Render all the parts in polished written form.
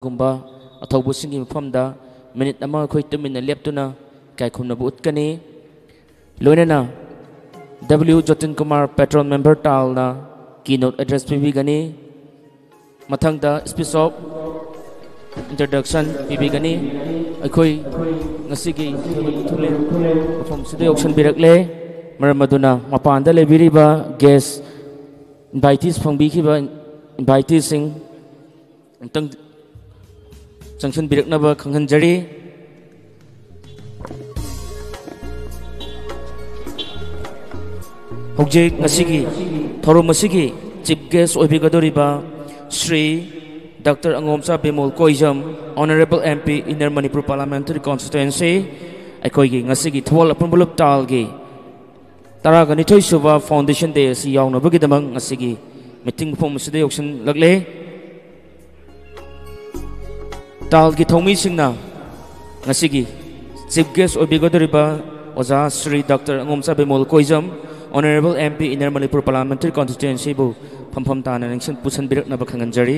गुंबा अथौबुसिंगी मफमदा minute अमा अखोई तुमिना लेप्तुना कायखुमनाबु उत्कनी लोइनना W Jatin Kumar patron member टालना कीनोट एड्रेस पीबीगनी मथंगदा स्पीच ऑफ इंट्रोडक्शन पीबीगनी अखोई ngasiगी थुले मफम सिदे ऑक्शन बिरकले मरमदुना मपानदा लेबिरिबा गेस्ट इनवाइटीज फंगबीखिबा इनवाइटीज सिंग अंतंग जंक्शन बिरकनबा खंगनजरी हौजिक ngasiगी थोरो मसिगी चीफ गेस्ट ओइबिगदोरिबा Shri doctor Angomcha Bimol Koijam honourable MP inner Manipur parliamentary constituency अखोइगी ngasiगी थोल अपुंबुलुप तालगी तरागनिथोइ सुबा फाउंडेशन डे असि यावनबगिदमंग ngasiगी मीटिंग फॉर्म सिदे ऑक्शन लगले ताल की थोमी सिंगना ngasiगी चीफ गेस्ट ओइबिगदोरिबा ओजा Shri doctor Angomcha Bimol Koijam honourable MP inner Manipur parliamentary constituency बु फमफम ताना निंगसन पुसन बिरकनबा खंगनजरी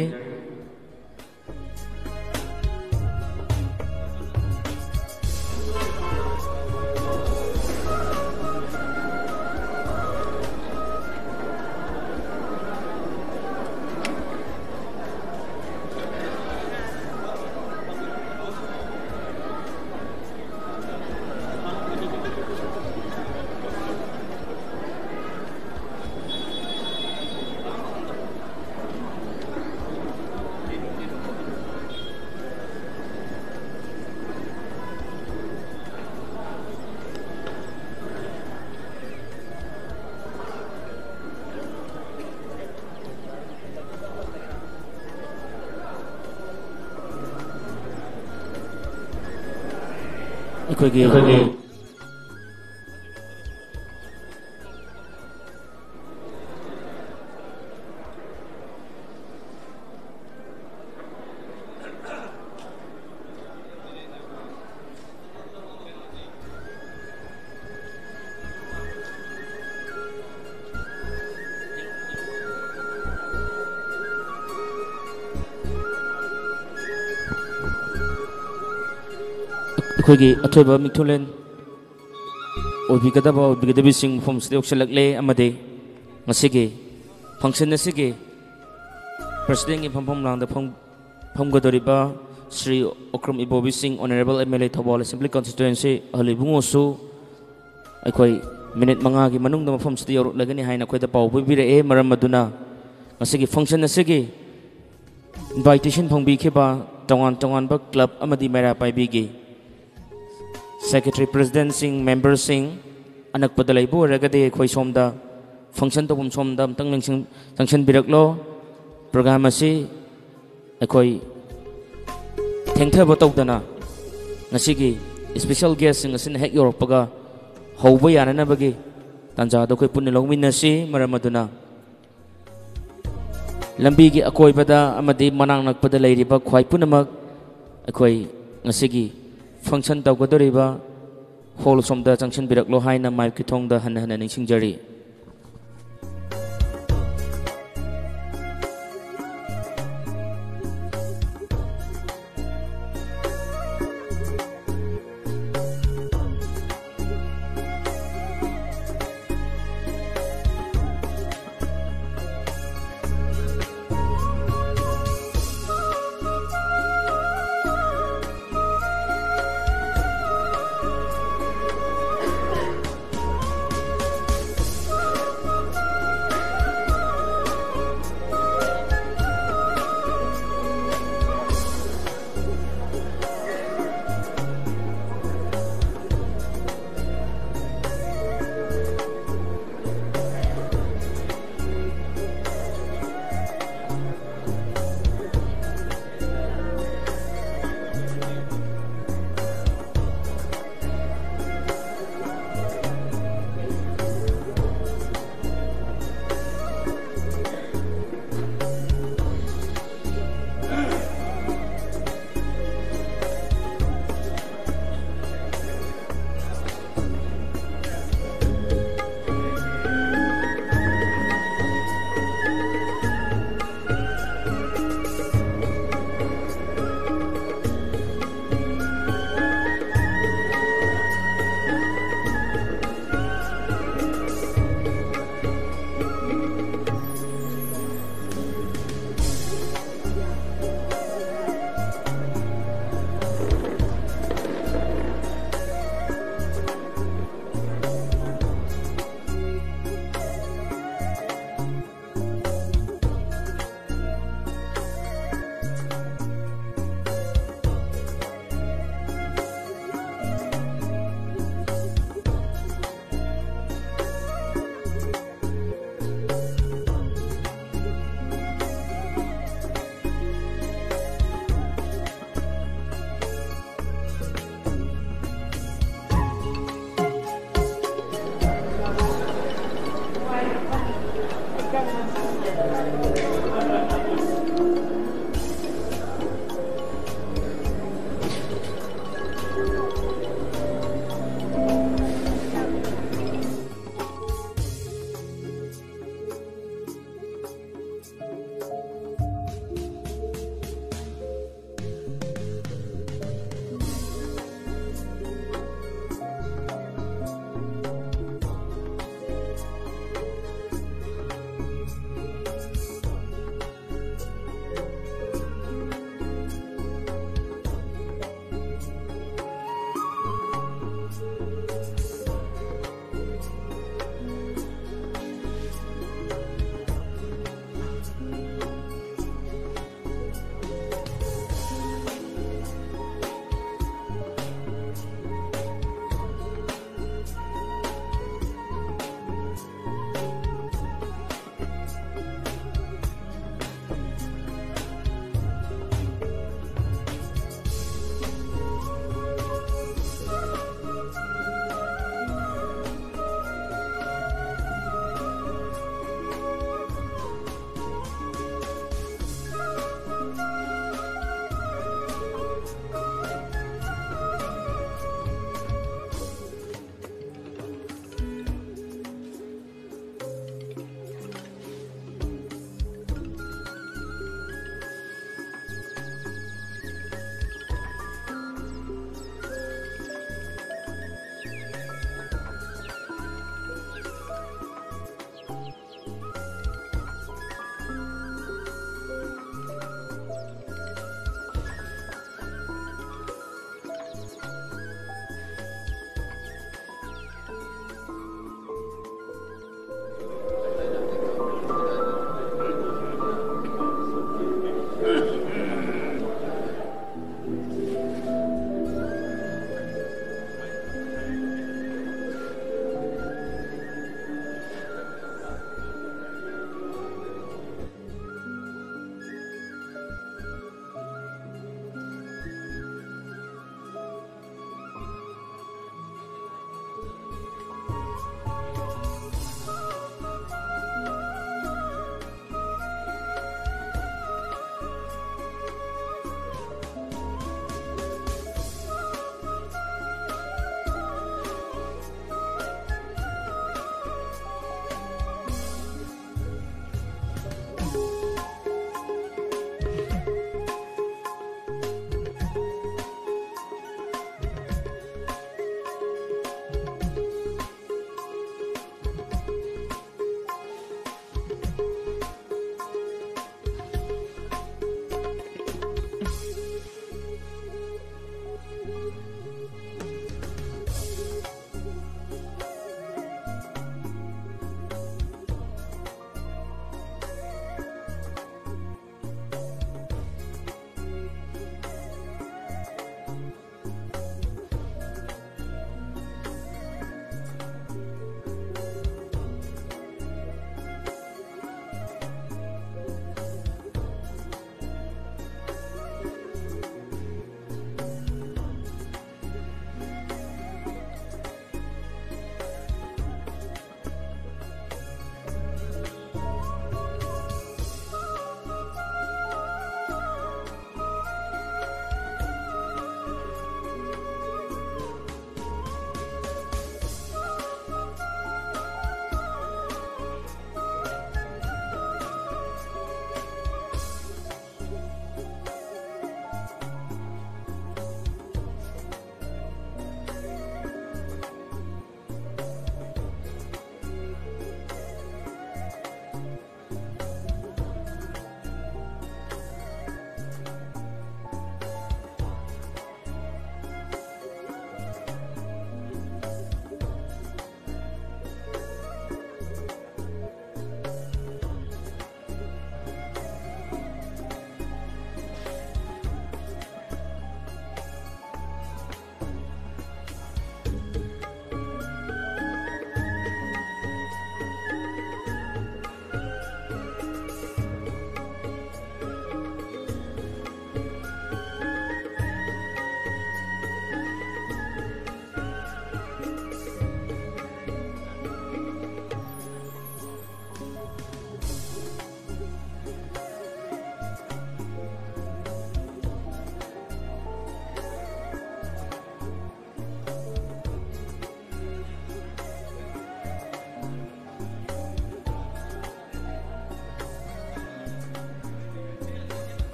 इकोगी अखोइगी अथोइबा मिथुलेन ओबिगदबी सिंग फॉर्म सिदे ऑक्शलकले अमदे ngasiगी फंक्शन असिगी प्रेसिडेंट की फमफम लांग फमगदोरिबा Shri Okram Ibobi Singh honourable MLA Thoubal assembly constituency हलिबुंगोसु अखोइ मिनिट मंगा की मनुंग द मफम सिदे योरलगनी हाइना अखोइदा पाउ बिबिरे मरम मदुना ngasiगी फंक्शन असिगी इनवाइटेशन फंगबीखिबा तोंगान तोंगान बा क्लब अमदी मेरा पाइबीगी सेक्रेटरी प्रेसिडेंट सिंह मेंबर सिंह अनक पदलाइबो रगदे खोइ सोमदा फंक्शन तो सोमदा तंग जंक्शन बिरकलो प्रोग्राम असि अखोइ थेंथबो तौदना ngasiगी स्पेशल गेस्ट सिंह असिन हेक योरपगा हौबो याननबगी तंजा दो खोइ पुन्ने लौमिनसी मरमदुना लंबी की अकोइबदा अमदी मनांग नकपदा लैरिबा ख्वाइ पुनमक अखोइ ngasiगी फंक्शन तौगदोरिबा हॉल सोमदा जंक्शन बिरकलो हाइना माइक की थोंगदा हन हन निंगसिंगजरी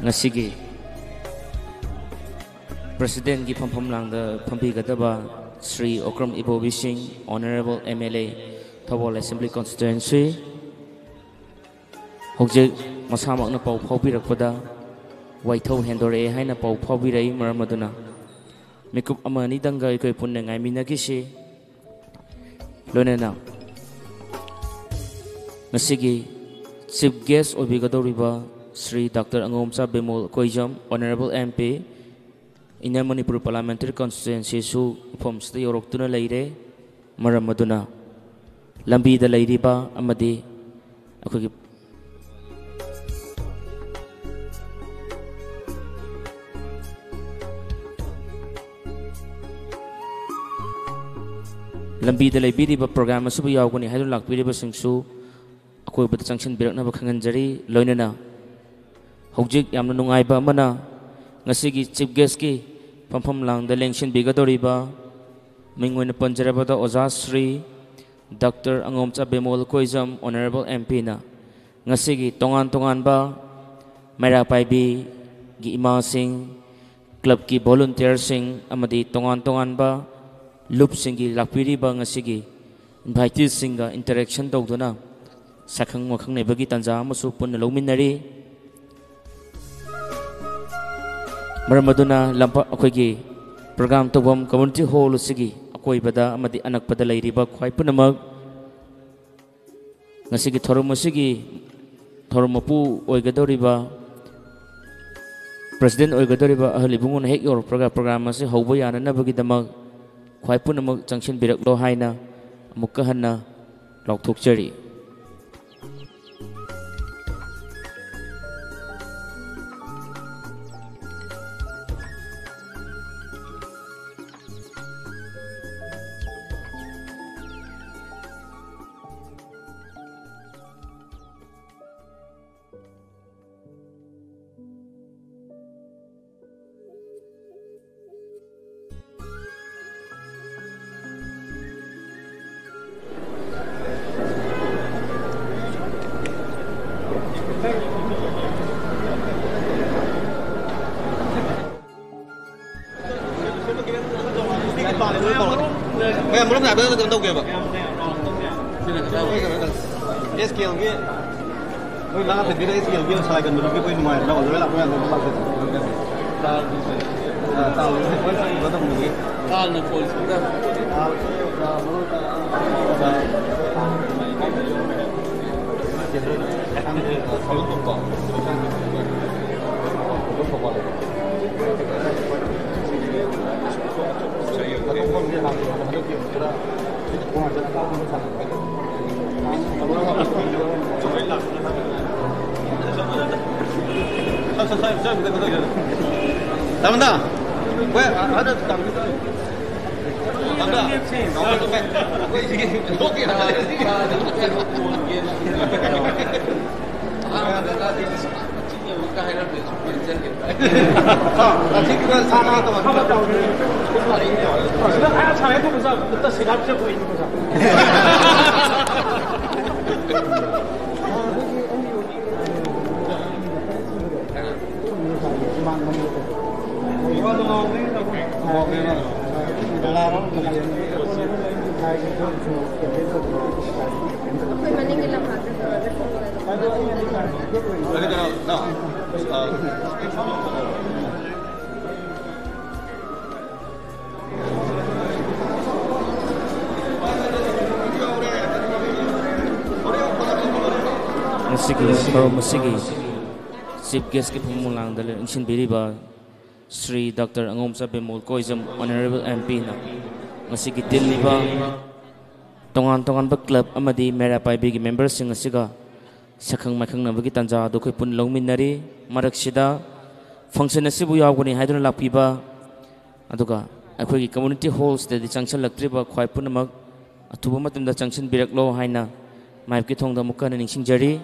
ngasigi President gi phampham lang da phambi gadaba Sri Okram Ibobi Singh Honorable MLA Thawal Assembly Constituency hojik masamak na pau phaubirakpada waithau hendore haina pau phaubirai maramaduna mikup amani danga ikoi punna ngai minagisi lonena ngasigi Chief Guest obigadoriba Sri Dr. Angomcha Bemol Koijam Honorable MP Inner Manipur Parliamentary Constituency su Pomsta Yoroktuna Leire Maramaduna Lambi da Leiriba Amadi Akogi Lambi da Leibiriba program su Yawgani Hydro Lak Biriba Singsu Akoi Bata Junction Birakna Bakanganjari Loinana Hojik Yamna Nungaiba Mana Ngasigi Chief Guest ki pampham lang da lengshin bigadoriba mingwen panjarabada Oza Sri Dr. Angomcha Bemol Koijam Honorable MP na ngasigi tongan ba mera paibi gi ima sing club ki volunteer sing amadi tongan ba loop singi lakpiri ba ngasigi invite singa interaction tawduna sakhang wakhang ne bagi tanja masu pun lominari Maramaduna lampa akoigi program tobam community hall sigi akoi bada amadi anak pada lairiba khwai punamag ngasigi thoromapu oigadoriba president oigadoriba ahlibungun hek yor program ase hauba yana nabagi damag khwai punamag junction biraklo haina amukka hanna lokthokchari Masigi Chief Guest ki pumulang dala inshin biriba Sri Dr. Angomcha Bemol Koijam Honorable MP na masigi tilliba tongan ba club amadi mera paibi gi members sing asiga sakhang makhang na bagi tanja do khoi pun longminari maraksida function asibu yawgani haiduna lapiba aduga akhoi gi community halls de junction laktriba khwai punamak atuba matumda junction biraklo haina maip ki thongda mukana ningsing jari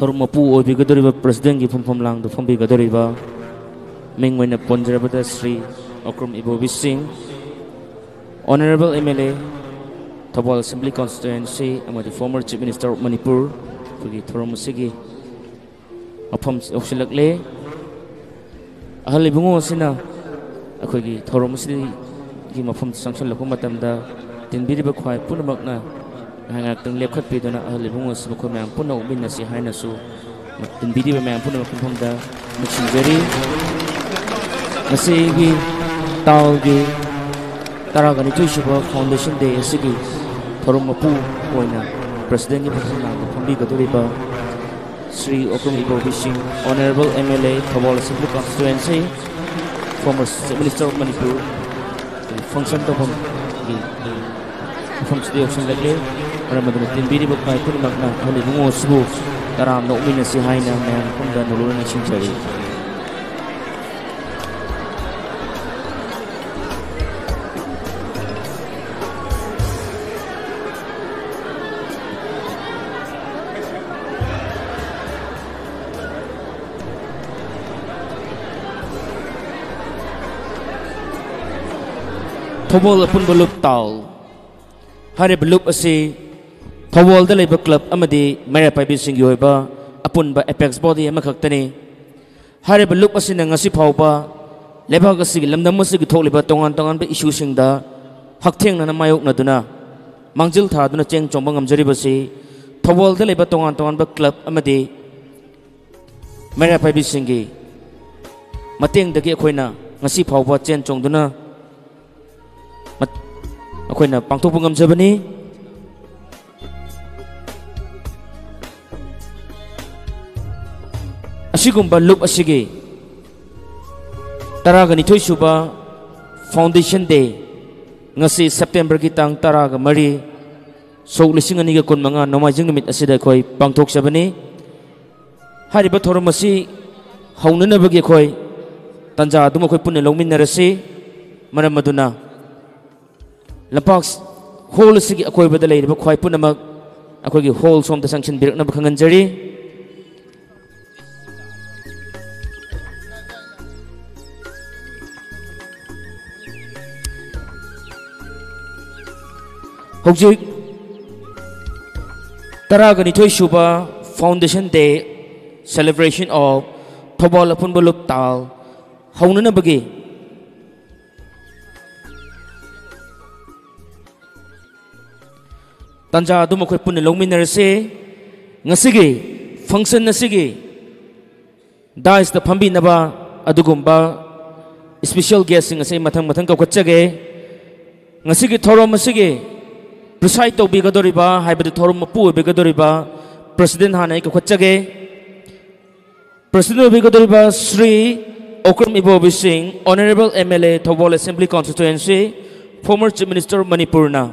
Thorum Mapu Obigadoriba President Gifum Lang, the Fumbigadoriba, Mingwin Ponjarabata Sri Okrum Ibobi Singh, Honorable MLA, Thabal Assembly Constituency, and the former Chief Minister of Manipur, Thorum Sigi, Apam Oxilakle, Ahalibungo Sina, Akogi, Thorum City, Gimafum Sanction Lokomatamda, Tinbiriba Kwai Punamakna. Hanggang lepkat pi dona ahli bungas buku memang pun nak ubin nasi hai nasu, dan bidi memang pun nak kumpul dah mungkin jadi nasi ini tahu di tarakan itu sebuah foundation day segi Thorum Mapu koina Presiden yang bersenang pembi ketua Sri Okrum Ibobi Singh, Honorable MLA Thabal Assembly Constituency, former Minister of Manipur, function to from Sri Auction Lake. Ramadan Tinbiri Bukai Punamakna, Holy Bungo Sbu, Taram no Minasi Haina, man, Kunda Nuluna Chinchari. Thobol upon Balup Tal, Hari Balup Asi. Thawal da leba club amadi mera paibi singi hoiba apun ba apex body amakhaktani hareba look asina ngasi phawba leba gasi lamdam masigi tholiba tongan tongan ba issue singda haktheng na mayok na duna mangjil tha duna cheng chomba ngamjari basi thawal da leba tongan tongan ba club amadi mera paibi singi mateng dagi akhoina ngasi phawba chen chong duna akhoina pangthok ngamjabani Asigumba loop asige Taraga ni Suba Foundation Day ngasi September kitang Taraga Mari so lising aniga kun mga nomajing limit asida koy pangthok sabani hariba thorum asi hauna na bagi koy tanja dum koy punne longmin narasi maram maduna lapak hole sigi akoy badalay ba koy punamak akoy gi hole som ta sanction birak na bakhangan jari Hojik Taraga ni Suba Foundation Day celebration of Thabal upon Balup Tal hauna na bagi tanja dum akoy pun longmin narase ngasigi function na sige dais the phambi naba adugumba special guest ngasai mathang mathang ka kwachage ngasigi thorom sige Preside to Bigadoriba, Hybrid Thorum Mapu, Bigadoriba, President Hanai Kwachage, President Bigadoriba, Sri Okrum Ibobi Singh, Honorable MLA, Thabal Assembly Constituency, former Chief Minister of Manipurna,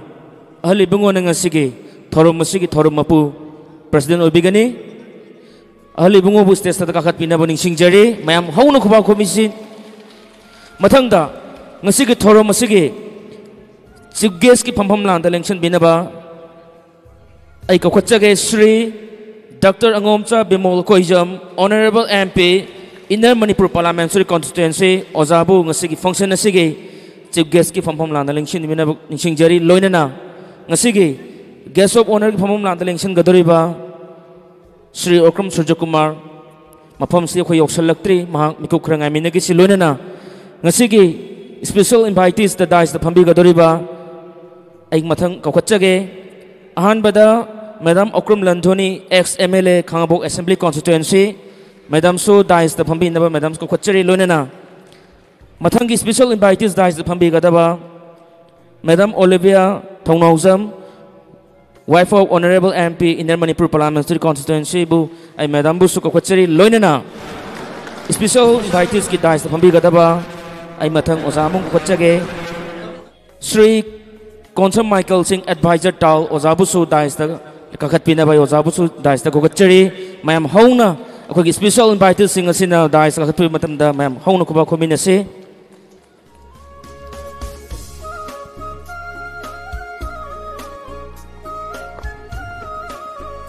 Ahli Bungo ng Sige, Thorum Masigi, Thorum Mapu, President Obigani, Ahli Bungo Bustes na kakat pinabaning Singjari, Mayam Hauna Kuba Komisin, Matangda, Ngasigi Thorum Masigi, Chief guest ki phampam lang election binaba ay kakwachage Sri Dr. Angomcha Bimol Koijam, Honorable MP Inner Manipur Parliamentary Constituency Ozabu ngasigi function na sige chief guest ki phampam lang election binaba Singjari loina na ngasigi guest of honor ki phampam lang election gadoriba Sri Okrum Surjakumar mafam si ko yoksalaktri mahang mikuk krangai minagi si loina na ngasigi special invitees the dice the phambi gadoriba ay mathang kakwachage ahan bada Madam Okrum Landhoni ex MLA Khangabok Assembly Constituency Madam so dice the phambi naba Madam kakwachari lonena mathang ki special invitees dice the phambi gadaba Madam Olivia Thongnauzam wife of Honorable MP Inner Manipur Parliamentary Constituency bu ay Madam bu su kakwachari lonena special invitees ki dice the phambi gadaba ay mathang ozamong kakwachage Sri Konsam Michael Singh Advisor Tal Ozabusu Dice the Kakat Pinaba Ozabusu Dice the Kokacheri Mayam Hona a special invited singer Sina Dice Kakat Matamda Mayam Hona Kuba Kominase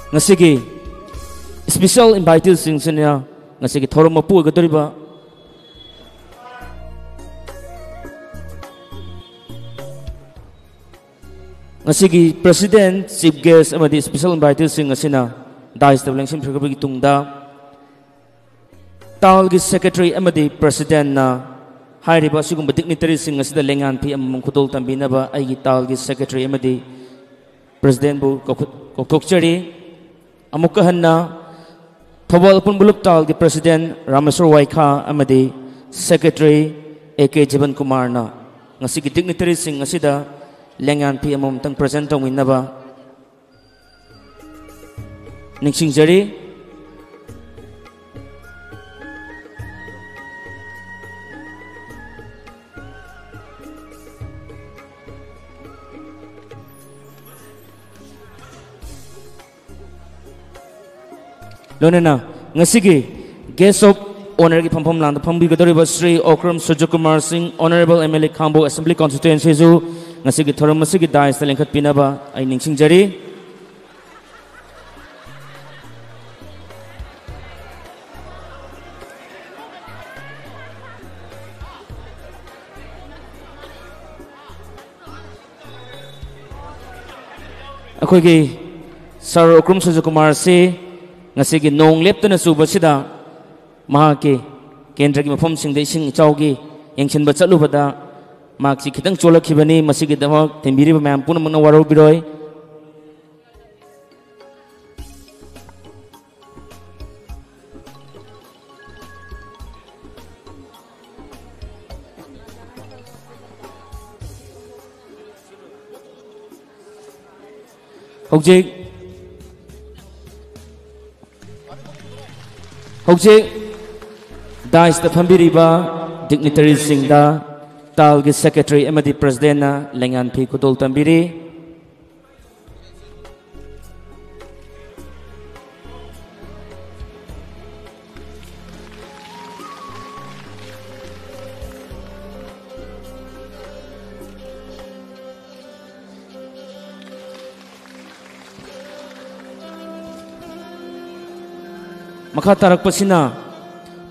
ngasi special invited sing senia ngasi thorom mapu gadoriba ngasi president chief guest amadi special invited sing asina dais tablang sim phirgabagi tungda tal gi secretary amadi president na hairiba sigumba dignitary sing asida lengan pi amam khudol tambina ba ai gi tal gi secretary amadi president bu kokokchari amuka hanna Thobal pun bulup tal gi president Rameswar Waikha amadi secretary AK Jiban Kumar na ngasi gi dignitary sing asida lengan pi amam tang present tong inaba ningsing jari Lonena ngasigi guest of honor ki phampam lang phambi gadoriba Sri Okram Sujakumar Singh Honorable MLA Khambo Assembly Constituency zu ngasigi thoram masigi dais lengkhat pinaba ai ningsing jari akhoi ki Sir Okram Sujakumar se ngasi nong leptana suba sida mahake kendra ki mafam sing de sing chawgi yengchen ba chalu bada makchi khitang cholak khibani masigi dama tembiri ba mam puna mangna waro biroi Hojek dais da phambiriba dignitary singda tal gi secretary amadi president na lengan phi kudol tambiri makha tarak pasina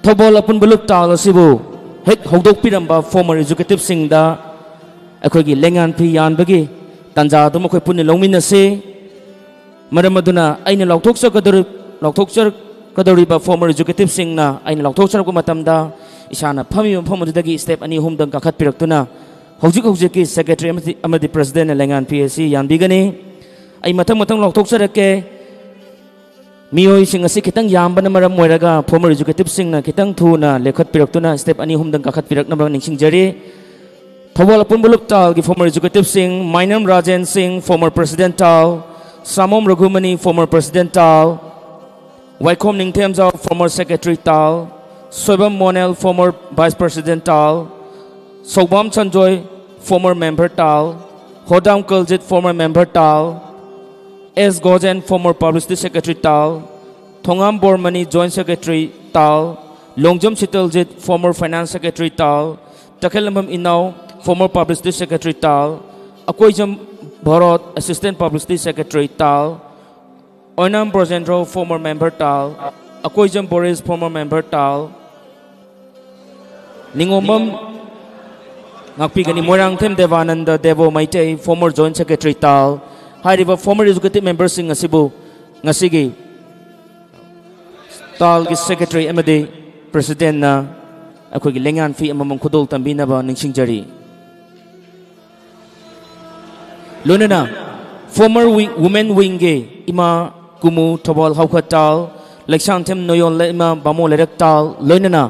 thobol apun bulup tal asibu hek hogdok piramba former executive singda akhoi gi lengan phi yan bagi tanja dum akhoi punni longmina se maramaduna aina lokthoksa kadori ba former executive singna aina lokthoksa ko matamda isana phami phomudagi step ani hum dang kakhat piraktuna hojik ki secretary amadi president lengan PSC yan bigani ai matang lokthoksa rake Miyoi sing asi kitang yamba na maram moiraga former executive sing na kitang thu na lekhat pirak tu na step ani humdang kakhat pirak na bang ningsing jari Thawal apun bulup tal ki former executive sing Mainam Rajan Singh former president tal Samom Raghumani former president tal Waikom Ningthemjao former secretary tal Soibam Monel former vice president tal Sogbam Chanjoy former member tal Hodam Kaljit former member tal S. Gojen, former publicity secretary tal, Thongam Bormani, joint secretary tal, Longjam Chitaljit, former finance secretary tal, Takelambam Inau, former publicity secretary tal, Akoijam Bharot, assistant publicity secretary tal, Oinam Brojendro, former member tal, Akoijam Boris, former member tal, Ningomam Ngakpigani Morang Them Devananda Devo Maitei, former joint secretary tal, Hariba former executive members sing asibu ngasigi tal gi secretary amadi president na akhoi gi lengan fi amamam khudol tambina ba ningsing jari lonena former women wing ge ima kumu thobal haukha tal leksang them noyon le ima bamo lerak tal lonena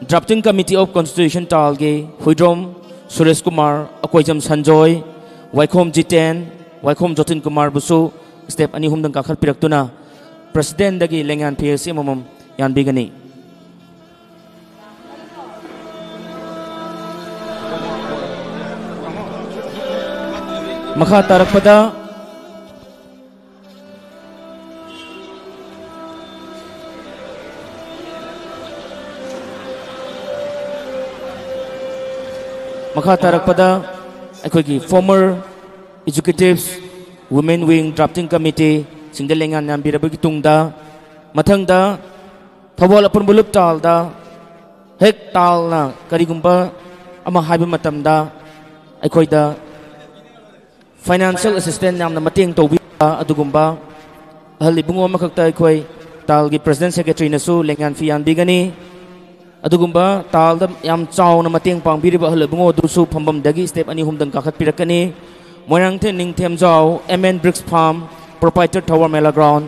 drafting committee of constitution tal ge huidrom Suresh Kumar akoijam Sanjoy Waikom Jiten Waikom Jotin Kumar busu step ani humdang kakhat piraktuna president dagi lengan PSC mamam yan bigani makha tarakpada akhoi gi former executives women wing drafting committee सिंगल लेंगान नामबिरबगी तुंगदा मथंगदा थबोल अपन बुलुप तालदा हेक तालना करिगुंबा अमा हाइबा मतमदा अखोइदा फाइनेंशियल असिस्टेंट नामना मतेंग तौबिबा अदुगुंबा हल्ली बुंगो मखक्ता अखोइ तालगी प्रेसिडेंट सेक्रेटरी नसु लेंगान फियान बिगनी अदुगुंबा तालदा याम चावना मतेंग पांगबिरिबा हल्ली बुंगो दुसु फंबमदगी स्टेप अनि हुमदंग काखत पिरकनी मोयरांगथे निंगथेम जाव एमएन ब्रिक्स फार्म प्रोप्राइटर टावर मेला ग्राउंड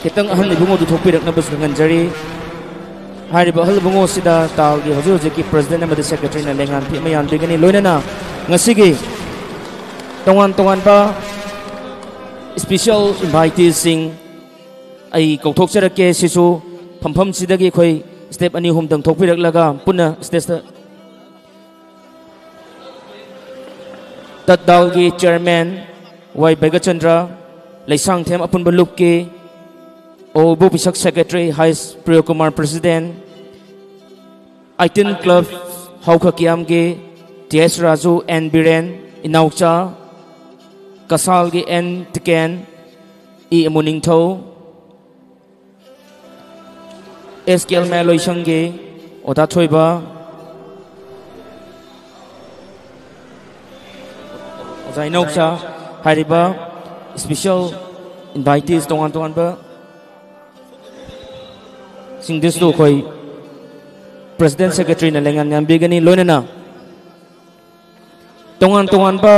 खितंग अहम बुंगो दुथोपिरकनबस गंजरी हारिबा हल बुंगो सिदा तालगी हजि हजि की प्रेसिडेंट अमदि सेक्रेटरी ना लेंगान फि मयान बिगनी लोइनना ngasiगी तोंगान तोंगान बा स्पेशल इनवाइटीज सिंग आई कौथोकचरके सिसु फमफम सिदगी खोइ स्टेप अनि हुमदंग थोकपिरकलगा पुना स्टेज तत्दालगी चेयरमैन वाई बैगचंद्र लेसांगथेम अपुनबा लुपकी ओबु पिसक सेक्रेटरी हाइस प्रिय कुमार प्रेसिडेंट आइटिन क्लब हौखकियामगी टीएस राजू एन बिरेन इनाउचा कसालगी N Tiken E Muningthou SKL मेलोइसंगी ओदा थोइबा जाइनौचा हारिबा स्पेशल इनवाइटीज तोंगान तोंगानबा सिंगदिसु खोइ प्रेसिडेंट सेक्रेटरी ना लेंगान नामबिगनी लोइनना तोंगान तोंगानबा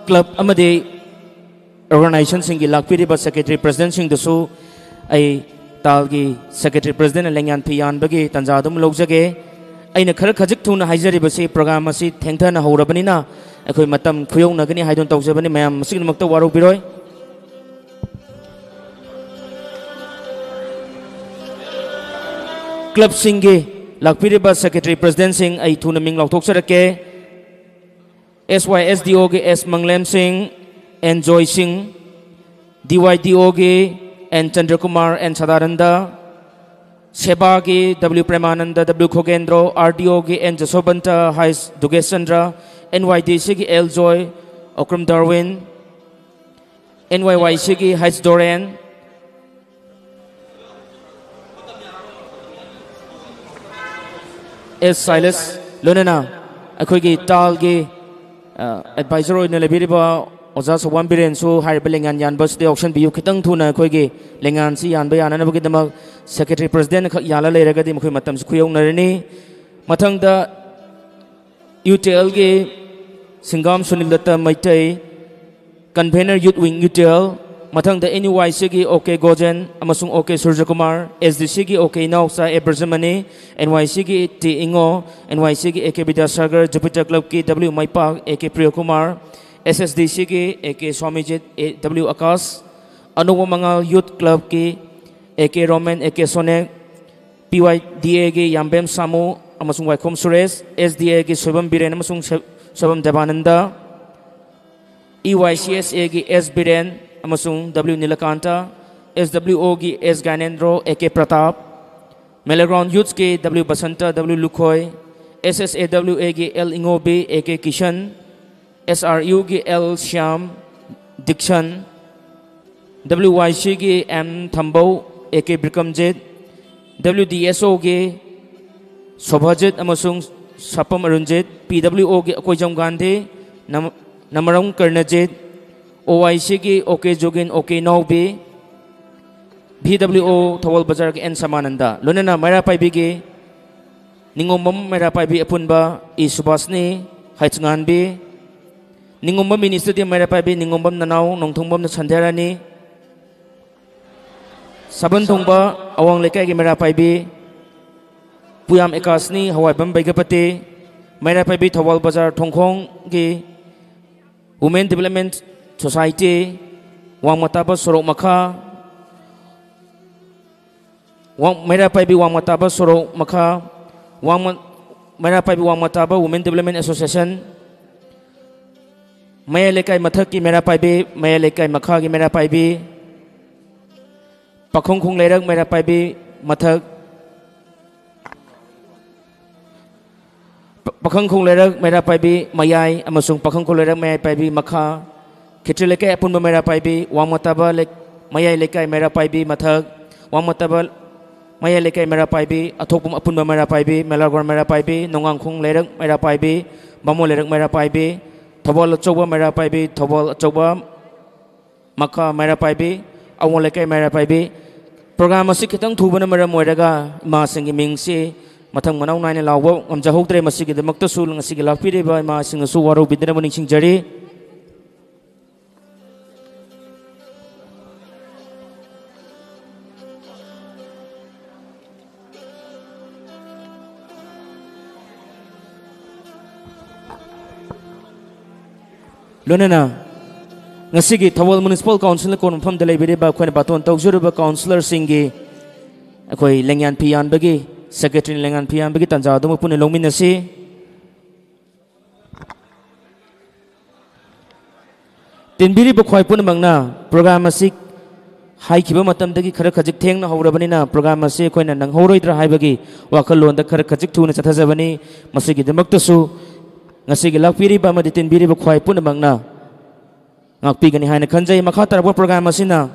क्लब अमदे ऑर्गेनाइजेशन सिंगी लाकपिरिबा सेक्रेटरी प्रेसिडेंट सिंगदसु आई तालगी सेक्रेटरी प्रेसिडेंट लेंगान फियानबगी तंजादुम लौजगे अइना खर खजिक थुना हाइजरिबसी प्रोग्राम असी थेंथना हौरबनिना अखोइ मतम खुयौनगनी हाइदोन तौजबनी मयाम मसिगनमक्ता वारोबिरोय क्लब सिंगी लाकपिरिबा सेक्रेटरी प्रेसिडेंट सिंग आई थुना मिंग लौथोकसरके SYSDO K S Manglem Singh N Joy Singh DYDO K N Chandra Kumar N Sadananda सेबा K W Premananda W Khogendro RDO K N Jasobanta हाइस Dugesh Chandra NYDC K L Joy Okram Darwin NYYC K हाइस डोरेन एस साइलस लोनना अखोगी ताल के एडवाइजर होइना लेबिरिबा ओजा सोवाम बिरेनसु हारिबा लेंगान यानबस दे ऑप्शन बियु खितंग थुना अखोगी लेंगान सि यानबा याननबगी दमक सेक्रेटरी प्रेसिडेंट ख याला लेरगदी मखोइ मतम खुयौनरनी मथंगदा UTL के Singam Sunil Dutt Meitei convener youth wing UTL मथंगदा NUYC की ओके गोजन अमसुंग ओके सूर्य कुमार SDC की ओके नौसा एब्रजमनी NYC की टी इंगो NYC की AK विद्यासागर जुपिटर क्लब की W Maipak AK Priya Kumar SSDC की AK स्वामीजित W आकाश अनुव मंगल यूथ क्लब की AK Roman AK Sonek PYDA की याम्बेम सामू अमसुंग वाइकोम सुरेश SDA की सोबम बिरेन अमसुंग सोबम देवानंदा EYCSA की S बिरेन अमसुंग W नीलकांता SWO की S Gyanendro AK Pratap mela ground youth K W Basanta W Lukhoi SSAWA की L Ingobi AK Kishan SRU की L श्याम दीक्षण WYC की M Thambo AK Brikamjit WDSO की शोभाजित अमसुंग सपम अरुणजित PWO की अकोइजम गांधी नमरंग कर्णजित OIC की OK Jogin OK Naobi VWO Thoubal Bazar K N समानंदा लोनना मैरा पाइबी के निंगोमम मैरा पाइबी अपुनबा ई सुभाषनी हाइचंगानबी निंगोमम मिनिस्टर दि मैरा पाइबी निंगोमम ननाव नोंथोंबम संधेरानी सबन थोंबा अवांग लेकाय के मैरा पाइबी पुयाम एकासनी हवाईबम बैगपति मैरा पाइबी थवल बाजार थोंखोंग की women development society Wangmataba Sorok मखा मैरा पाइबी वांगमताबा सोरोक मखा Meira Paibi Wangmataba women development association मया लेकाय मथक की मैरा पाइबी मया लेकाय मखा की मैरा पाइबी पाखोंग खुंग लेरक मैरा पाइबी मथक पाखोंग खुंग लेरक मैरा पाइबी मयाई अमसुंग पाखोंग खुंग लेरक मया पाइबी मखा खित्री लेकाई अपुन मेरा पाइबी वामतबा मयाई लेकाई मेरा पाइबी मथक वामतबा मयाई लेकाई मेरा पाइबी अथोकपुम अपुन मेरा पाइबी मेलागोर मेरा पाइबी नोंगांखुंग लेरक मेरा पाइबी बामो लेरक मेरा पाइबी थबल अचौबा मेरा पाइबी थबल अचौबा मखा मेरा पाइबी अवो लेकाई मेरा पाइबी प्रोग्राम असी खितंग थुबना मरम ओइरगा इमा सिंगी मिंगसी मथंग मनाव नायना लावबो अमजाहौद्रे मसिगी दमक्तसु ngasiगी लाखपिरेबा इमा सिंगसु वारो बिदनबो निंसिंगजरी लोनना ngasiगी थवल म्युनिसिपल काउंसिल को मफम दे लेबिरेबा खोइन बातोन तौजुरुबा काउंसिलर सिंगी अखोई लेंगान पियान बगी सेक्रेटरी लेंगान पियान बगी तंजा दम पुने लोंमिनसी तिनबिरी बखोय पुन मंगना प्रोग्राम असि हाइखिबा मतम दगी खर खजिक थेंगना हौरबनिना प्रोग्राम असि खोइना नंगहौरोइद्रा हाइबगी वाखलोन द खर खजिक थुना चथाजबनी मसिगी दमक्तसु ngasiगी लाखपिरिबा मदि तिनबिरी बखोय पुन मंगना ngakpigani haina khanjai makha tarbo program asina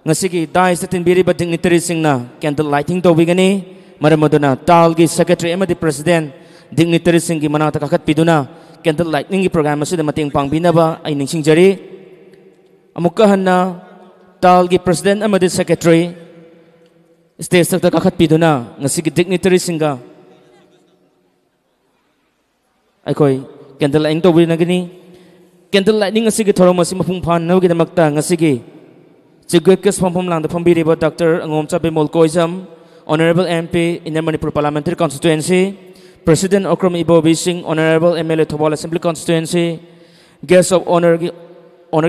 ngasigi dais tinbiri ba dignitary singna candle lighting to bigani maramaduna talgi secretary amadi president dignitary singi manata kakhat piduna candle lighting gi program asida mating pangbina ba ai ningsing jari amukka hanna talgi president amadi secretary stage sakta kakhat piduna ngasigi dignitary singa ai koi candle lighting to binagani candle lighting asigi thoromasi mapung phan no gidamakta ngasigi chigwekes phomphom lang da phambiriba Dr. Angomcha Bemol Koizam Honorable MP in the Manipur Parliamentary Constituency President Okram Ibobi Singh Honorable MLA Thobal Assembly Constituency Guest of Honor gi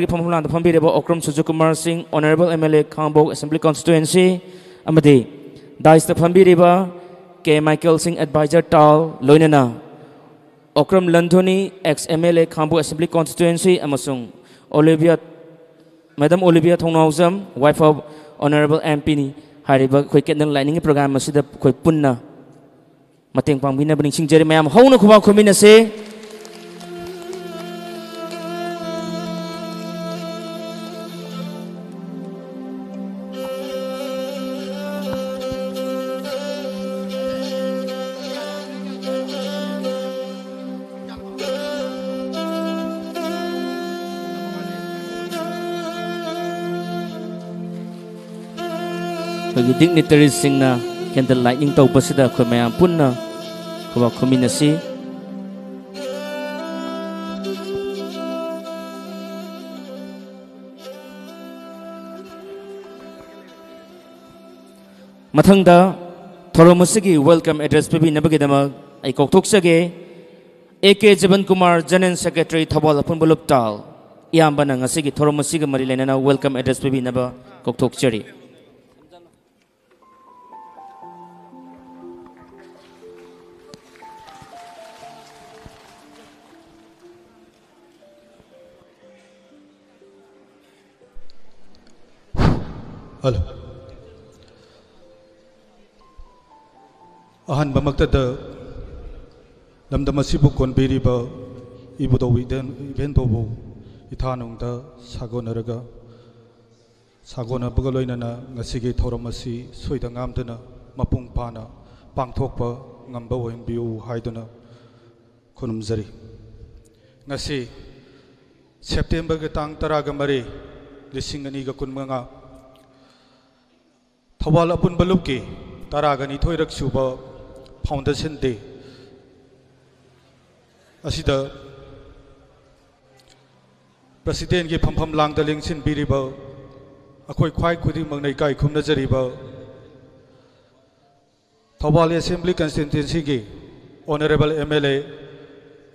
phomphom lang da phambiriba Okram Sujukumar Singh Honorable MLA Khambok Assembly Constituency amadi dais da phambiriba K Michael Singh Advisor Tal Loinana Okram Landhoni ex-MLA Khambu Assembly Constituency amasung Olivia Madam Olivia Thongnauzam wife of Honorable MP ni hariba khoi kendang lining program asida khoi punna mateng pangbina bning singjeri mayam hauna khuba khomina se dignitary singna candle lighting to pasida khoi mayam punna khuba khominasi mathangda thoromasigi welcome address pebi nabagidama ai koktoksage AK Jaban Kumar General Secretary Thobal Apun Buluptal iyambana ngasigi thoromasiga mari lenana welcome address pebi naba koktokchari Hello. Ahan bamaktada lamdamasibu konbiriba ibudo iventobu ithanungda sagonaraga sagona bagaloinana ngasigi thoramasi soidangamdana mapung pana pangthokpa ngamba oinbiu haiduna khunumjari ngasi September ga tang taraga mari lisingani ga kunmanga Thawal Apun Balupki Taragani Thoirak Suba Foundation Day Asida President Gi Phampham Lang da Lingsin Biriba Akhoi Khwai Khudi Mangnai Kai Khumna Jariba Thawal Assembly Constituency Gi Honorable MLA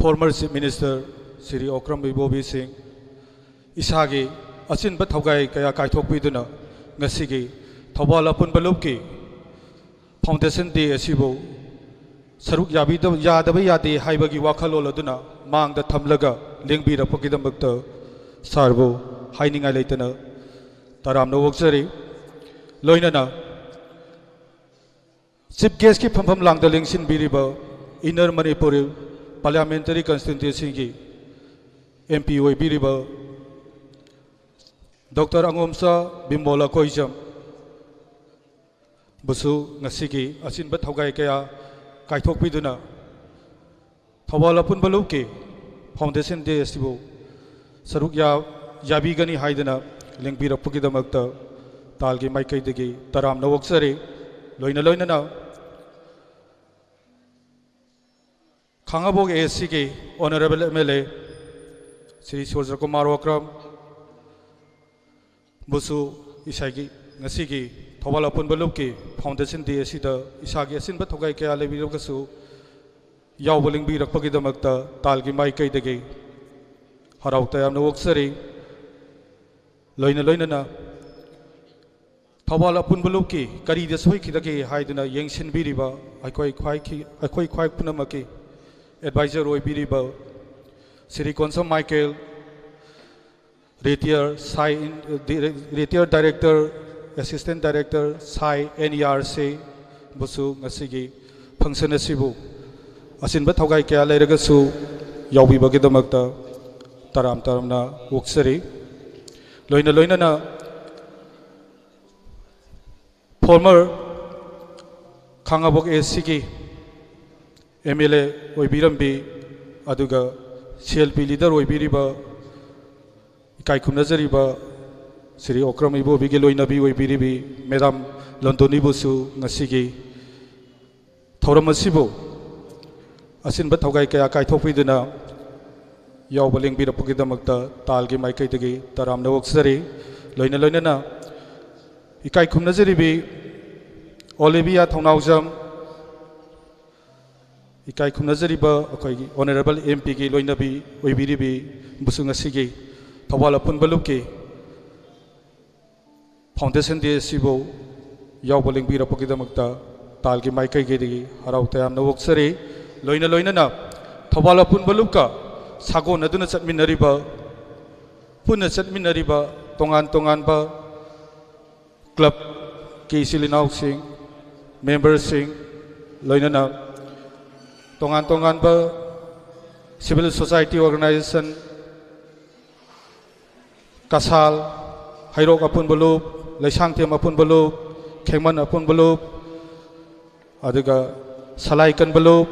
Former Chief Minister Sri Okram Ibobi Singh Isagi Asin Bat Thawgai Kaya Kai Thokpiduna Ngasigi Thawal Apun Balupki Foundation Day Asibo Saruk Yadaba Yadi Haibagi Wakaloladuna Mang the Tamlaga Lingbira Pokidambakta Sarbo Haining Alatana Taram no Voxari Loinana Sip Geski Pampam Lang the Lingsin Biriba Inner Manipuri Parliamentary Constituency MP Biriba Dr. Angomsa Bimola Koijam Busu Ngasigi Asin Bat Hogai Kaya Kaitok Piduna Tawalapun Baluki Foundation Day Estivo Sarukya Yabigani Haidana Linkbira Pukida Makta Talgi Maikai Digi Taram Nawoksari Loina Loina Kangabog ASC Honorable MLA Sri Surja Kumar Okram Busu Isagi Nasigi Tawalapun Baluki Foundation Day Sida Isagi Asin Batogai Kaya Levirokasu Yawling Birak Pakidamakta Talgi Maikai Degi Harautayam Nawoksari Loina Loina Tawalapun Baluki Kari the Soikidaki Haidana Yangshin Biriba Akoi Kwai Punamaki Advisor Roy Biriba Sri Konsam Michael Retired Director Assistant Director Sai NERC Busu Ngasigi Function Asibu Asin Bathogai Kaya Leragasu Yawi Bagidamakta Taram Taramna Wuksari Loina Loina na former Kangabok ASC MLA Oibirambi Aduga CLP leader Oibiriba Kaikum Nazariba Sri Okram Ibo Bigeloinabi Oibiribi Madam Londoni Busu Nasigi Thoramasibo Asin Bathogai Kaya Kaitopiduna Yawbaling Bira Pukidamakta Talgi Maikai Digi Taram Nawoksari Loina Loina Ikai Kumnazaribi Olivia Thonauzam Ikai Kumnazariba Honorable MP Loinabi Oibiribi Busungasigi Tawalapun Baluki Foundation Day Sibo Yawbaling Bira Pukidamakta Talgi Maikai Digi Harautayam Nawoksari Loina Loina Tawalapun Baluka Sago Naduna Satminariba Puna Satminariba Tongan Tonganba Club Kisilinaw Sing Members Sing Loinana Tongan Tonganba Civil Society Organization Kasal Hairok Apun Balup Laisangtiam Apun Balup Kengman Apun Balup Aduga Salaikan Balup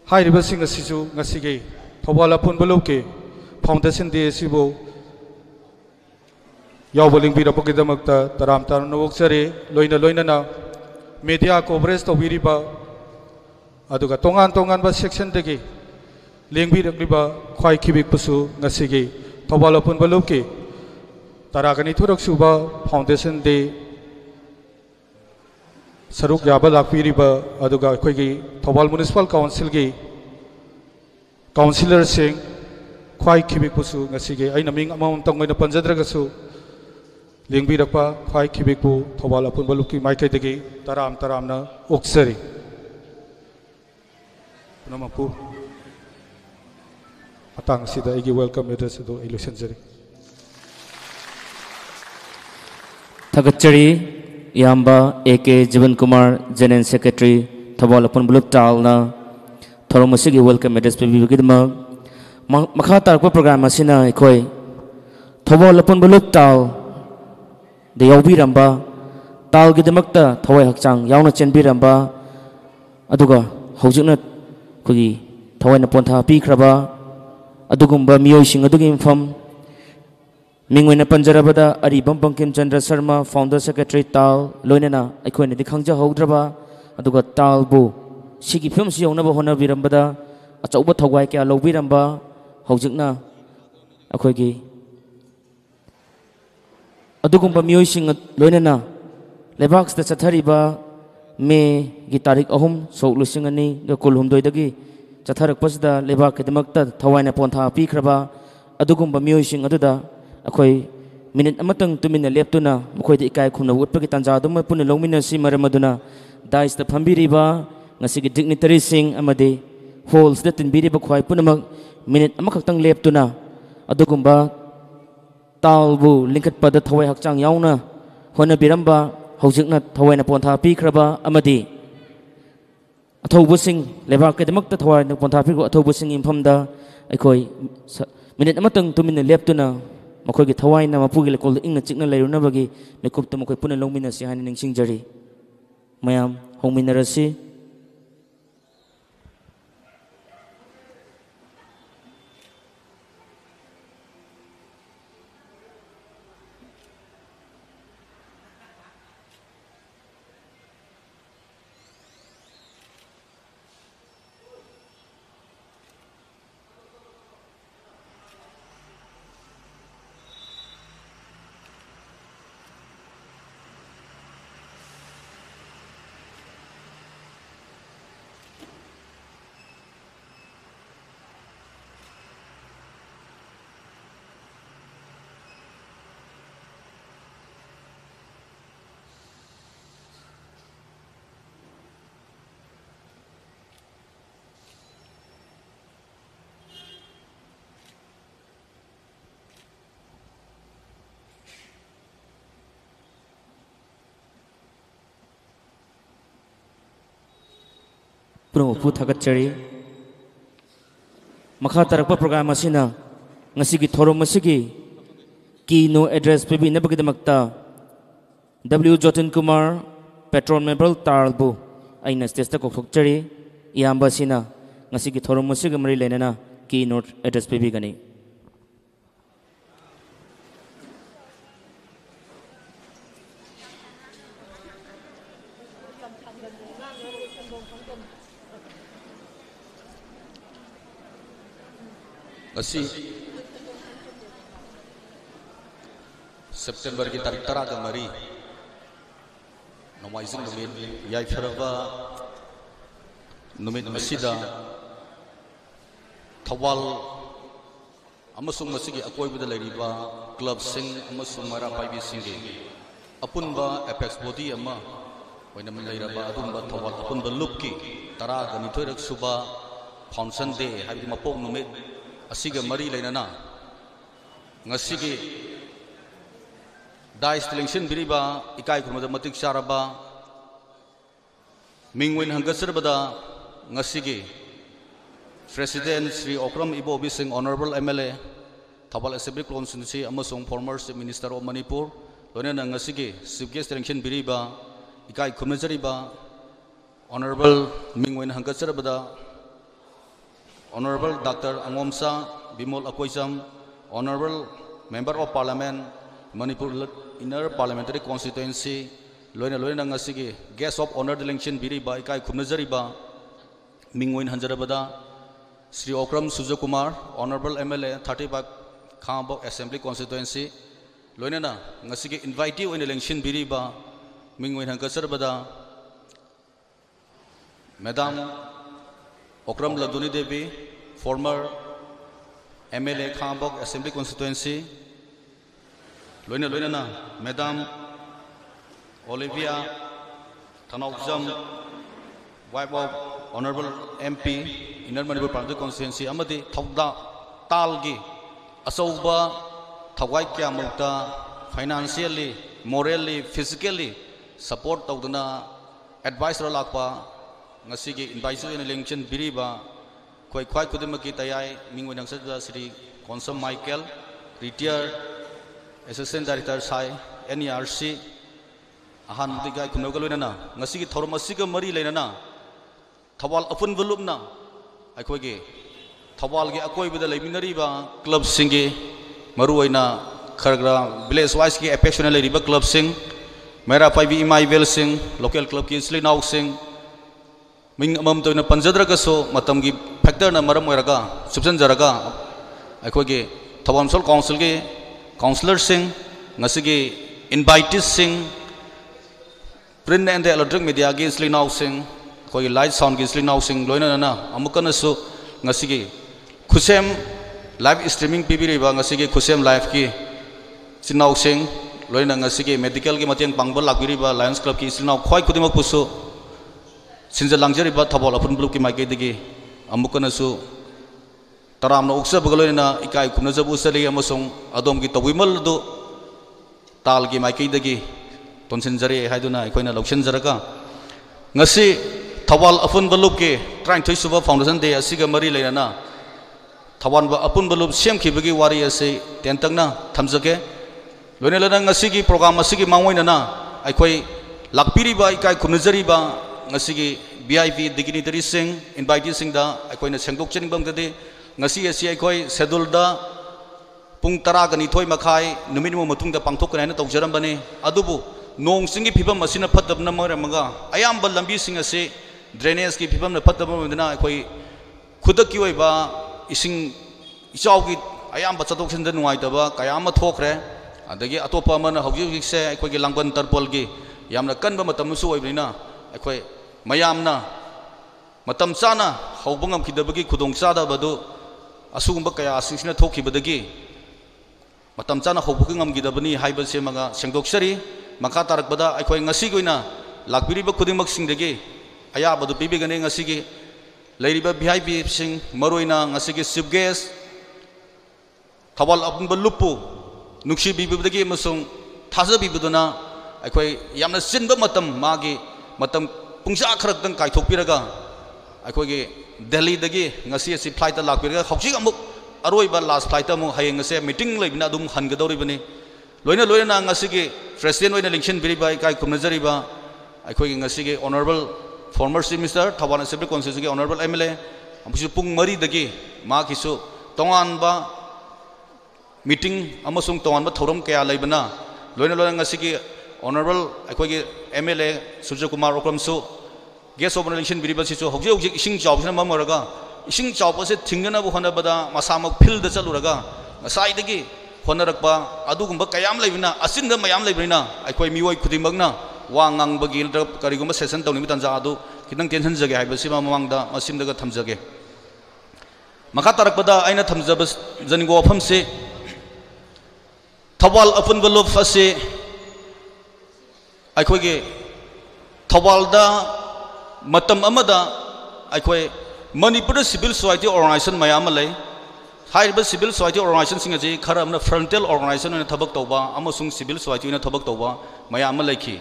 Hai Ribasing Asisu Ngasigi Tawalapun Baluki Foundation Day Sibo Yawbaling Bira Pukidamakta Taram Taram Nawoksari Loina Loina na Media Coverage to Viriba Aduga Tongan Tongan ba section degi Lingbi Riba Kwai Kibik Pusu Ngasigi Tawalapun Baluki Tarakani Turak Suba Foundation Day Saruk Yaba Lakviriba Aduga Kwegi Tawal Municipal Council Gi Councillor Singh Kwai Kibik Pusu Ngasigi Ay naming amount tang may napanjadragasu Lingbi Rakpa Kwai Kibiku Tawalapun Baluki Maikai Degi Taram Taramna Oksari Namapu Atang Sida Igi welcome address to election jari Thagachari Yamba AK Jivan Kumar General Secretary Tawalapun Baluk Talna Thoromasigi welcome address Pibigidma Makhatar program Asina Ekoi Tawalapun Baluk Tal The Yawbiramba Talgidamakta Tawai Hakchang Yauna Chenbiramba Aduga Hojuna Kugi Tawai Naponta Pikraba Adugumba Mioshing Adugim from Mingwina Panjarabada Aribam Bankim Chandra Sharma Founder Secretary Tal Loinana Equine the Kangja Hodraba Aduga Talbu Shiki Films Yonaba Hona Virambada Achauba Tawaikia Lobiramba Hojukna Akogi Adugumba Mioshing Loinana Lebax the Satariba Me Gitarik Ahum So Lusingani the Kulhum Doidagi Chatarak Pasda Lebak Demakta Tawana Ponta Pikraba Adugumba Mioshing Aduda Akoi Minute Amatang to Mina Leptuna Mukoi the Ikai Kuna Woodpakitanza Duma Puna Lomina Simaramaduna Dice the Pambiriba Nasiki Dignitary Sing Amade Holes that in Biriba Kwai Punamak Minute Amakatang Leptuna Adugumba Talbu Linkat Pada Tawai Hakchang Yauna Hona Biramba Hojikna Tawana Ponta Pikraba Amadi Atobusing Lebak Demakta Tawana Ponta Pico Atobusing in Pamda Akoi Minute Amatang to Mina Leptuna मखोई की थवाई ना मपुगी लेकोल इंग चिकना लेरुनबगी मिकुप त मखोई पुना लौमिनसी हानि निंगसिंगजरी मयाम होमिनरसी पुनः थागतचरी मखा तरक्पा programme असिना ngasi thorom masigi ki no address pebi nabagidamakta W Jotin Kumar Patron Member Taralbu aina stage ta kokthokchari iyamba sina ngasi thorom masigi mari lenana ki no address pebi gani September की तारीख 13 का मरी नोमाइजिंग नुमित याइफरबा नुमित मसीदा Thoubal अमसुंग मसीगी अकोइबदा लेरिबा club सिंग अमसुंग मरा पाइबी सिंगी अपुनबा apex body अमा ओइना मन लेरबा अदुनबा थवाल अपुनबा लुपकी 13 का निथोरक सुबा foundation day हाइबि मपोक नुमित असिगा मरी लेनना ngasi Dice Television Biriba, Ikai Kumadatic Sharaba Mingwin Hangasarbada Ngasigi President Sri Okram Ibo Bising Honorable MLA Tabal Assembly Constituency Amasung former Minister of Manipur Lona Ngasigi Chief Guest Television Biriba Ikai Kumazariba Honorable Mingwin Hangasarbada Honorable Dr. Angomsa Bimol Akoisam Honorable Member of Parliament Manipur Inner Parliamentary Constituency Loina Loina Ngasigi Guest of Honor Election Biriba Ikai Kumnazariba Mingwin Hanjarabada Sri Okram Sujakumar Honorable MLA 35 Khambok Assembly Constituency Loina Ngasigi invitee in election Biriba Mingwin Hangasarabada Madam Okram Laduni Devi former MLA Khambok Assembly Constituency Loina Loina Madam Olivia Tanaukjam wife of Honorable MP Inner Manipur Parliamentary Constituency Amadi Thauda Talgi Asauba Thawai Kyamukta financially, morally, physically support Taudana advisor Lakpa Ngasigi advisor in election Biriba Quite Kudimaki Tayai Mingwin Sri Consum Michael retired Assistant Director Sai NERC Ahan Digai Kunogaluna Ngasigi Tormasiga Mari Lenana Tawal Apun Volumna Akogi Tawalgi Akoi with the Leminariba Club Singi Maruina Kargra Village Wiski Affectionately River Club Sing Mera Paibi Imai Vel Sing Local Club Kinsli Now Sing Ming Amam to in a Panzadragaso Matamgi Factor Maramaraga Subsan Zaraga Akogi Tawam Sol Council Councillor Sing Ngasigi Invitees Sing Print and the electric media Ginsli Now Sing Koi light sound Ginsli Now Sing Loina Amukanasu Ngasigi Kusem live streaming Pibiriba Ngasigi Kusem live ki Sinau Sing Loina Ngasigi medical ki Matiang Pangbal Lakiriba Lions Club ki Sinau Koi Kudima Pusu Since Langjariba Tabal Upon Blue ki Maikidigi Amukanasu Taram no Uksa Bugolina Ikai Kunazabu Sali Amasung Adom Gita Wimal do Talgi Maikidagi Tonsinjari Haiduna Ikoina Lokshan Zaraka Ngasi Tawal Afun Baluki trying to survive Foundation Day Asiga Mari Lena थवानबा अपुन बलुब same खिबगी वारी असे तेंतंगना थमजगे लोने लोना ngasi program asigi मांगोइना अखोई लाकपिरिबा इकाई खुमनजरिबा ngasi VIP dignitary sing invitees sing da अखोइना सेंगदोक चेनिंगबंगदे ngasi asi अखोई schedule da पुंग 10 गनी थोय मखाई नुमिन मो मतुंग दा पांगथोकनायना तौजरमबने अदुबु नोंग सिंगी फिबम असिना फतबना मरमगा अयाम लंबी सिंग असे ड्रेनेज की फिबम फतबना अखोई खुदक की ओइबा इसिंग इचाउगी अयाम चतोक्सिन नुआइतबा कयाम थोखरे अदगी अतोपा मन हौजिक से अखोई लांगबन तरपोल की यामना कनब मतमसु ओइबनिना अखोई मयामना मतम चाना हौबंगम खिदबगी खुदोंग चादबदु असुगुंबा कया सिंसिना थोखिबदगी मतम चाना हौबंगम गिदबनी हाइबसे मगा सेंगदोक्सरी मखा तारकबदा अखोई ngasi गोइना लाकबिरिबा खुदिमक सिंगदगी अयाबदु पिबिगने ngasi की लेरिबा VIP सिंग मरोइना ngasi की चीफ गेस्ट थवाल अपुनबा लुपु नुक्सी बिबिबदगी मसुंग थाजा बिबदुना अखोई यामना सिनबा मतम मागी मतम पुंसा खरक्तंग काइथोकपिरगा अखोई दिल्ली दगी ngasi asi फ्लाइट लाकपिरगा हौजिक अमुक अरोइबा लास्ट फ्लाइट अमुक हयेंग से मीटिंग लेबिना दुम हनगदौरिबनी लोइना लोइना ngasi की प्रेसिडेंट ओइना इलेक्शन बिरिबा इकाई कुमनजरिबा अखोई ngasi की ऑनरेबल फॉर्मर चीफ मिनिस्टर थवान असेंबली कॉन्स्टिट्यूंसी की ऑनरेबल MLA अमुसु पुंग मरी दगी मा किसु तोंगानबा मीटिंग अमसुंग तोंगानबा थौरम कया लेबना लोइना लोइना ngasi की ऑनरेबल अखोई की MLA सूर्य कुमार ओक्रमसु गेस्ट ऑफ इलेक्शन बिरिबा सिसु हौजि हौजि इसिंग चावसिना ममरगा इसिंग चावपसे थिंगनाबु होनबदा मसामक फील्ड चलुरगा ngसाइदगी होनरकबा अदुगुंबा कयाम लेबिना असिंदा मयाम लेबिना अखोई मिवोय खुदिमगना वांगांबगी करिगुंबा सेशन तौनिमि तंजा अदु खितंग टेंशन जगे हाइबसिमा ममांगदा मसिमदगा थमजगे मखा तारकबदा आइना थमजब जनिगो अफमसे थवाल अपुनबा लुप असे अखोई थवालदा मतम अमदा अखोई मणिपुर सिविल सोसाइटी ऑर्गेनाइजेशन मयाम लय हाइब सिविल सोसाइटी ऑर्गेनाइजेशन सिंग जे खर अमना फ्रंटल ऑर्गेनाइजेशन ने थबक तौबा अमसुंग सिविल सोसाइटी ने थबक तौबा मयाम लयखी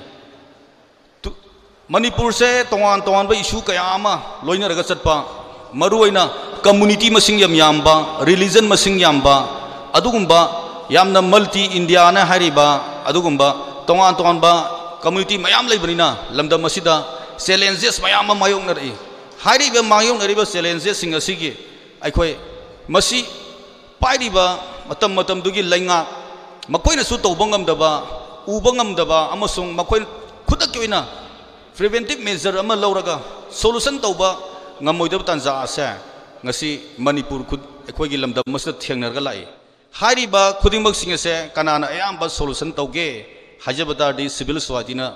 मणिपुर से तोवान तोवान बा इशू कयाम लोइनरगा चटपा मरुइना कम्युनिटी मसिंग याम यामबा रिलीजन मसिंग यामबा अदुगुंबा यामना मल्टी इंडिया ना हारिबा अदुगुंबा तोवान तोवान बा कम्युनिटी मयाम लेबनिना लमदम मसिदा चैलेंजेस मयाम मायोंगनरी हारिबा मायोंगनरिबा चैलेंजेस सिंग असिगी अखोई मसी पाइरिबा मतम मतम दुगी लैंगा मकोइनसु तौबंगमदबा उबंगमदबा अमसुंग मकोइ खुदक ओइना प्रिवेंटिव मेजर अमा लौरगा सोल्यूशन तौबा ngमोइदब तंजा आसे ngasi मणिपुर खुद अखोइगी लमदम मसद थेंगनरगा लाई हारिबा खुदिमक सिंग से कनाना अयाम्बा सोल्यूशन तौगे हाजबदादी सिविल सोसाइटीना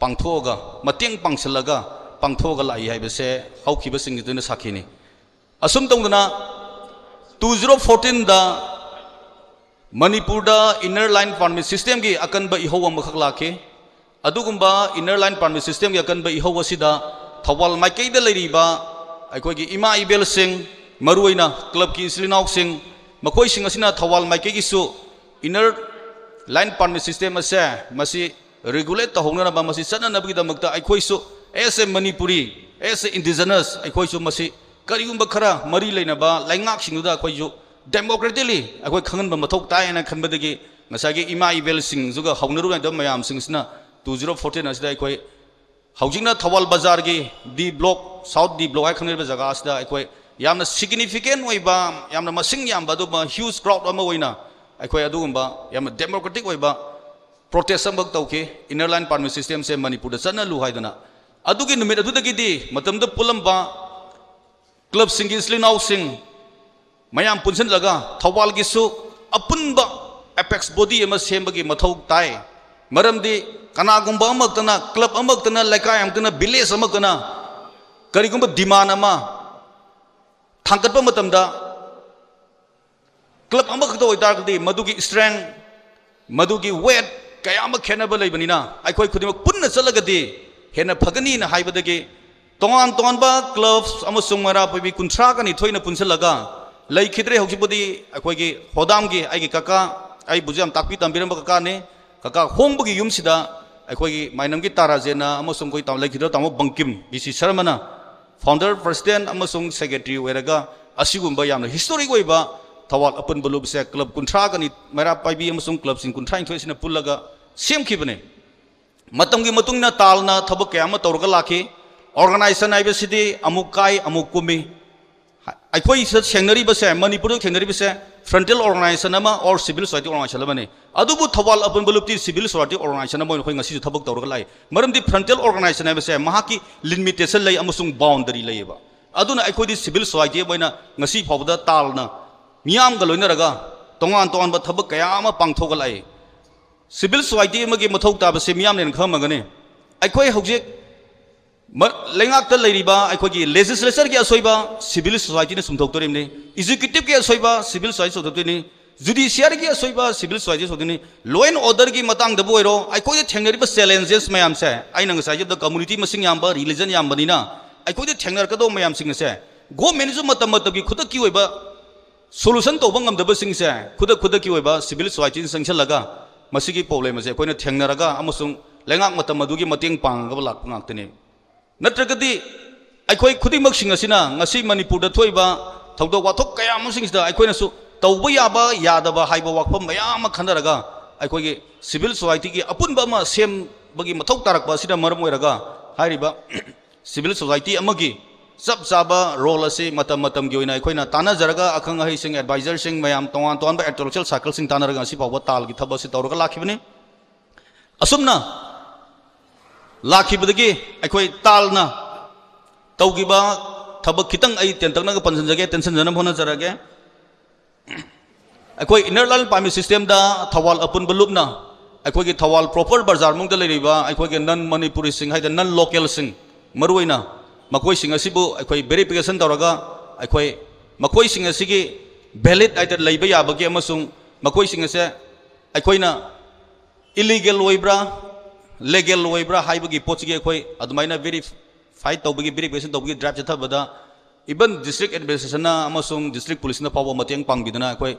पांगथोगा मतेंग पांगसलगा पांगथोगा लाई हाइबसे हौखिबा सिंगिदुना साखिनी असुम तौदना 2014 दा मणिपुर दा इनर लाइन परमिट सिस्टम की अकनबा इहो अमखक लाखे अदुगुंबा इनर लाइन परमिट सिस्टम की अकनबा इहो असिदा थवाल माइकैदा लेरिबा अखोइगी इमा इबेल सिंग मरुइना क्लब की इस्लिनाउ सिंग मखोइ सिंग असिना थवाल माइकैगिसु इनर लाइन परमिट सिस्टम असे मसी रेगुलेट तहौनबा मसी चननबगिदमक्ता अखोइसु as a Manipuri as a indigenous अखोइसु मसी करिगुंबा खरा मरी लेनबा लाइंगाक सिंगुदा अखोइजु डेमोक्रेटिकली अखोइ खंगनबा मथौ तायना खनबदगी ngसागी इमा इबेल सिंग जुगा हौनरुना दम मयाम सिंगसना 2014 असदा अखोइ हौजिंगना थवाल बाजार की D block south D block है खंगनेबा जगह असदा अखोइ यामना सिग्निफिकेंट ओइबा यामना मसिंग यामबा दुबा ह्यूज क्राउड अमा ओइना अखोइ अदुगुंबा यामना डेमोक्रेटिक ओइबा प्रोटेस्ट अमबक तौके इनर लाइन परमिट सिस्टम से मणिपुर दा चना लु हाइदना अदुगी नुमित अदुदगिदी मतमदा पुलंबा क्लब सिंगी स्लिनाउ सिंग मयाम पुनसन लगा थवाल गिसु अपुनबा एपेक्स बॉडी अमा सेमबगी मथौ ताय मरमदी कनागुंबा अमक्तना क्लब अमक्तना लेकाय अमक्तना विलेज अमक्तना करिगुंबा डिमांड अमा थांगतबा मतमदा क्लब अमखतो ओइतारगदी मदुगी स्ट्रेंथ मदुगी वेट कयाम खेनबा लेबनिना अखोइ खुदिमक पुन्ना चलगदी हेना फगनी ना हाइबदगी तोंगान तोंगानबा क्लब्स अमसुंग मरा पबि कुंथ्रा कनि थोइना पुनसलगा लैखिद्रे हौजिबुदी अखोइगी होदामगी आइगी काका आई बुजाम ताकपि तंबिरम काका ने काका होंबगी युमसिदा अखोइगी माइनमगी ताराजेना अमसुंग कोइ ताम लैखिद्रो तामो बंकिम बिसि शर्मना फाउंडर प्रेसिडेंट अमसुंग सेक्रेटरी ओइरगा असिगुम्बा यामना हिस्टोरिक ओइबा थवाल अपन बलुब से क्लब कुंथ्रा गनि मेरा पाइबी अमसुंग क्लब सिंग कुंथ्रा इंथोइसिना पुल्लगा सेमखिबने मतंगी मतुंगना तालना थबक कयाम तौरगा लाखि ऑर्गेनाइजेशन आइबसिदि अमुक काय अमुक कुमी अखोई सेंगनरी बसे मणिपुर सेंगनरी बसे फ्रंटल ऑर्गेनाइजेशन अमा और सिविल सोसाइटी ऑर्गेनाइजेशन अमने अदुबु थवाल अपन बलुबति सिविल सोसाइटी ऑर्गेनाइजेशन अमोय खोइ ngasi थबक तौरगा लाई मरमदि फ्रंटल ऑर्गेनाइजेशन आइबसे महाकी लिमिटेशन लै अमसुंग बाउंड्री लैबा अदुना अखोइदि सिविल सोसाइटी मोइना ngasi फावदा तालना मियाम ग लोइनरगा तोंगान तोंगान थबक कया अमा पांगथोगा लाई सिविल सोसाइटी अमगे मथौ ताबसे मियाम नेन खमगने अखोइ हौजिक लेंगाक लेरिबा अखोगी लेजिस्लेचर की असोइबा सिविल सोसाइटी ने सुमथोक्तोरिमने एग्जीक्यूटिव की असोइबा सिविल सोसाइटी सुमथोक्तोरिनि जुडिशियरी की असोइबा सिविल सोसाइटी सुमथोक्तोरिनि लॉ एंड ऑर्डर की मतंग दबो ओइरो अखोगी थेंगनरिबा चैलेंजेस मयाम से आइना ngसाइ द कम्युनिटी मसिंग यामबा रिलीजन यामबनिना अखोगी थेंगनरकदो मयाम सिंग से गवर्नमेंट जु मतम मतम की खुद की ओइबा सोल्यूशन तोबा ngमदबा सिंग से खुद की ओइबा सिविल सोसाइटी संगलगा मसिगी प्रॉब्लम से अखोइना थेंगनरगा अमसुंग लेंगाक मतम मदुगी मतेंग पांगबा लाकपा ngakतने नत्रगदी अखोई खुदिमक सिंगसिना ngasi मणिपुर थोइबा थौदो वाथोक कया मसिंगसिदा अखोइनासु तौबा याबा यादबा हाइबा वाखपम मयाम खनरगा अखोइगे सिविल सोसाइटी की अपुनबा मा सेम बगी मथौ तारकबा सिदा मरम ओइरगा हारिबा सिविल सोसाइटी अमगी सब चाबा रोल असे मतम मतम गी ओइना अखोइना तानाजरगा अखंग हई सिंग एडवाइजर सिंग मयाम तोवान तोवान बा एडोलॉजिकल सर्कल सिंग तानरगा असि फावबा ताल की थबा से तौरगा लाखिबने असुमना लाखिबदगी अखोई तालना तौगिबा थबक खितंग आई तेंतंगना पंजनजगे टेंशन जनम होना जरगे अखोई इनर लाइन पामी सिस्टम दा थवाल अपन बलुबना अखोई थवाल प्रॉपर बाजार मुंग दा लेरिबा अखोई नन मणिपुरी सिंग हाइदा नन लोकल सिंग मरुइना मकोई सिंग असिबु अखोई वेरिफिकेशन तौरगा अखोई मकोई सिंग असिगी वैलिड आइटर लैबा याबगे अमसुंग मकोई सिंग असे अखोइना इलीगल ओइब्रा लेगल ओइब्रा हाइबगी पोचगी अखोई अदुमाइना वेरीफाई तौबगी वेरिफिकेशन तौबगी ड्राइव चथबदा इवन डिस्ट्रिक्ट एडमिनिस्ट्रेशन अमसुंग डिस्ट्रिक्ट पुलिस ना पाव मतेंग पांगबिदना अखोई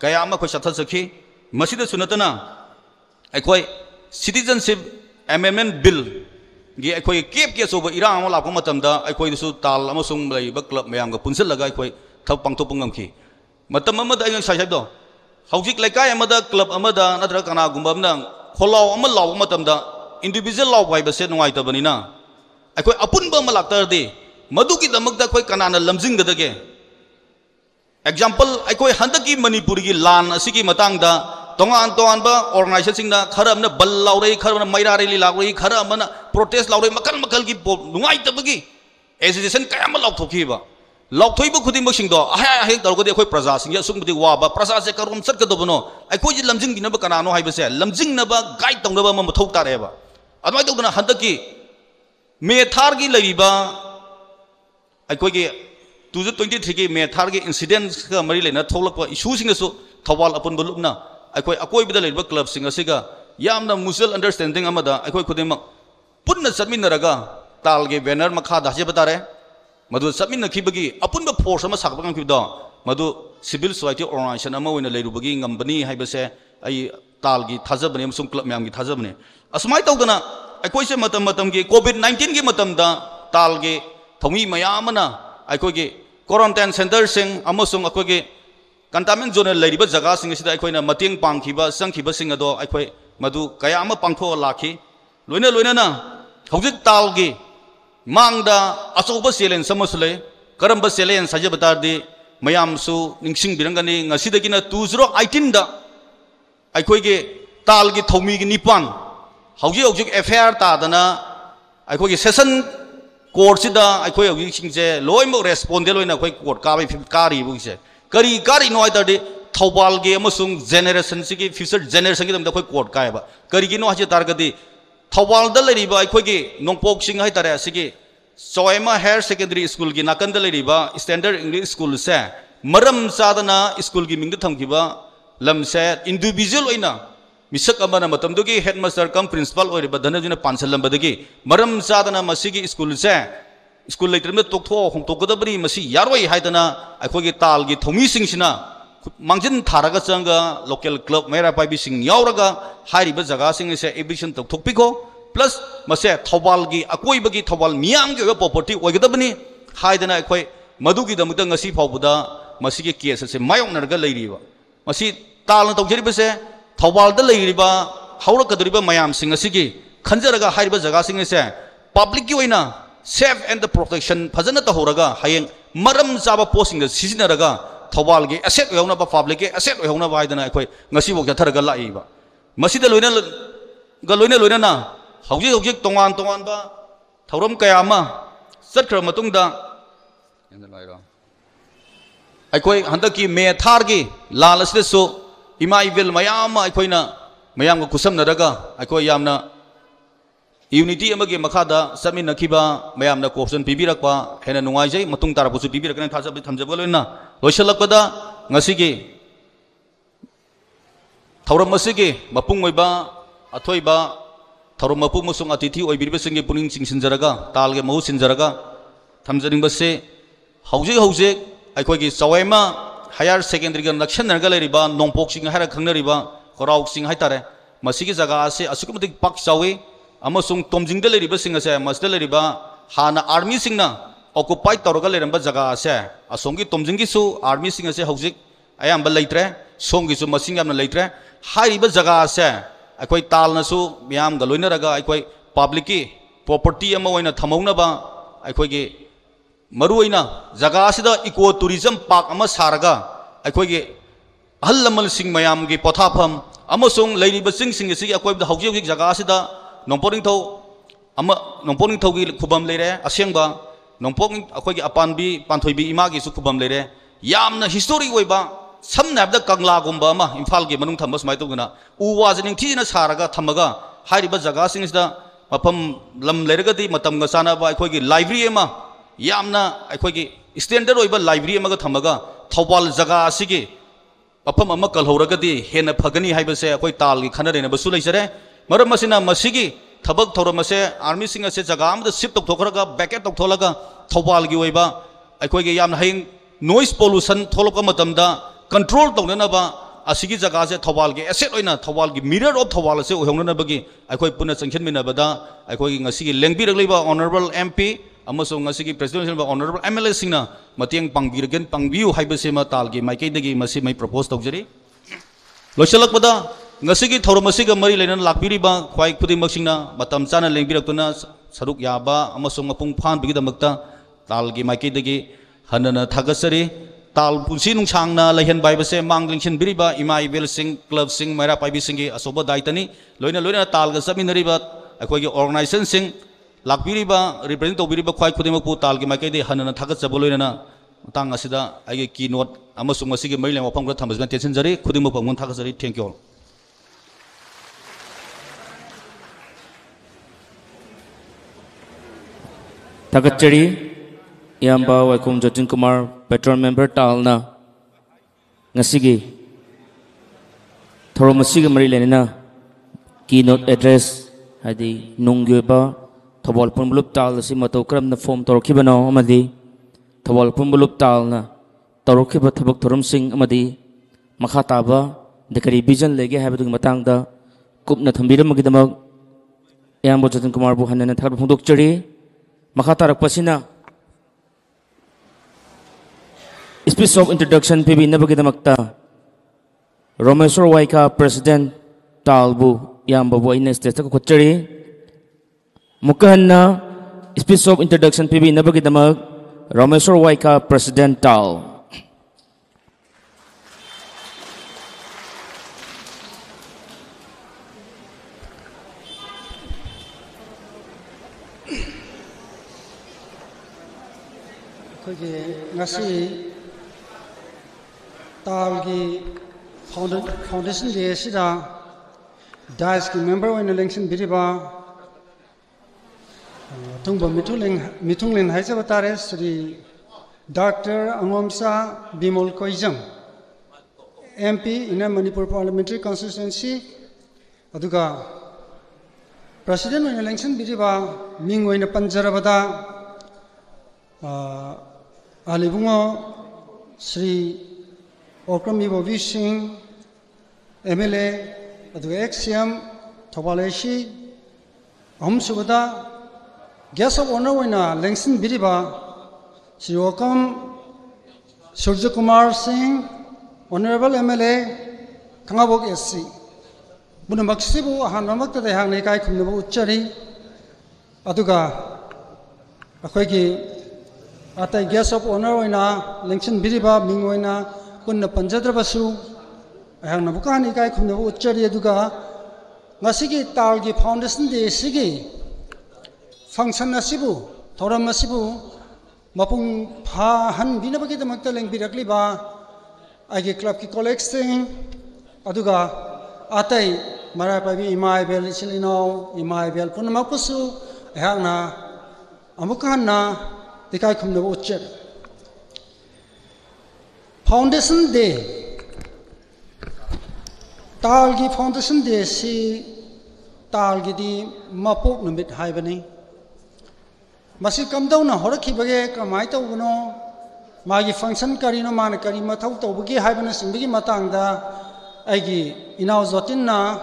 कया अमा अखोई चथसखी मसिदा सुनतना अखोई सिटीजनशिप अमेंडमेंट बिल गी अखोई केप के सोब इरा अमा लापो मतमदा अखोई दुसु ताल अमसुंग लैबा क्लब मयामगा पुनसलगा अखोई थब पांगथोप ngamki मतम अमदा अय साइबदो हौजिक लेकाय अमदा क्लब अमदा नत्र कना गुंबमना खोलाव अमा लाव मतमदा इंडिविजुअल लाव हाइबसे नुंगाइतबनिना अखोई अपुनबा अमा लाक्तरदि मदुगी दमकदा अखोई कनाना लमजिंगदगे एग्जांपल अखोई हंदकी मणिपुर की लान असिगी मतंगदा तोंगान तोंगानबा ऑर्गेनाइजेशन सिंगना खरमना बल लाउरै खरमना मैरा रैली लाउरै खरमना प्रोटेस्ट लाउरै मकल मकल की नुंगाइतबगी एजिटेशन कयाम लाउथोखिबा लाउथोइबा खुदिमक सिंगदो अहाय अहाय तौरगदि अखोई प्रजा सिंग असुंगबदि वाबा प्रजा से करोम सटकदबनो अखोई लमजिंग दिनबा कनानो हाइबसे लमजिंग नबा गाइड तौनबा म मथौ तारेबा अदमाय तौदना हंदकी मेथार की लैबा अखोई 2023 की मेथार की इंसिडेंट का मरी लेना थोलकपा इशू सिंगसु थवाल अपन बलुबना अखोई अकोइबदा लेबा क्लब सिंग असिगा यामना म्यूचुअल अंडरस्टैंडिंग अमदा अखोई खुदिमक पुन्ना चटमिनरगा तालगे बैनर मखा दाजे बतारे मधु चटमिनखिबगी अपुनबा फोर्स अमा साकबा ngamkibdo मधु सिविल सोसाइटी ऑर्गेनाइजेशन अमा ओइना लेरुबगी ngambani हाइबसे आई तालगी थाजबने अमसुंग क्लब म्यामगी थाजबने असमाय तौदना अखोई से मतम मतम की कोविड-19 की मतमदा तालगे थौमी मयामना अखोई क्वारंटाइन सेंटर सिंग अमसुंग अखोई कंटामिन जोन लेरिबा जगह सिंग सिदा अखोइना मतेंग पांगखिबा संखिबा सिंग अदो अखोई मधु कया अमा पांगथो लाखि लोइना लोइना हौजिक तालगी मांगदा अचौबा चैलेंज समसले करंबा चैलेंज साजबतारदि मयामसु निंगसिंग बिरंगनी ngasidagiना 2018 दा अखोइगे तालगी थौमीगी निपान हौजिक हौजिक एफआईआर तादना अखोइगे सेशन कोर्ट सिदा अखोइ हौजिक सिंगजे लोइमो रेस्पोंडेल ओइना अखोइ कोर्ट काबै कारी बुसे करी नो आइतरदि थौबालगे अमसुंग जेनरेशन सिगी फ्यूचर जेनरेशन की दमदा अखोइ कोर्ट कायबा करिगी नो हाजे तारगदि थौबालदा लेरिबा अखोइगे नोंपोक सिंग हाइतारे सिगी सोयमा हायर सेकेंडरी स्कूल की नाकंदा लेरिबा स्टैंडर्ड इंग्लिश स्कूल से मरम चादना स्कूल की मिंग थमखिबा लमसे इंडिविजुअल ओइना मिसक अमना मतमदुगी हेडमास्टर कम प्रिंसिपल ओइरिबा धनजुना पांसलंबदगी मरम चादना मसिगी स्कूल से स्कूल लेटरमे तोक्थो होंतोकदबनी मसी यारोय हाइदना अखोगी तालगी थौमी सिंगसिना मांजिन थारगा चंगा लोकल क्लब मेरा पाइबी सिंग यावरगा हारिबा जगह सिंग से एबिशन तोक्थोकपिको प्लस मसे थौबालगी अकोइबगी थौबाल मियांगी प्रॉपर्टी ओइगदबनी हाइदना अखोई मधुगीदमक्ता ngasi फाउबदा मसीगे केस से मायोंगनरगा लेरिबा मसी तालना तौजरिबसे थौबालदा लेरिबा हौरकदरिबा मयाम सिंग असिगे खंजरगा हारिबा जगह सिंग से पब्लिक की ओइना सेफ एंड द प्रोटेक्शन फजना तहोरगा हयेंग मरम जाबा पोसिंग सिजिनरगा थौबाल के एसेट होना पब्लिक के एसेट होना बायदना अखोय ngasi बो जथरगा लाइबा मसीदा लोइना लोइना हौजी तोंगान बा थौरम कयामा चटखर मतुंगदा अखोय हंदकी मे थार की लाल असलेसो इमा इवेल मयाम अखोयना मयाम को कुसमनरगा अखोय यामना यूनिटी अमगे मखादा समिनखिबा मयामना कोऑप्शन पिबिरकपा हेना नुंगाइजै मतुंग तारपुसु पिबिरकना थाजब थमजबा लोइना लोइसलकपदा ngasiगे थौरम मसिगे मपुंग ओइबा अथोइबा थौरम मपुंग मुसुंग अतिथि ओइबिरबसिंगे पुनिंग चिंसिनजरगा तालगे महु सिनजरगा थमजरिंगबसे हौजे अखोगी चवैमा हायर सेकेंडरी नक्सनरगा लेरिबा नोंपोक्सिंग हारा खंगनरिबा कोराउसिंग हाइतारे मसिगे जगह से असुकमति पाक चावे अमसुंग तोमजिंगदा लेरिबा सिंग से मसदा लेरिबा हाना आर्मी सिंगना ऑक्युपाइड तौरगा लेरंबा जगह से असोंगी तोमजिंगी सु आर्मी सिंग से हौजिक अयाम लेट्रे सोंगी सु मसिंग यामना लेट्रे हाइरिबा जगह से अखोई तालनसु मियाम गलोइनरगा अखोई पब्लिक की प्रॉपर्टी अमा ओइना थमौनबा अखोगी मरुइना जगह से इको टूरिज्म पार्क अमा सारगा अखोगी अहल लमल सिंग मयाम की पोथाफम अमसुंग लेरिबा सिंग सिंग सिग अखोई हौजिक जगह से नोंपोनिंगथौ की खुबम लेरे असेंबा नोंपोंग अखोई अपानबी पांथोइबी इमा की खुबम लेरे यामना हिस्टोरिक ओइबा समनाबदा कंगलागुंबा अमा इम्फाल के मनुंग थम्बा समाय तौगना उवाज निंगथिना सारगा थमगा हारिबा जगह सिंगसिदा मफम लम लेरगदी मतमगा सानाबा अखोई लाइब्रेरी अमा यामना अखोई स्टैंडर्ड ओइबा लाइब्रेरी अमगा थमगा थौबाल जगह असिगे मफम अमा कलहौरगदी हेना फगनी हाइबसे अखोई ताल की खनरेना बसु लेजरे मरम मसिना मसिगी थबक थौरमसे आर्मी सिंग से जगह अमदा शिफ्ट तौथोरगा बैकेट तौथोलगा थौबाल की ओइबा अखोई यामना हाइंग नॉइस पोल्यूशन थोलक मतमदा कंट्रोल तौननबा असिगी जगह से थौबाल के एसेट ओइना थौबाल की मिरर ऑफ थौबाल से ओहंगनबगी अखोई पुना संखनमिनबदा अखोई ngasi लेंबिरगलेबा ऑनरेबल एमपी अमसो ngasi प्रेसिडेंट ऑनरेबल एमएलए सिंगना मतेंग पांगबिरगन पांगबियु हाइबसेमा ताल की माइकैदगी मसी मै प्रपोज तौजरी लोइसलकबदा ngasi थौरम असिगा मरी लेना लाकबिरिबा ख्वाइ खुदिमकसिंगना मतम चाना लेंबिरक्तुना सरुक याबा अमसो मपुंग फानबिगिदमक्ता ताल की माइकैदगी हनना थागसरी ताल पुंसी नुंसांगना लहन बाइबसे मांगलिंगसिन बिरिबा इमा इवेल सिंग क्लब सिंग मैरा पाइबी सिंगी असोबा दायित्वनी लोइना ताल गा समिनरिबा अखोई ऑर्गेनाइजेशन सिंग लाकबिरिबा रिप्रेजेंट तौबिरिबा ख्वाइ खुदिमकपु ताल की माइकैदे हनना थागसबो लोइना तांग असिदा आइगे की नोट अमसुंग मसिगे मैले मफम गा थमजन टेंशन जरी खुदिमकपु मन थागसरी थैंक यू थागचरी याम्बा वाइकुम जतिन कुमार पेट्रोल मेंबर तालना ngasiगी थोरम मसिग मरी लेना की नोट एड्रेस हादि नोंगयोबा थबल पुनबुलुप ताल असि मतौ क्रमना फॉर्म तोरखिबनो अमदि थबल पुनबुलुप तालना तोरखिबा थबक थोरम सिंग अमदि मखा ताबा दकरी विजन लेगे हाबदुग मतंगदा कुपना थंबिरमगिदमक याम्बा जतिन कुमार बु हनना थार फोंदोकचरी मखा तारकपसिना स्पीच ऑफ इंट्रोडक्शन पीबी नबगिदमक्ता रोमेश्वर वाइका प्रेसिडेंट तालबु याम्बबु इन स्टेज तक खोचरी मुकहन्ना स्पीच ऑफ इंट्रोडक्शन पीबी नबगिदमक रोमेश्वर वाइका प्रेसिडेंट ताल ताल की फाउंडेशन डे सिदा डाइस की मेंबर ओइना लेंसन बिरिबा तुंगबा मिथुंगलेन हाइजा बतारे Shri doctor Angomcha Bimal Koijam MP in Manipur parliamentary constituency अदुगा प्रेसिडेंट ओइना लेंसन बिरिबा मिंग ओइना पंजरबदा आलिबुंगो श्री ओक्रम इबोबी सिंह एमएलए अदुगा एक्सएम थौबालेसी अहमसुबदा गेस्ट ऑफ ऑनर ओइना लेंसन बिरिबा Shri Okram Surya Kumar Singh, Honorable MLA, Kangabok SC. Bunamaksibu, Hanamak, the Hanakai Kunabu Chari, Aduga, Akweki, at a guest of honor in a Lincoln Biriba, Mingwina, Kuna Panjadrabasu, Hanabukan, Ikai Kunabu Chari Aduga, Masigi Talgi Foundation de Sigi, Function Nasibu, Tora Masibu. Mapung han binabagi the Magdalene Birakliba, I get club ki collecting, Aduga, Atai, Marapabi, Imaibel, Chilino, Imaibel, Punamapusu, Hana, Amukana, the guy come the watcher. Foundation Day Talgi Foundation Day, see Talgi di Mapuk Numit Hibani. Masih kam daw na horak hibage kamai taw no magi function kari no man kari mathau taw bagi haibana simbagi matang da aigi inaw zotin na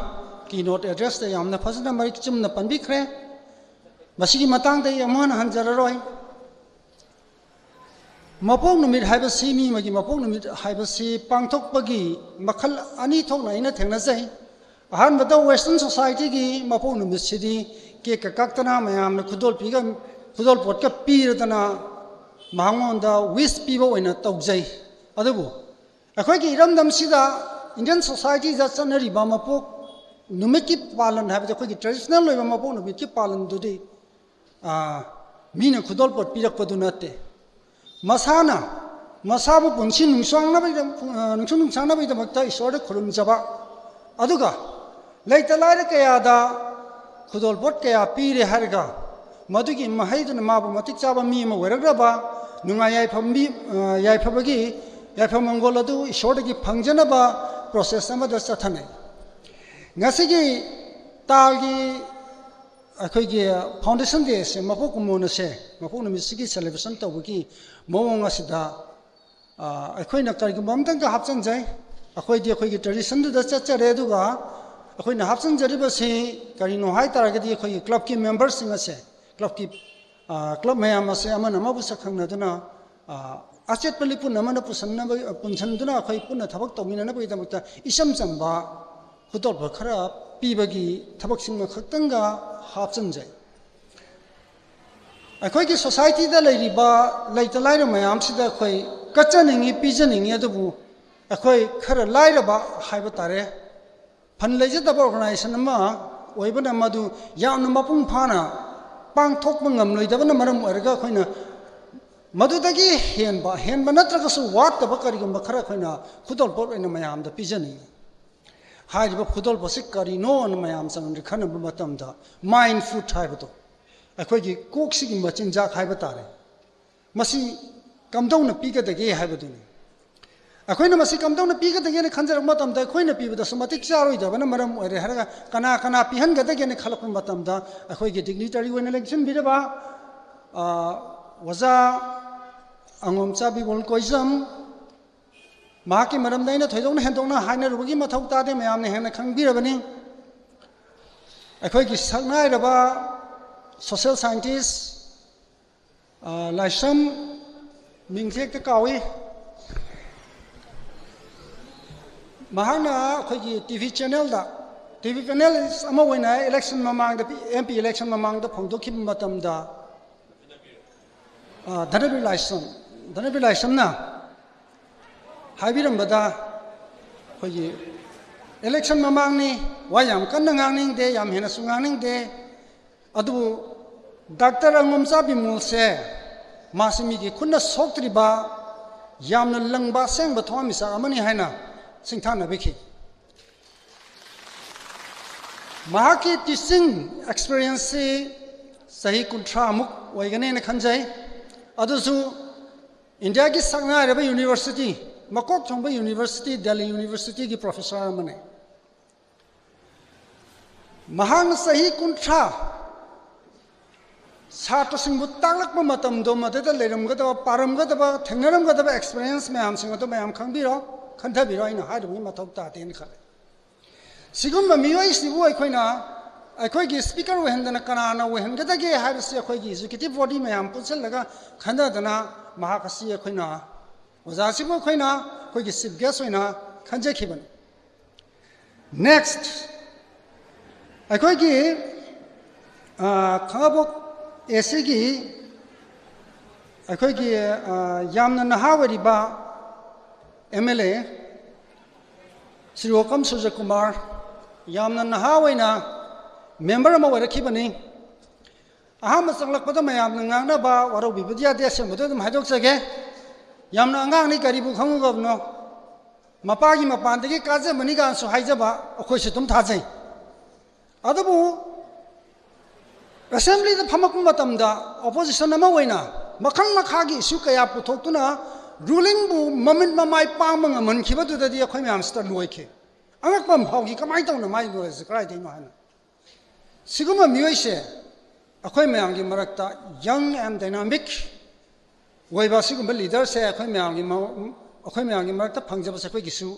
keynote address da yamna phasna mari chum na panbi khre masigi matang da yamon hanjararoi mapong numit haiba simi magi mapong numit haiba si pangthok bagi makhal ani thok na ina thengna jai ahan bada western society gi mapong numit sidi ke kakaktana mayam na khudol piga Kudol pot ka pir dana mangon da wish people in a tokjay. Adabu. Akwai iram dam sida Indian society that sanari bamapo numiki palan have the traditional bamapo numiki palan dudi. Mina kudol pot pirak padunate. Masana Masabu punchin nungsana by the Makta is order Kurum Jaba. Aduga. Like the Lara Kayada Kudol pot kaya pire harga. Maduki Mahaydan Mabu Matikaba Mima Weragraba, Nungayai Pambi Yaipabagi, Yapamangoladu, Shortagi Panjanaba, process some of the Satane. Nasigi Talgi Akogi Foundation Days, Mapokumunase, Mapunamisiki celebration Tawiki, Mowangasida, Akoina Kargumamtanga Hapsanjay, Akoidi Akogi tradition to the Chacha Reduga, Akoina Hapsan Jaribasi, Karino High Targeti, club key members in a say. Club Mayamase Amana Mabusa Kanaduna, Asset Pelipun Namana Punsanduna, Kaipuna Tabak Tomina Namata, Isham Zamba, Hudol Bakara, Pibagi, Tabaksim Katanga, Hapsanjay. A quake society the lady bar, like the light of my arms, the quay, Katchaning, pigeoning Yadabu, a quay, Kara light about Hybatare, Panlajat organization, Wabana Madu, Yan Mapung Pana. Pang Tok Mangam, Luidavana Maram Erga Quina Madudagi Henba, Henba Natrakasu, what the Bakarigum Bakarakina, Kudol Port in Mayam, the pigeoning. Hide Kudol Basikari, no on Mayam, some the Kanabatamda, mine food type. A quagi coaxing much in Jack Hibatare. Masi come down a peak at the gay Hibaduni. A quina must come down a peak at the gay Kanzar Matam, the quina people, the somatic Sarida, Vanamaram, or Kana Pihan get again a Kalapum Matamda, a quagi dignitary when election Bidaba was a Angomsabi Volkoism. Maki Madam Dana, Tadon Handona, Hiner Wigima Tauta, Mayam, Hana Kangirabani. A quagi Sanai social scientists, like some Mingtek the Kawi. Mahana TV channel TV channel is Amawina election among the MP election among the Pondokim Matamda Danabi Lyson na Habiram Bada election Mamani, Wayam Kandanganing de Yam Henasunganing de Adu Dr. Angumsabi Mulse Masimiki Kuna Soktriba Yam Langba Sang Batomisa Amani Hana. Singtana Viki Mahaki teaching experience Sahi Kuntramuk, Wagane Kanjai, Aduzu, India Sangna University, Makok Chomba University, Delhi University, Professor Amane Mahang Sahi Kuntra Sato Singbutalak Matam Doma, the Ledam Gata, Param Gata, Tangaram Gata experience, Mam Singato Mam Kambiro. Cantabira in a hard women talk that in Kale. Sigumba Mio is the boy Quina, a quaggy speaker when the Kanana, when Gatagi had a quaggy executive body, Mayam Putselaga, Kandadana, Mahakasi Quina, ओजासिबो खोइना खोइगी chief guest होइना खंजेखिबन next अखोइगी खाबोक एसीगी अखोइगी यामना नहावरिबा एमएलए श्री ओकम सूर्य कुमार यामना नहावइना मेंबर अमा वरखिबनी अहम चंगलकपद मयामना ngangnaba warobibudi ade sembudo dum haidokjage yamna angangni karibu khangugabno mapagi mapandagi kaje mani gan su haijaba akhoi se tum thajai adabu assembly da phamak matamda opposition ama waina makhang makhagi issue kaya puthokuna ruling bu moment mamai pamang man khibadu da di akhoi myam star loike angak pam phaugi kamai tawna mai do se krai dei ma hana siguma miyoise अखोई ma'am की मरक्ता young and dynamic वैबा सिगुम leader से अखोई ma'am की मरक्ता फंगजब से अखोई गिसु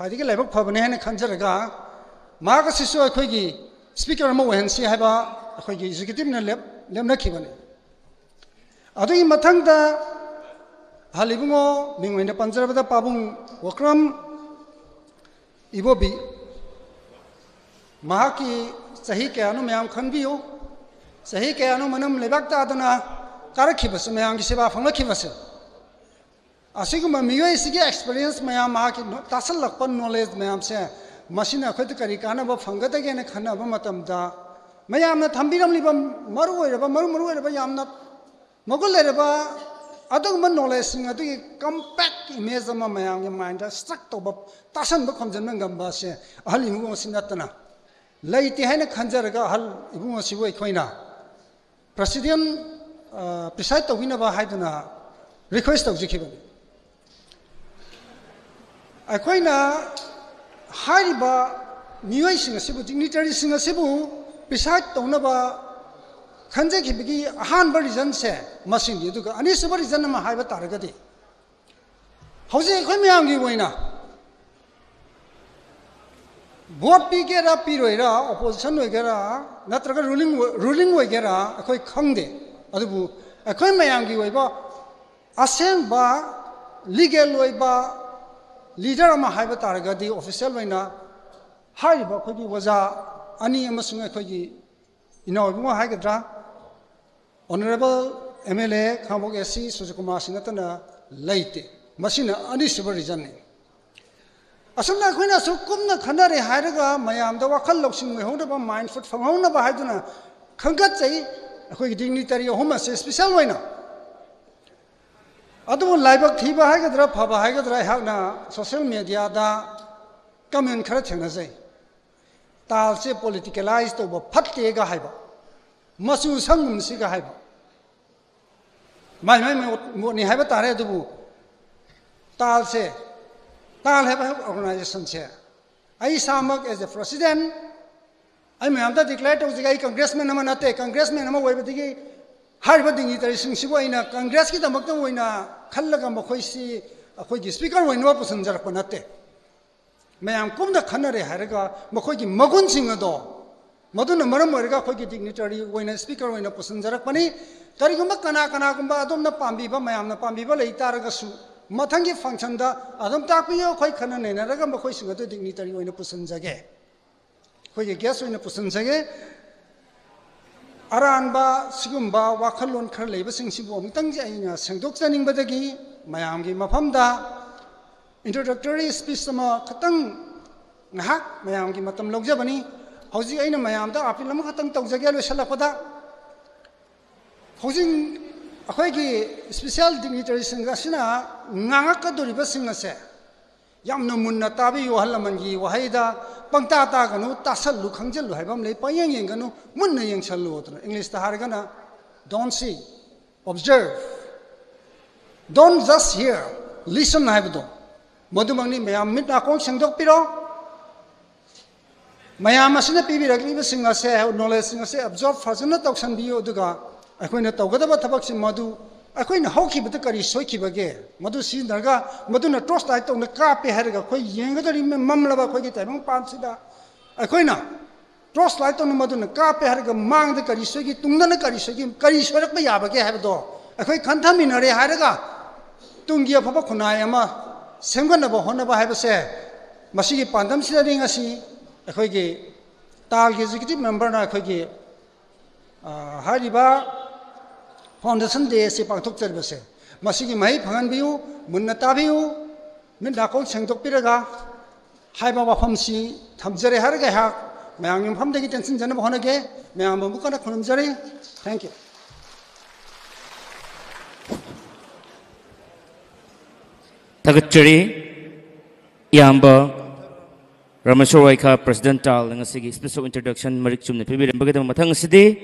फाइदिगे लाइबक फबने है खंजरगा माग सिसु अखोई की स्पीकर म वहनसी हैबा अखोई की एग्जीक्यूटिव न लेमनखिबने अदुई मथंगदा हालिबुंगो मिंगवेन पंजरबदा पाबुंग वक्रम इबोबी माकी सही कयानु मैम खनबियो सही कयानु मनम लेबाक तादना कारखिबस मयाम की सेवा फंगखिबस असिगुम मियोय सिगे एक्सपीरियंस मयाम माकी तासलकप नॉलेज मयाम से मसिना खत करी कानब फंगदगे ने खनब मतमदा मयामना थंबिरमलिबा मरु ओइरबा यामना मगुल लेरबा अदुगम नॉलेज सिंग अदुगी कॉम्पैक्ट इमेज अमा मयाम के माइंड स्ट्रक तोब तासनब खमजन गंबा से अहल इमुगो सिनतना लैते हैन खंजरगा अहल इमुगो सिबो इखोइना प्रेसिडेंट प्रिसाइड तौगिनबा हाइदना रिक्वेस्ट तौजिखिबनि अखोइना हारिबा मियोइसिंग सिबु डिग्निटरी सिंग सिबु प्रिसाइड तौनबा खंजेखिबगी अहानब रीजन से मसिंग दुगा अनिसुब रीजन मा हाइबा तारगदि हौजे अखोइ मयामगी ओइना वोट पीगेरा पीरोइरा ऑपोजिशन होइगेरा नत्रगा रूलिंग होइगेरा अखोइ खंगदे अदुबु अखोइ मयामगी ओइबा असेंबा लीगल ओइबा लीडर अमा हाइबा तारगदि ऑफिशियल ओइना हाइबा अखोइगी वजा अनि अमसुंग अखोइगी इनावबुंग हाइगद्रा ऑनरेबल एमएलए खामोग एसी सूर्यकुमार सिंहतना लैते मसिना अनिसुब रीजन ने असलना अखोइना सुकुमना खनरे हाइरगा मयामदा वखल लौसिंग मेहोदबा माइंड फुट फंगौनबा हाइदुना खंगत चै अखोइगी डिग्निटरी होम से स्पेशल वइना अदु लाइबक थीबा हाइगद्रा फबा हाइगद्रा हाकना सोशल मीडिया दा कमेंट खरा थेंना जाय ताल से पॉलिटिकलाइज तोबा फट्टेगा हाइबा मसु संगम सिगा हाइबा माइ मोनि हाइबा तारे दुबु ताल से ताल है ऑर्गेनाइजेशन से आई सामक एज ए प्रेसिडेंट आई मैं हमदा डिक्लेयर तौजिगा कांग्रेसमैन नम नते कांग्रेसमैन नम वइबदिगी हारिबा डिग्निटरी सिंगसिबो आइना कांग्रेस की दमकता वइना खल्लगा मखोइसी अखोइगी स्पीकर वइनवा पुसनजरप नते मैम कुमदा खनरे हारगा मखोइगी मगुन सिंगदो मदुना मरम ओरगा अखोइगी डिग्निटरी वइना स्पीकर वइना पुसनजरपनी करिगुम कना गुम अदोमना पांबीबा मैमना पांबीबा लेतारगसु मथंगी फंक्शन दा अदम ताकपियो खोइ खन नेनरगा मखोइ सिंग तो डिग्निटरी ओइना पुसनजगे खोइगे गेस्ट ओइना पुसनजगे अरानबा सिगुमबा वाखलोन खर लेबा सिंगसिबो अमतंग जे आइना सेंदोक जनिंगबदगी मयामगी मफमदा इंट्रोडक्टरी स्पीच समा खतंग ngahak mayamgi matam logjabani hauji aina mayamda apil am khatang tawjage lo salakpada hauji akhoi gi special dignitary singa sina nganga ka doriba singa se yamna munna tabi yo halamangi wahaida pangta ta ganu tasallu khangjal haibam le payeng yeng ganu munna yeng sallu otna english ta hargana don't see observe don't just hear listen haibdo मधुमंगनी ma'am मिट नाकों संदोक पिरो ma'am असने PB रखनी सिंगा से knowledge सिंगा से observe फजन तौसन बियो दुगा अखोइना तौगदब थबक सि मधु अखोइना हौखिबत करी सोइखिबगे मधु सिनरगा मधुना टॉर्च लाइट तौना कापे हरगा खोइ येंगदरी ममलबा खोइगी ताइबंग पानसिदा अखोइना टॉर्च लाइट तौना मधुना कापे हरगा मांगद करी सोइगी तुंगदना करी सोइरकबा याबगे हाबदो अखोइ खंथमिनरे हारगा ꯇꯨꯡꯒꯤ ꯑꯐꯕ ꯈꯨꯟꯅꯥꯏ ꯑꯃ ꯁꯦꯝꯒꯠꯅꯕ ꯍꯣꯠꯅꯕ ꯍꯥꯏꯕꯁꯦ ꯃꯁꯤꯒꯤ ꯄꯥꯟꯗꯝꯁꯤꯗꯅꯤ ꯉꯁꯤ ꯑꯩꯈꯣꯏꯒꯤ ꯇꯥꯜꯒꯤ ꯑꯦꯛꯖꯤꯀ꯭ꯌꯨꯇꯤꯕ ꯃꯦꯝꯕꯔꯅ ꯑꯩꯈꯣꯏꯒꯤ ꯍꯥꯏꯔꯤꯕ ꯐꯥꯎꯟꯗꯦꯁꯟ ꯗꯦ ꯑꯁꯤ ꯄꯥꯡꯊꯣꯛꯆꯔꯤꯕꯁꯦ ꯃꯁꯤꯒꯤ ꯃꯍꯩ ꯐꯪꯍꯟꯕꯤꯌꯨ ꯃꯨꯟꯅ ꯇꯥꯕꯤꯌꯨ ꯃꯤꯠ ꯅꯥꯀꯣꯡ ꯁꯦꯡꯗꯣꯛꯄꯤꯔꯒ ꯍꯥꯏꯕ ꯋꯥꯐꯝꯁꯤ ꯊꯝꯖꯔꯦ ꯍꯥꯏꯔꯒ ꯑꯩꯍꯥꯛ ꯃꯌꯥꯝꯒꯤ ꯃꯐꯝꯗꯒꯤ ꯇꯦꯟꯁꯤꯟꯖꯅꯕ ꯍꯣꯠꯅꯒꯦ ꯃꯌꯥꯝꯕꯨ ꯑꯃꯨꯛ ꯍꯟꯅ ꯈꯨꯔꯨꯝꯖꯔꯤ thank you Tagachari Yamba Rameshwar Waika President Tal Ngasigi special introduction Marik Chumne Pibiram Bagadam Matang Sidi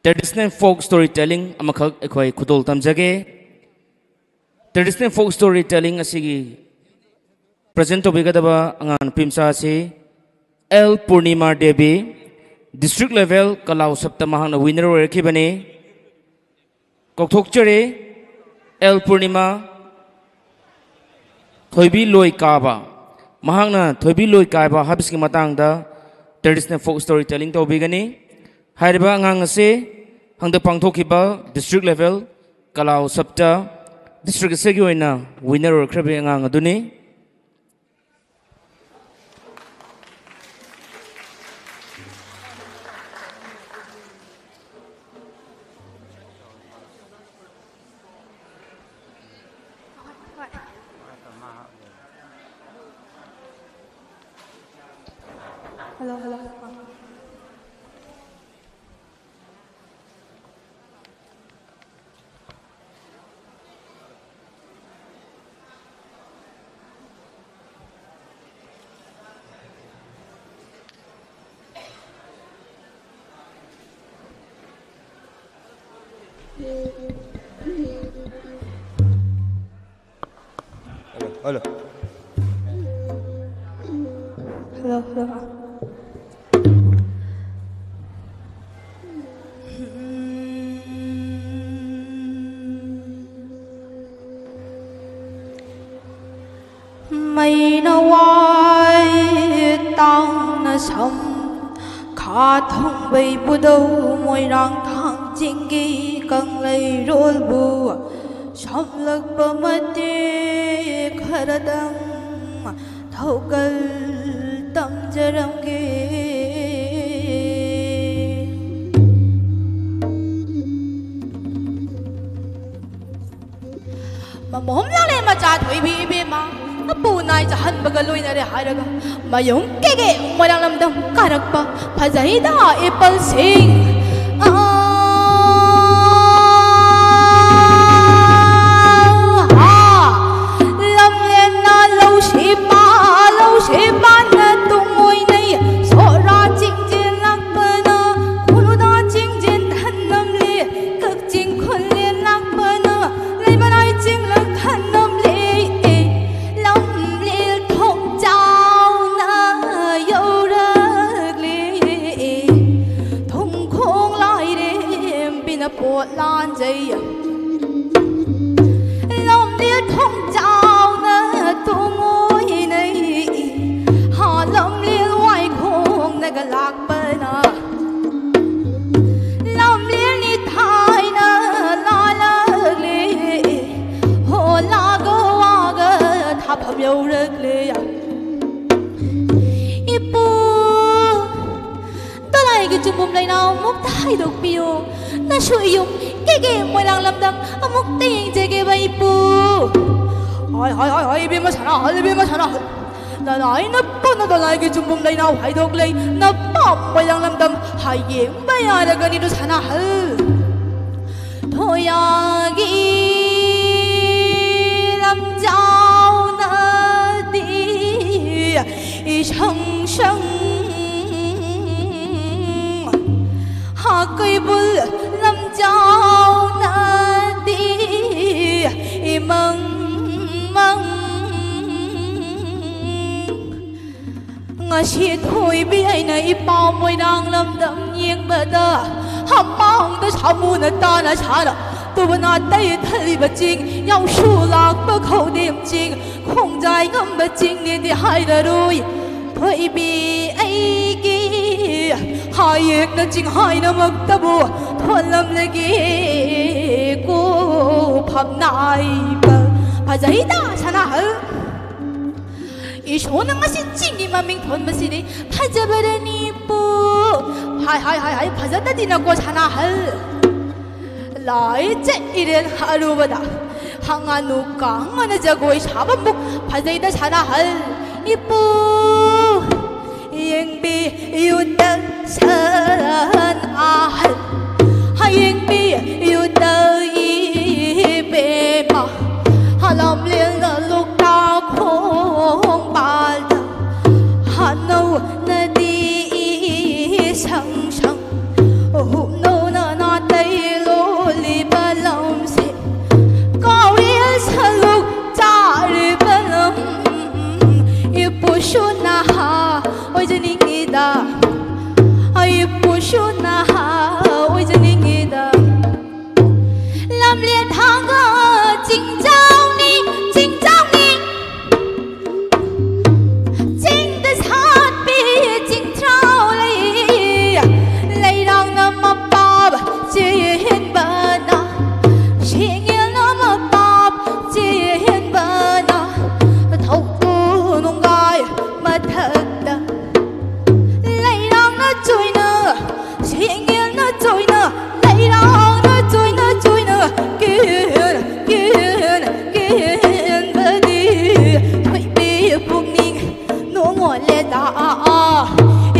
Traditional folk storytelling Amakak Ekwai Kudol Tamjage Traditional folk storytelling Asigi Present Obigadaba Angan Pimsa Si L Purnima Devi District level Kalau Saptamahana winner Kibane Kokthokchare L Purnima Thoibi Loi Kaba Mahangna Thoibi Loi Kaba Habski Matangda Traditional folk storytelling to bigani Hariba Angangase Hangda Pangtokiba District level Kalau Sapta District Seguina winner Krabi Angangaduni Hello, hello. Hello. Hello, hello. Mây nó quay tăng nó sông khá thông bầy bù đâu môi răng thang chính ghi cần lấy rôl bù sông lực bà mất đi khá ra đăng thâu gල් tâm giờ râm ghê mà mồm lăng lên mà trả thủy bì bì mà Apu nai jahan bagaloi na re haraga mayong kege molang lamdam karakpa phajai da apple sing lam len na lâu she pa na tumoi nei so ra ching jin lak pa na khunu da ching jin than nam le kak ching khun len lak pa na lai ba nai ching lak than nam le Bột lan dây lòng liệt thông trào na tu ngôi này họ lòng liệt ngoài khung na cái lạc bờ na lòng liệt đi thay na la la lệ hồ la go wa ga tháp hợp yêu rực lệ ipu ta lại cái chum bum này nào mốc thay được bio na shui yung kege mo lang lamdam amok ting jege bai pu hoi bi ma chana na nai na pa na da nai ge chumbum lai nau hai dok lai na pa mo lang lamdam hai yeng ba ya da ga ni do chana hal thoya gi lam jao na di i chang chang ha kai bul lam jao na di i mang mang ngasi thôi bi ai na i pao moi dang lam dam nghiêng ba da ham mang da chamu na ta na cha da tu na tai thali ba jing yao shu lak ba khâu điểm jing khong jai ngam ba jing ni di hai da rui thôi bi ai ki hai ek na jing hai na mak ta bu थोलम लगे को फबनाई फजैदा सनाहल इशोन ngasi चिंगी ममिंग थोन बसिने फजबरनी पो हाय फजदा दिना को सनाहल लाइ चे इरेन हारुबदा हांगानु Kangan Jagoi साबमुक फजैदा सनाहल Ipoh यंगबी युद्ध सन आहल यंगबी युद्ध इबेमा हलम लेन लुक्ता खोंग बालदा हनो नदी संग संग हुनो ना तैलो लिबलम से काविल सलुक चार बलम इपुशुना ओजनिंगिदा इपुशुना ओजनिंगिदा लमले धागा चिंजावनी चिंजावनी चिंद साथ पे चिंत्राव लैरांग नमपाब चेहन बना शेंगिल नमपाब चेहन बना थौको नोंगाय मथकदा लैरांग न जोइना शेंगिल न जोइना लैरांग न जोइना जोइना Kian badi Thoi bi pungning no ngole da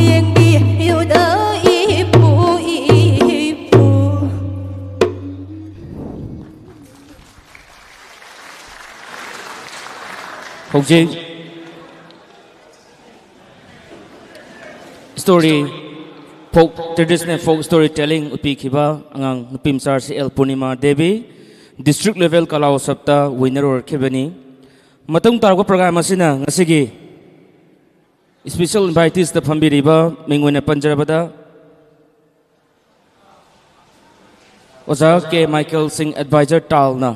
Yang bi yuda ipu Hojik story folk traditional folk storytelling upi khiba angang nupim sar si El Purnima Devi district level kalau sabta winner or khibani matung targo program asina ngasigi special invitees the phambiriba mingwena panjarabada oza ke Michael Singh advisor talna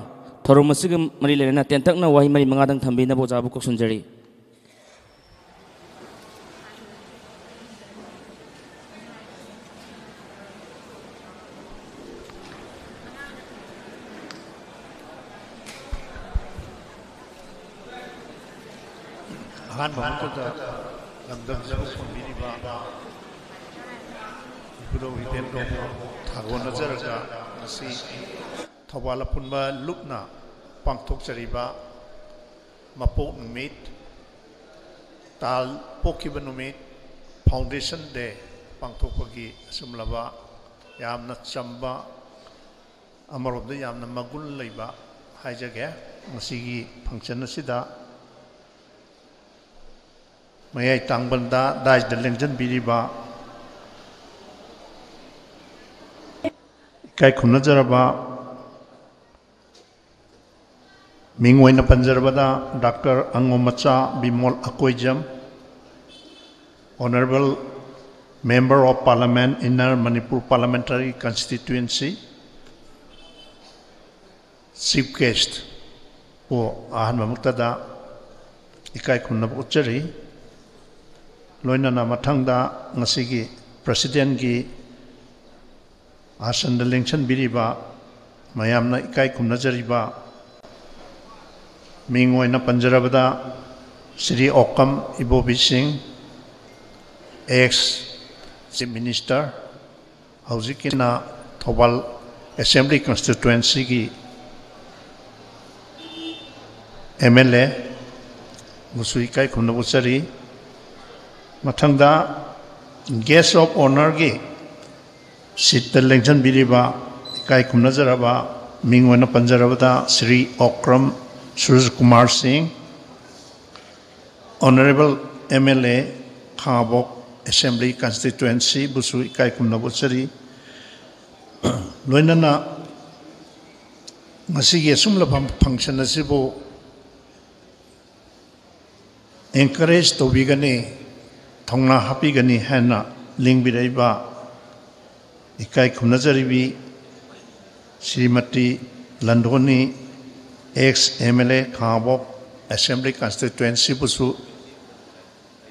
thorom asigi mari lena tentak na wahi mari mangadang thambina boja bu koksunjari Han Bangkota Lamdam Jamus Miniba Kudo Hiten Romo Thagon Nazaraga Nasi Thawala Punba Lupna Pangtok Jariba Mapok Numit Tal Pokiba Numit Foundation Day Pangtok Pagi Sumlaba Yamna Chamba Amarobda Yamna Magul Leiba Hajage Masigi Function Sida Mayai Tangbanda Daj the Lengjan Biriba Kai Kunajaraba Mingwena Panjarabada Dr. Angomacha Bimol Akoijam Honorable Member of Parliament Inner Manipur Parliamentary Constituency Chief Guest O Ahan Mamuktada Ikai Kunab Uchari Loinana Matangda Ngasigi President Gi Asan the Lengchan Biriba Mayamna Ikai Kumnajariba Mingwena Panjarabada Sri Okam Ibobi Singh ex Chief Minister Hauzikina Thobal Assembly Constituency Gi MLA Musui Kai Kumnabuchari Matangda Guest of Honor Gi Sit the Lengchan Biriba Kai Kumnajaraba Mingwena Panjarabada Sri Okram Suraj Kumar Singh Honorable MLA Khabok Assembly Constituency Busu Ikai Kumnabuchari Loinana Ngasigi Sumla Function Asibo Encourage to Bigani Tongna Hapigani Hana Lingbiraiba Ikai Kumnajaribi Srimati Landoni ex MLA Khabok Assembly Constituency Busu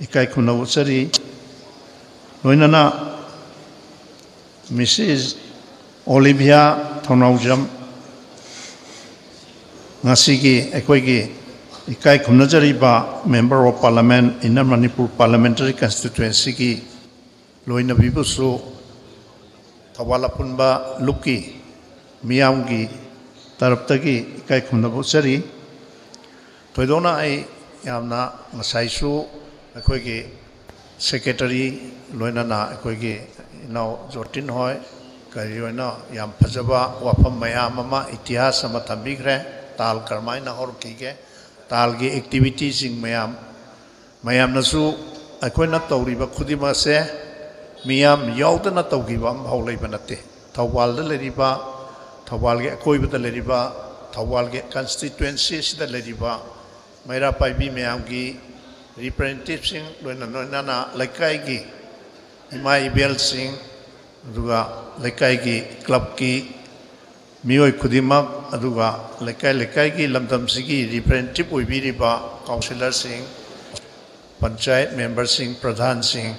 Ikai Kumnabuchari Loinana Mrs. Olivia Thonaugjam ngasigi ekoigi ikai khumnajariba Member of Parliament in Manipur Parliamentary Constituency ki loina bibusu Thawalapunba Luki Miyamgi Taraptagi ikai khumnabusari Toidona ai yamna ngasaisu ekoigi Secretary loina na ekoigi now Jortin Hoy Karioina Yam Pajaba Wapam Mayamama Itihasama Tambigre Tal Karmaina Horkige Talgi activities in Mayam Nasu Akoina Toriba Kudima se Miam Yaudana Togibam Holibanate Tawal the Leriba Tawalge Koiba the Leriba Tawalge constituencies the Leriba Maira Paibi Mayamgi representatives in Nana Lakaigi Imai Bel Singh Duga Lakaigi Club Ki Miyoi Kudimak Aduga Lekai Ki Lamdam Sigi representative Uibiriba Councillor Singh Panchayat Member Singh Pradhan Singh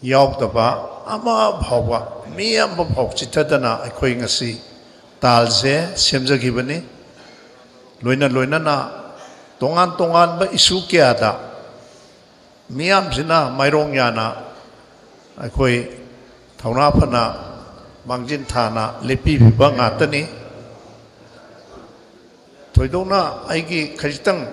Yaukdaba Ama Bhawa Miyam Bhaw Chitadana Akoi Ngasi Talze Semjagibani Loina na Tongan ba isu kiada Miyam Sina Mairong Yana Akoi Thauna Phana Mangjin Thana Lepi Bangatani Toidona Aigi Kajitang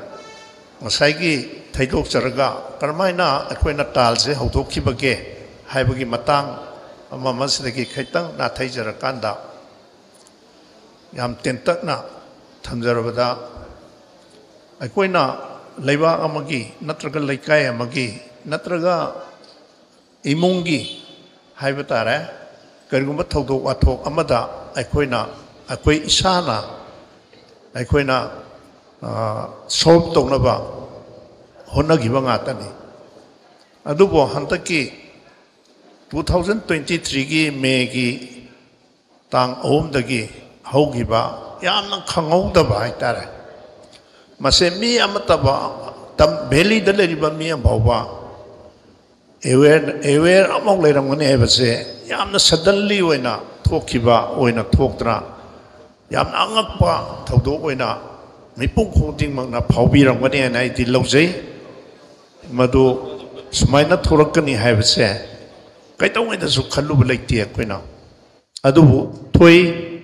Masaigi Taidok Jaraga Karmaina Akoina Talse Hotokibage Haibagi Matang Mamasaki Kaitang Natai Jarakanda Yam Tentakna Tamjarabada Akoina Leva Amagi Natraga Laikai Amagi Natraga Imungi Haibatare Karigumba Taudo Atok Amada Akoina Akoi Isana Akoina solve Tonaba Honagibangatani Adubo Hantaki 2023 gi Megi Tang Omdagi Hogiba Yamna Kangodaba Haitare Masemi Amataba Tam Belly the Leriba Miam Bova Aware among Leramone ever say Yamna suddenly wena Tokiba wena Tokra Yam Angapa Taudo wena Mipung Holding Magna Paubiram when and I did Lose Madu Smaina Torakani have said Kaita went as Kalu like the Aquina Adu Toy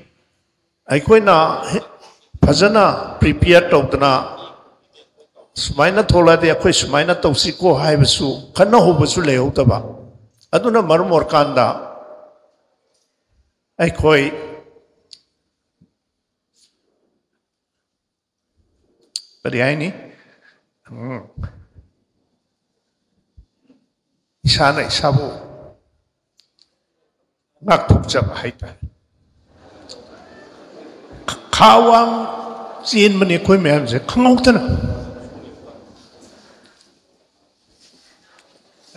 Aquina Pazana prepared Tokana Smaina Tola the Aquis Smaina Tosiko Hivesu Kana Hobasu Leotaba Aduna Marmor Kanda Akoi Bariani Isana Isabu Naktukjab Haita Kawang Sin Manikoi Mamse Kangotana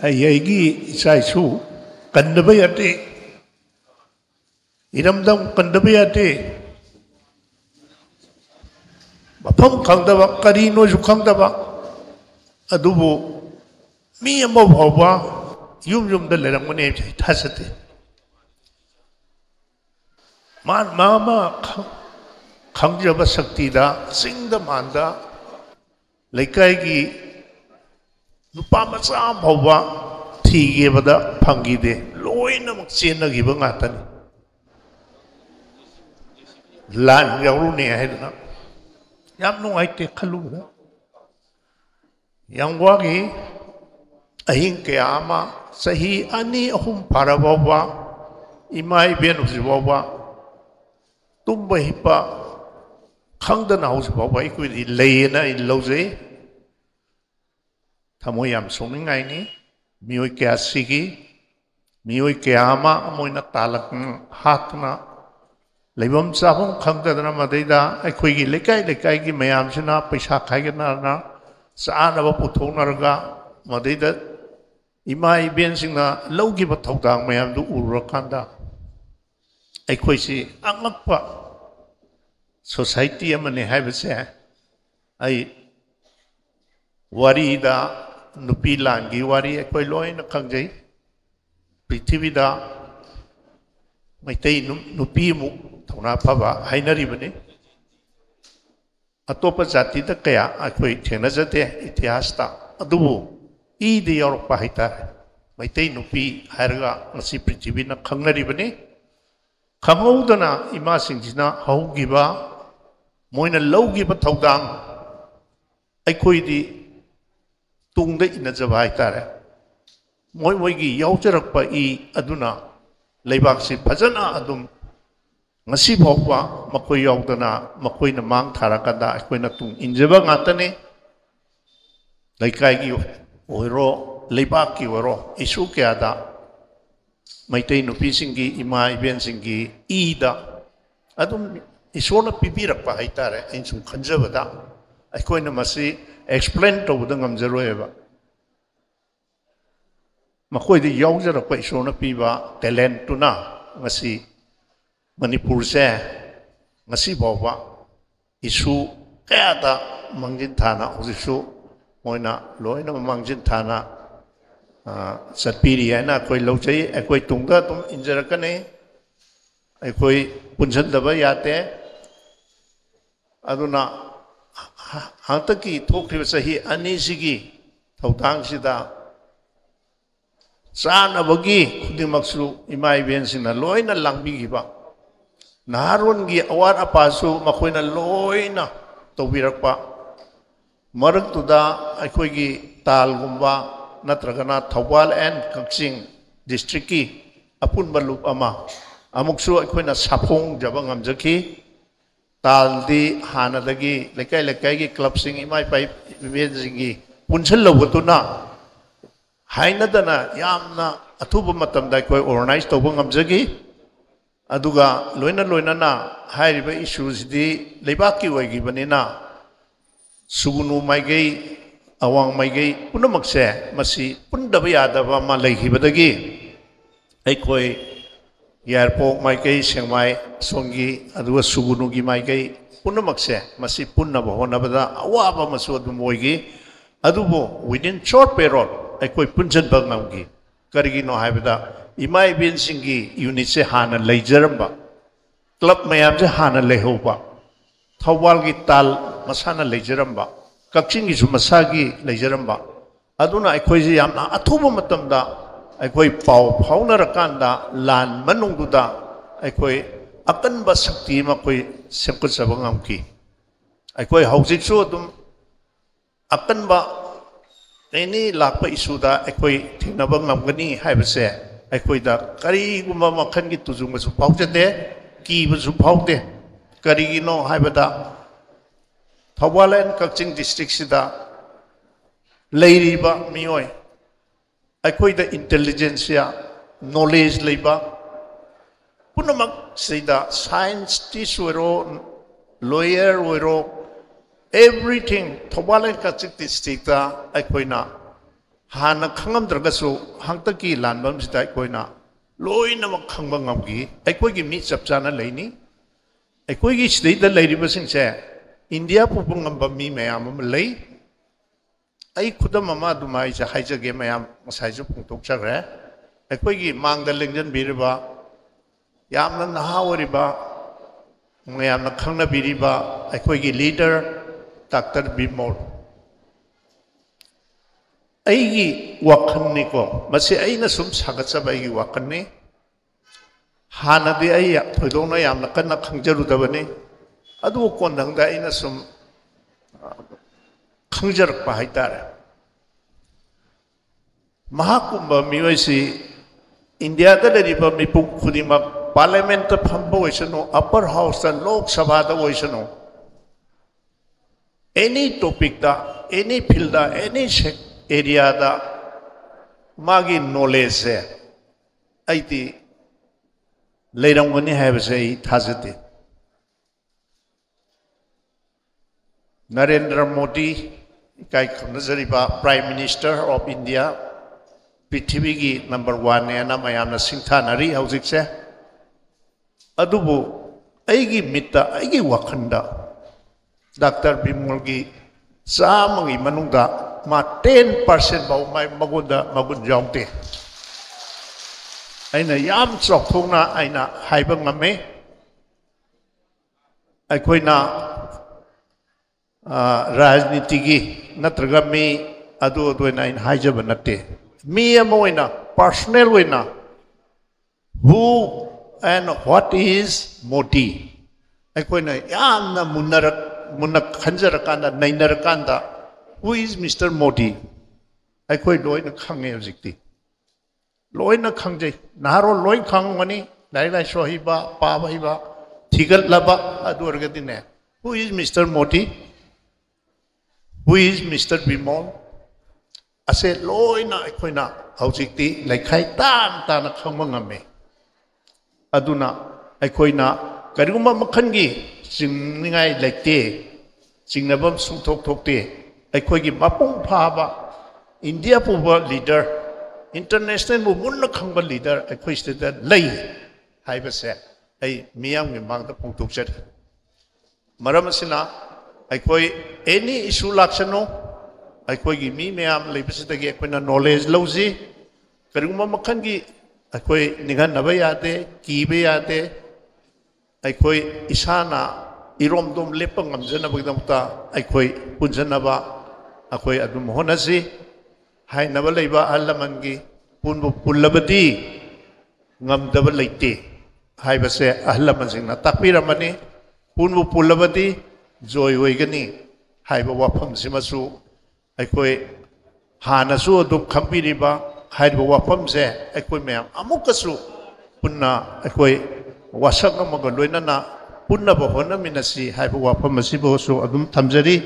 Ayagi Isaisu Kandabayate Iramdam Kandabayate Mapam Kangdaba Karino Jukangdaba Adubu Mi Amova Yum the Leramone Tasate Mama Kangjaba Saktida Sing the Manda Lekaigi Nupamasa Hova Tigevada Pangide Loina Maxina Gibangatani Lan Yaruni Hedna Yam no I take Kaluga Yangwagi Ahinkeama Sahi Ani Ahum Parababa Imai Benuzibawa Tumba Hipa Kangdan House Baba Equity Layena in Lose Tamoyam Soningaini Mui Kasigi Mui Kama Moina Talak Hatna Lebam Sabon Kangdana Madeda Equigi Lekai Mayam Sina Pisha Kagana Saana Putonarga Madeda Imai Bensina Logi Batodang Mayam do Urakanda Equisi Angapa Society Amani have say I Warida Nupilangi Wari Equiloin Kangjay Pritivida Meitei नुपी मु थौना फबा हाइनरिबने अतोप जाति the कया अखोई थेनजते इतिहासता अदुबु ईदे यौरपा हाइतारे Meitei नुपी हायरगा ngasi पृथ्वीना खंगनरिबने खंगौदना इमा सिंजिना हौगिबा Moina लौगिबा थौदांग अखोइदी तुंगदा इनजबा हाइतारे मोइ मोइगी यौजरकपा इ अदुना लेबाकसी फजना अदुम ngasi phokwa makoi yaudana makoi na mang tharakanda akoi na tung injaba ngatane laikai gi oiro leibak ki oro isu kya da maitei nupi singi ima iben singi ida adum isona pibirak pa haitare in sum khanjaba da akoi na masi explain to da ngamjaroeba makoi di yaujara pa isona piba talent tuna ngasi Manipur se ngasi bawa isu kaya da mangjin thana usisu moina loina mangjin thana satpiri hai na koi lauchai koi tungda tum injara kane koi punjan daba yate aduna hanta ki thokri sahi ani sigi thaudang sida sana bagi khudimaksu imai ben sina loina langbi giba Naharun gi awar apasu makoina loina tobirakpa marak tuda akhoi gi talgumba natragana Thawal and Kaksing district ki apun balup ama amuksu akhoi saphong jabang amjaki taldi hanadagi lekai lekai gi club sing imai pai jingi punchal lobutuna hainadana yamna athuba matamda akhoi organize tobang amjaki aduga loina na hairiba issues di leibaki wagi banina sugunu maigai awang maigai punamakse masi pundaba yadaba ma leihibadagi aikoi airport maigai sengmai songi aduga sugunu gi maigai punamakse masi punnaba honabada awaba masu adum moigi adubo within short period aikoi punjan bagnamgi karigi no haibada Imai bin singi unit se hana leijaramba club mayam se hana lehoba Thawal gi tal masana leijaramba Kaksing gi sumasagi leijaramba aduna akhoi ji yamna athuba matamda akhoi pau phauna rakanda lan manungduda akhoi akanba sakti ma koi semkut sabangam ki akhoi haujik su dum akanba any lakpa isuda akhoi thinabang namgani haibase aikoida kari gumba makhan gi tujung su paujade ki bu paude kari gi no haibada Thawal and Kaksing district sida leiriba mioi aikoida intelligence ya knowledge leiba punamak sida science tiswero lawyer wero everything Thawal and Kaksing district da aikoina Hana khangam dragasu hangtaki lanbam sida koina loina mak khangba ngamgi aikoi gi mi chapchana leini aikoi gi state da leiriba singse India pupung ngamba mi mayam lei ai khudam mama dumai ja haija ge mayam masai ju pungtok chagre aikoi gi mangda lengjan biriba yamna nahawriba mayam na khangna biriba aikoi gi leader Dr. Bimol Aigi wakanni ko masi aina sum sagatsa baigi wakanni hana di ai thodona yamna kanna khangjaru dabani adu kondang da aina sum khangjar pa haitare mahakumbha miwaisi India da riba mipung khudima parliament ta phambo oisano upper house ta lok sabha da oisano any topic da any field da any area da magi knowledge se aiti leirangani habse thajate Narendra Modi kai khamnajariba Prime Minister of India Prithvi gi number 1 ne na mayamna singthanari haujik se adubu aigi mitta aigi wakhanda Dr. Bimol gi samangi manungda ma 10% bau mai magun jaungte aina yam chokthongna aina haiba ngame aikoina rajniti gi natraga mi adu doina in haijaba natte mi amoina personal wena who and what is Modi aikoina yamna munak khanjarakanda nainarakanda who is Mr. Modi aikoi loina khange hojikti loina khangje naharo loi khangmani lai sohiba pabaiba thigal laba adu orgadine who is Mr. Modi who is Mr. Bimol ase loina aikoina hojikti laikhai tan khangma ngame aduna aikoina kariguma makhangi chingningai lekte chingnabam sungthok thokte aikoigi mapung phaba India puba leader international mu munna khangba leader aikoi state lei haibase ai miyam ngi mangda pungtuk chat maram asina aikoi any issue laksano aikoi gi mi miyam leibasita gi aikoina knowledge lawji kariguma makhan gi aikoi nigan naba yate kibe yate aikoi isana irom dom lepang ngamjana bagdamta aikoi punjanaba aikoi adum honasi hai naba leiba alamangi punbu pullabadi ngamdaba leite hai base ahlaman singna takpiramani punbu pullabadi joy hoigani hai ba wafam simasu aikoi hanasu adum khambiriba hai ba wafam se aikoi mem amukasu punna aikoi wasak amaga loinana punna ba hona minasi hai ba wafam asibo so adum thamjari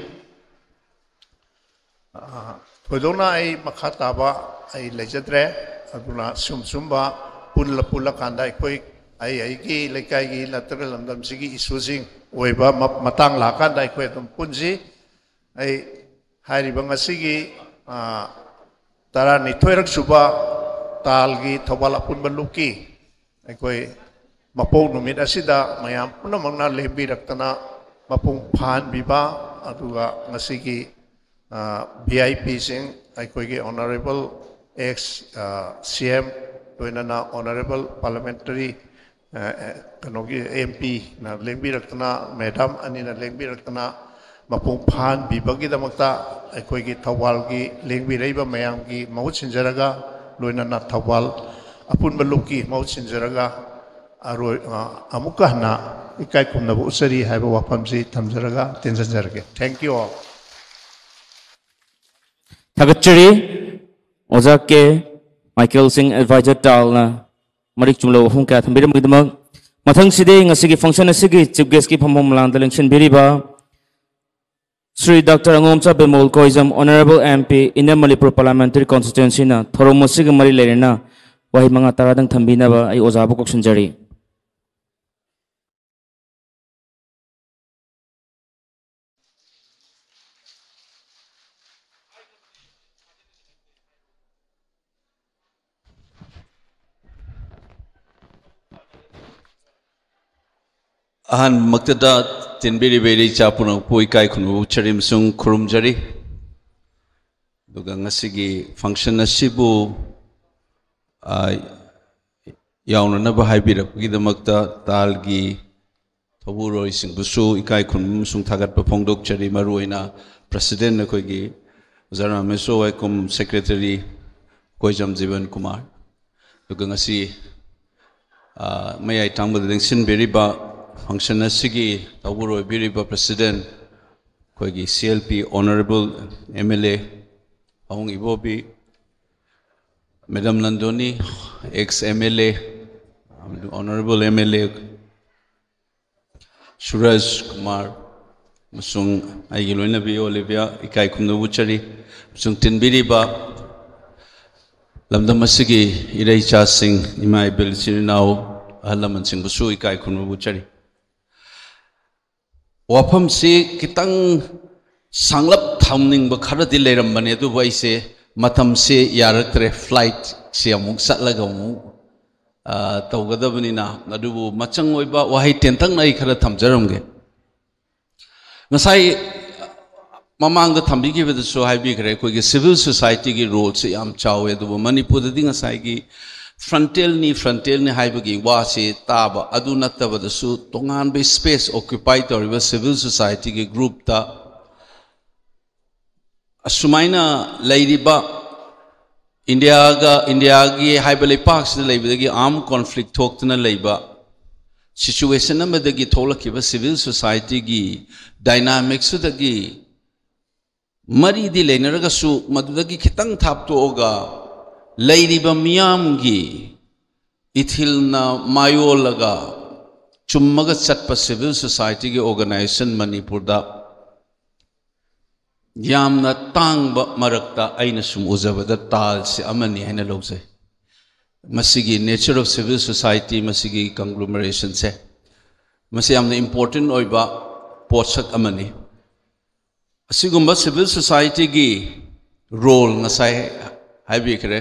Kodona ai makata ba ai lejadre aduna sumba pulla kanda koi ai ki lekai gi lateral lamdam sigi isuzing oiba matang la kanda koi tum punji ai hari banga sigi tara ni thoirak suba talgi thobala pun baluki ai koi mapong numit asida mayam punamangna lebi raktana mapung phan biba aduga ngasigi VIP sing aikoigi honorable ex CM toinana honorable parliamentary kanogi MP na lengbi raktana madam anina lengbi raktana mapung phan bibagi damakta aikoigi thawal gi lengbi reiba mayam gi mahut sinjaraga loinana thawal apun baluki mahut sinjaraga aroi amuka na ikai kumna bu usari haiba wafamsi thamjaraga tenjanjarage thank you all Thagachari Ozake Michael Singh Advisor Talna Marik Chumlo Humka Thambira Mugdamag Mathang Side Ngasigi function asigi chief guest ki phomom lang election biriba Sri Dr. Angomcha Bemol Koizam Honorable MP Inner Manipur Parliamentary Constituency na Thoromosig Mari Lerena Wahi Manga Taradang Thambina ba ai Ozabu Koksunjari Ahan maktada tinbiri beri chapuna pui kai khunu charim sung khurum jari duga ngasigi function asibu yauna na bahai birak gi damakta talgi thoburo ising busu ikai khunum sung thagat pa phongdok chari maruina president na koigi zara meso ekum secretary koijam jiban kumar duga ngasi mayai tangba ding sin beriba function asigi tawuro biriba president koigi CLP honorable MLA Ahung Ibobi Madam Nandoni ex MLA honorable MLA Suraj Kumar musung aigiloina bi Olivia ikai kumdu buchari musung tinbiriba lamdam asigi irei cha sing imai bel sirinau ahalaman sing busu ikai kumdu buchari wafam si kitang sanglap thamning ba khara di leram bane du bai se matam se yaraktre flight se amuk satlaga mu tawgadabani na adu machang oiba wahai tentang nai khara thamjaramge ngasai mamang da thambi gi bedu so hai bi khare koi gi civil society gi role se yam chawe du manipur da ding ngasai gi frontal ni haibagi wasi taba adu nattaba da su tongan be space occupy toriba civil society ge group ta asumaina leiriba India gi haibale parks na leibadagi armed conflict thoktana leiba situation amadagi tholakiba civil society gi dynamics dagi mari di leinaraga su madudagi khitang thaptoga leiriba miyam gi ithilna mayolaga chummaga chatpa civil society gi organization Manipur da yamna tangba marakta aina sum uzabada tal se amani haina lojai masigi nature of civil society masigi conglomeration se masi amna important oiba posak amani asigumba civil society gi role ngasai haibikre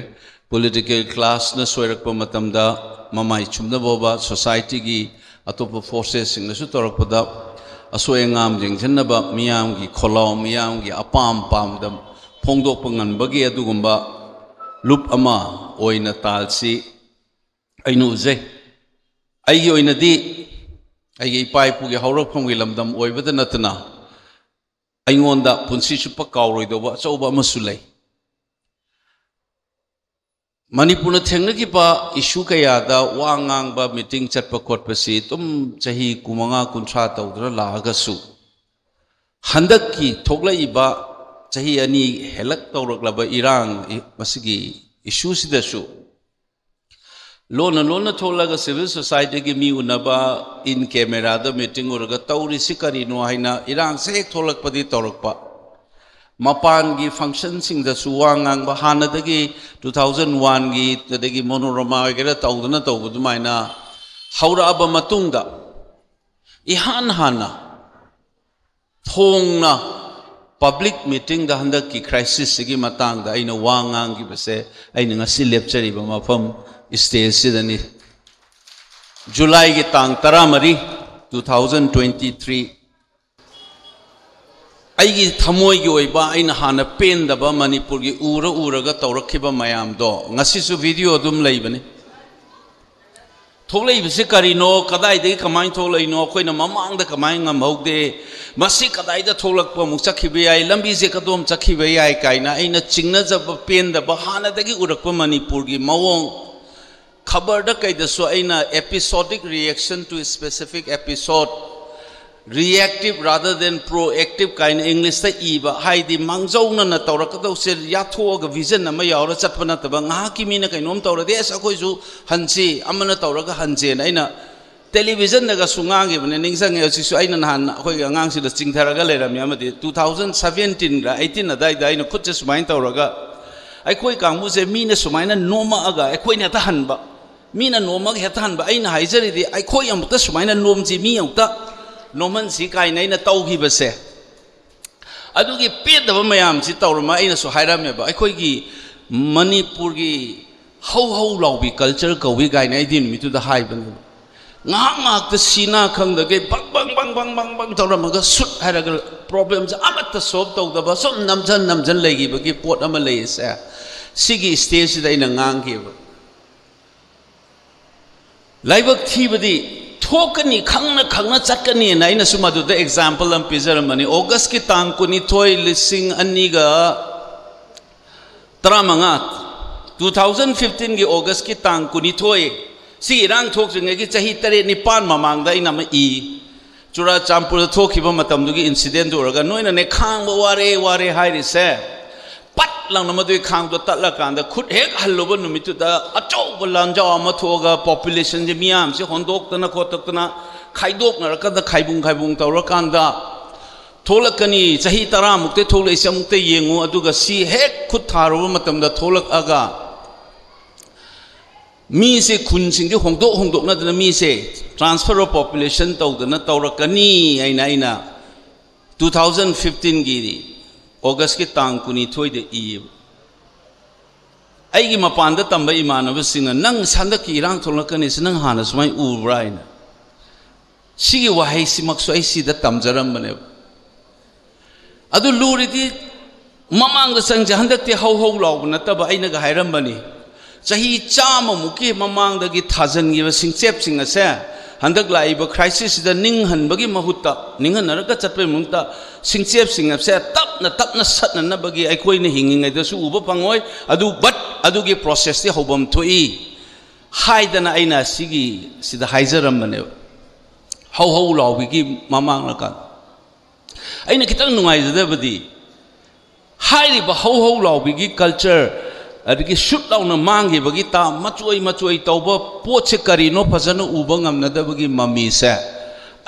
political class na soirakpa matamda mamai chumna boba society gi atopa forces sing na su torakpada asoy ngam jingchanaba miyam gi kholaw miyam gi apam pam dam phongdok pangan bagi adugumba loop ama oina talsi ainu je ai oina di ai pai pu gi hawrak phong gi lamdam oibada natna aingonda punsi chupa kawroi doba chauba masulai Manipur thengna ki pa issue kaya da wangang ba meeting chatpa khotpa si tum chahi kumanga kunthra tawdra laga su handak ki thoklai ba chahi ani helak tawrak laba irang masigi issue si da su lona tholaga civil society ki mi unaba in camera da meeting urga tawri sikari no haina irang se ek tholak padi tawrak pa Mapan gi function sing da suwangang bahana dagi 2001 gi tadagi monorama gera tawdana tawbudu maina haura aba matungda ihan hana thongna public meeting da handak ki crisis sigi matang da aina wangang gi base aina ngasi lepchari ba mafam stage sidani July gi tang 13 2023 Aigi thamoi gi oiba aina hana pen daba Manipur gi uraga tawrakhiba mayam do ngasi su video dum leibani tholei bise karino kadai de kamai tholei no khoina mamang da kamai ngam haude masi kadai da tholakpa muk chakhibe ai lambi je kadom chakhibe ai kaina aina chingna jab pen daba hana dagi urakpa Manipur gi mawong khabar da kaida so aina episodic reaction to a specific episode reactive rather than proactive kind English ta iba haidi mangjauna na tawrakado se yathoga vision na mayawra chatpana taba nga ki mina kainom tawra de sa khoi ju hansi amana tawraga hanje na ina television daga sungangi bane ningsang e su aina han khoi angang si da chingtharaga leram yamadi 2017 ra 18 adai dai na khutche sumain tawraga ai khoi kangmu se mina sumaina noma aga ai khoi na ta hanba mina noma ge ta hanba aina haijari di ai khoi amta sumaina nomji mi amta Noman si kai na ina tauhi base adugi pedaba mayam si tawrama ina so hairam ba ai khoi gi Manipur gi how lawbi culture ko wi gai na idin mi tu da hai ban ngak ta sina khang da ge bang tawrama ga sut haraga problems amatta solve taw da ba so namjan legi ba gi pot ama lei sa sigi stage da ina ngang gi ba laibak thi badi Thokani khangna chatkani na ina sumadu the example am pizaramani August ki tang kuni thoi lising aniga tramanga 2015 gi August ki tang kuni thoi si rang thok jenge gi chahi tare ni pan mamang da ina ma I chura champur thokhiba matam du gi incident uraga noina ne khang ba ware hairi se pat lang namadui khang do tatla kanda khut hek halloba numitu da achau balanja ama thoga population je miam se hondok tana khotak tana khaidok na rakada khaibung tawra kanda tholakani chahi 10 mukte tholai samukte yengu aduga si hek khut tharo matam da tholak aga mi se khun sing je hondok na dana mi se transfer of population tawdana tawrakani aina 2015 gi August ki tang kuni thoi de I aigi mapanda tamba imanaba singa nang sanda ki irang tholakani sinang hana sumai ubraina sigi wahai simak so ai si da tamjaram bane adu luridi mamang da sang handak te how law na taba aina ga hairam bani चाही चाम मुकी ममांग दगी थाजन give सिंचेप सिंग असे हंदक लाइब crisis the निंग हनबगी महुत्ता निंग नरका चटपे मुंता सिंचेप सिंग असे तपना सटना नबगी अखोई ने हिंगिंग दसु उब पंगोय अदु बट अदुगी प्रोसेस दि होबम थोई हाइदना आइना सिगी सिदा हाइजरम बने हौ हौ लाउबिगी ममांग लका आइना खितंग नुंगाइजदबदी हाइरिबा हौ हौ लाउबिगी कल्चर अदगी शुट लाउना मांगे बगी ता मचोई तौबा पोचे करीनो फजन उबा ngamnadabagi mami से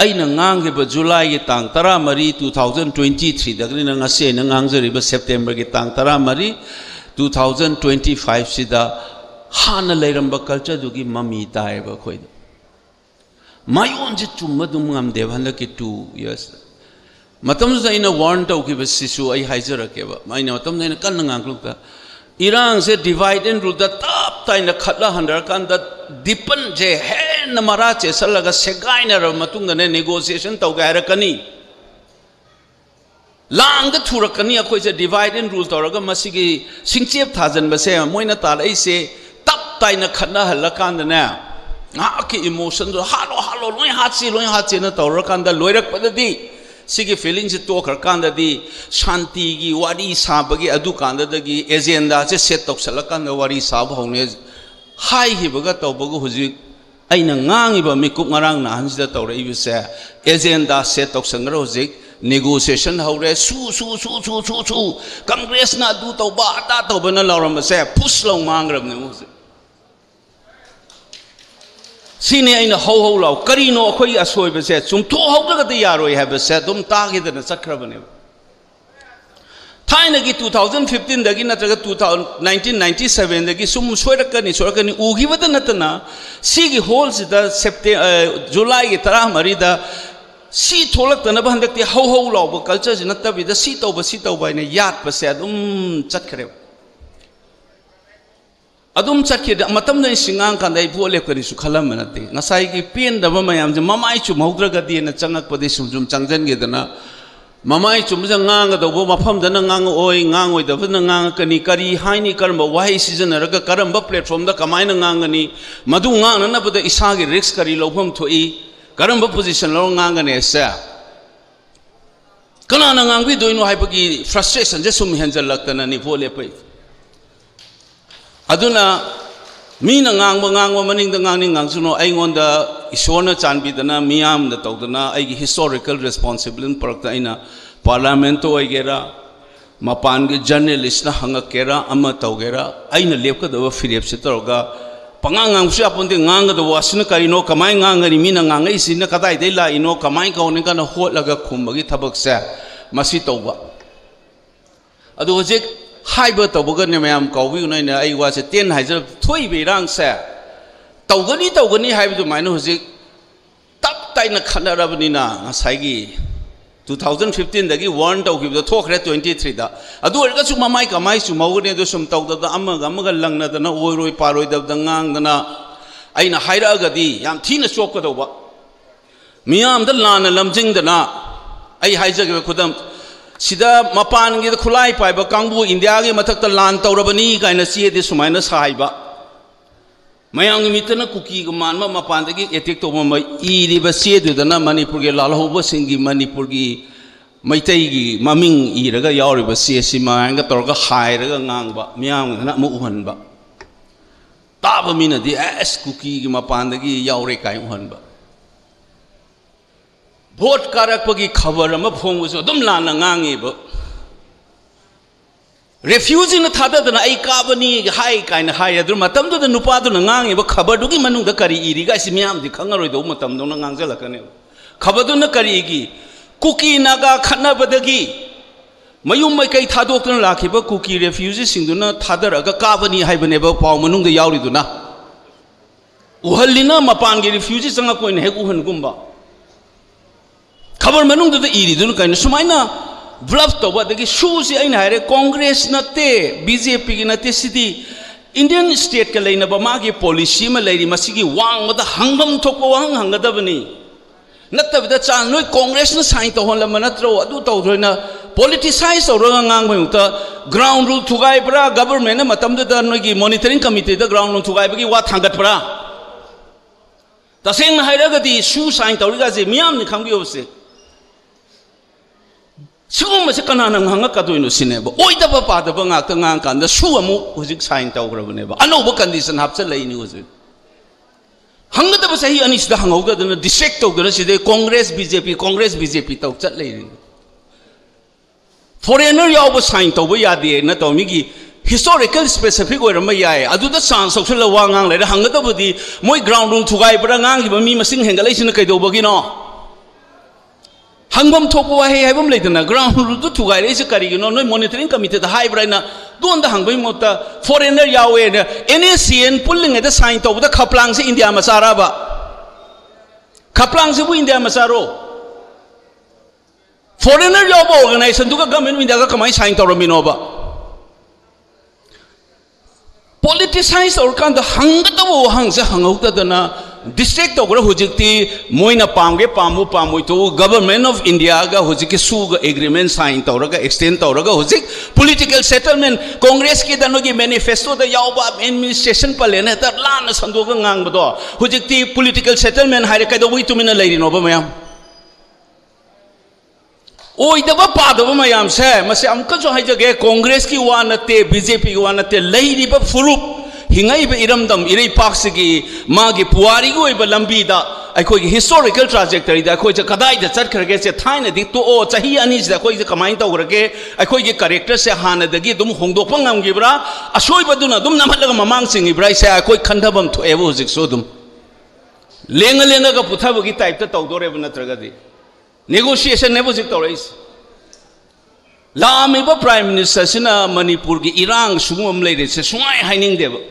aina ngange ba July gi tang 13 2023 dagni na ngase na ngangjari ba September gi tang 13 2025 sida hana leiramba culture dugi mami tai ba khoi mayon ji chumma dum ngam devanda ki 2 years matam za ina warn tau ki ba sisu ai haijara ke ba maina matam na kan ngangluk ta Irang se divide and rule the top time the khatla handar kan the dipan je hen mara che salaga segaina ra matung ne negotiation tau ga rakani lang ga thurakani akoi se divide and rule tawraga masigi singchep thajan ba se moina tal ai se top time na khatna halla kan na nga ki emotion do halo loi hat si na tawra kan da loirak padadi Sigi feelings to Karkanda di Shanti gi wari sabagi adu kanda dagi agenda se set tok salakanda wari sab hone hai hi baga to bagu huji aina ngangi ba mikup ngarang na hansida tawre ibu se agenda set tok sangra huji negotiation haure su congress na du to ba ta to bana lawram se push long mangram ne huji Sini aina hau lau karino akoi asoi bese sum to hau daga de yaroi have bese dum tagi de sakra bane Thaina gi 2015 dagi natraga 1997 dagi sum soirakani ugi bada natana sigi holes da September July gi tara mari da si tholak tana bandak ti hau lau ba culture jinatta bi da si tau ba ne yat bese dum chatkre Adum chakki matam na singang kan dai bole kani su khalam manate ngasai gi pen da mayam je mamai chu maudra ga di na changak pade sum changjan ge dana mamai chu mja ngang ga do mafam da na ngang oi da na ngang kani kari haini karma wahi season ra ga karamba platform da kamai na ngang ni madu ngang na bada isa gi risk kari lobham thoi karamba position lo ngang ne sa kana na ngang bi doino hai bagi frustration je sum henjal laktana ni bole pai Aduna mina ngangwa maning da ngangni ngangsuno aingonda isona chanbidana miyam da tawdana aigi historical responsibility parakta aina parlamento aigera mapan ge journalist na hangakera ama tawgera aina lepka da firep sitaroga pangangang su aponte nganga da wasina karino kamai ngangani mina ngangai sina kadai dei la ino kamai kaone kana hotlaga khumbagi thabak sa masi tawba adu hojek Haiba tawbaga ne mayam kawbi unai na ai wa se ten haijar thoi be rang sa tawgani haiba du mainu hojik tap tai na khana rabani na ngasai gi 2015 dagi warn taw gi thokre 23 da adu erga su mamai kamai su mawne do sum taw da amaga langna da na oiroi paroi da ngang da na aina haira ga di yam thina chok ka dawba miyam da lana lamjing da na ai haija ge khudam Sida mapan gi khulai pai ba kangbu India gi mathak ta lan tawrabani kaina sie de sumaina saiba mayang gi mitana kuki gi man ma mapan de gi etik to ma I ri ba sie du dana Manipur gi lal hoba singi Manipur gi maitai gi maming I raga yauri ba sie sima nga torga hai raga ngang ba miyang na mu uhan ba ta ba mina di as kuki gi mapan de gi yauri kai uhan ba Vote karak pagi khabar ama phong so dum lana ngangi ba refusing na thada da ai ka bani hai kaina hai adur matam do da nupa do ngangi ba khabar du gi manung da kari iri ga simyam di khangaroi do matam do na ngang jala kane khabar do na kari gi kuki naga khana badagi mayum mai kai thadok na lakhi ba kuki refugees sing do na thadar aga ka bani hai bane ba paw manung da yauri do na uhallina mapan gi refugees sanga koi ne he uhan gumba Khabar manung da iri dun kaina sumaina bluff to ba dagi shoes aina hare Congress nate BJP gi nate city Indian state ka leina ba magi policy ma leiri masigi wang ma da hangbam thokwa wang hangada bani natta da chan noi Congress na sign to hon la manatro adu to roina politicize or ground rule to Gaibra, government, Matam monitoring committee, the ground rule to Gaibri, what Hangatpra. The same Hidagati, shoe sign Taurigazi, Miam, the Kambiosi. So much Kanan Hangakatu in the Sinebo. Oida Papa, the Bangatangan, the Shuamu was signed Taurabaneva. I know what condition Hapsala news it. Hangata was a Yanis the Hangoga, the district of the Congress BJP talk that lady. Foreigner Yaw signed over Yadi, Natomigi. Historical specific or Maya, I do the sounds of Sulawang, let Hangata with the Moy ground room to Gaibrang, but me must sing Hangalation Kadobagino. Hangum Topo, I have him later, ground room to Gaisakari, no monitoring committee, the high brainer, don't the Hangum Mota, foreigner Yahweh, NACN pulling at the sign of the Kaplangs in the Amasaraba. Kaplangs in the Amasaro. Foreigner Yaw organization to a government in the Akamai sign to Rominova. Politicize or kind of hangatabu hangs a hangota than district of Hujiti, Moina Pamge, Pamu Pamuito, Government of India, Hujiki Suga agreement signed Tauraga, extend Tauraga, Huzik, political settlement, Congress Kidanogi manifesto, the Yauba administration Palena, that Lana Sandoga Nangado, Hujiki political settlement, Harakadawi to Mina Lady Nobama. Oh, the part of my am say, Masam Kajo Hajage, Congress ki wanate, BJP wanate, Lady Bafurup, Hingai Iramdam, Iri Paksigi, Magi Puarigo, Lambida, I call historical trajectory, that I call the Kadai, the Turk gets a tiny dicto, or Tahianis, the Koi the Kamaita Orage, I call the character, say Hana, the Gidum, Hongdopangam Gibra, a show Baduna, Dum Namalama sing, Ibra, say I call Kandabam to Evozik Sodum. Lenga Putavagi type the Taudorevan Tragadi. Negotiation never victorious. La Miba Prime Minister Sina Manipur Irang Sumum ladies, Swai Hining Devil.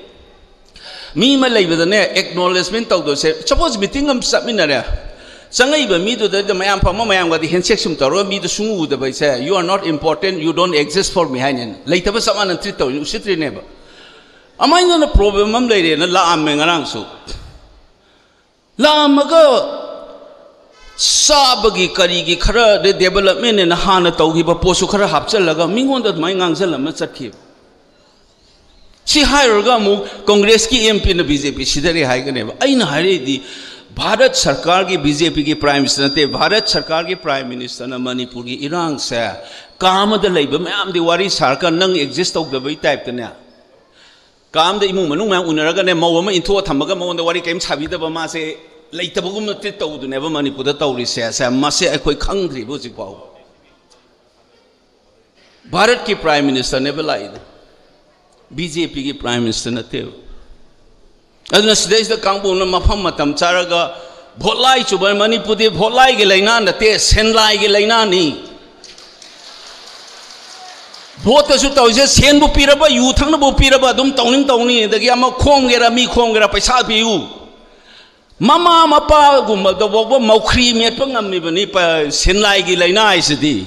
Me Malay with an acknowledgement of those. Suppose meeting them subminara. Sangaiba me to the Mayampa Mayam got the Hensexum Taro, me the Sumu the say, you are not important, you don't exist for me. Later was someone and Trito, you sit never. Am I not a problem, lady, and La Mengarang so? La Mago. Sabagi Karigi Kara, the development in Hana Togiba Posukara Hapselaga, Mingon that my Gangsela Matsaki. She hired Gamu, Congress ki MP in the BJP, Shidari Haganeva. I know the Bharat Sarkargi BJP Prime Minister, Bharat Sarkargi Prime Minister, Manipuri, Iran, sir. Kama the labor, ma'am, the Wari Sarkar nung exist of the way type the now. Kam the Imumanuma, Unaragan, Mawama into a Tamaga, on the Wari came Savida Bamase. Later, we never money put a Tauri says, I must say, I quite hungry. Was it wow? Bharat ki Prime Minister never lied. BJP ki Prime Minister Natil. As days the Kambu Mapamatam Charaga, Bolai Chuba money put it Bolai Gelainan, the taste, Senlai Gelainani. Both the Suta is just Senbu Piraba, you Tanabo Piraba, Dum Tony, the Yama Kongera, me Kongera, Pasapi you. Mama Mapa Guma the Bobo Mokri Metpangam Nipa Senlai Laina is the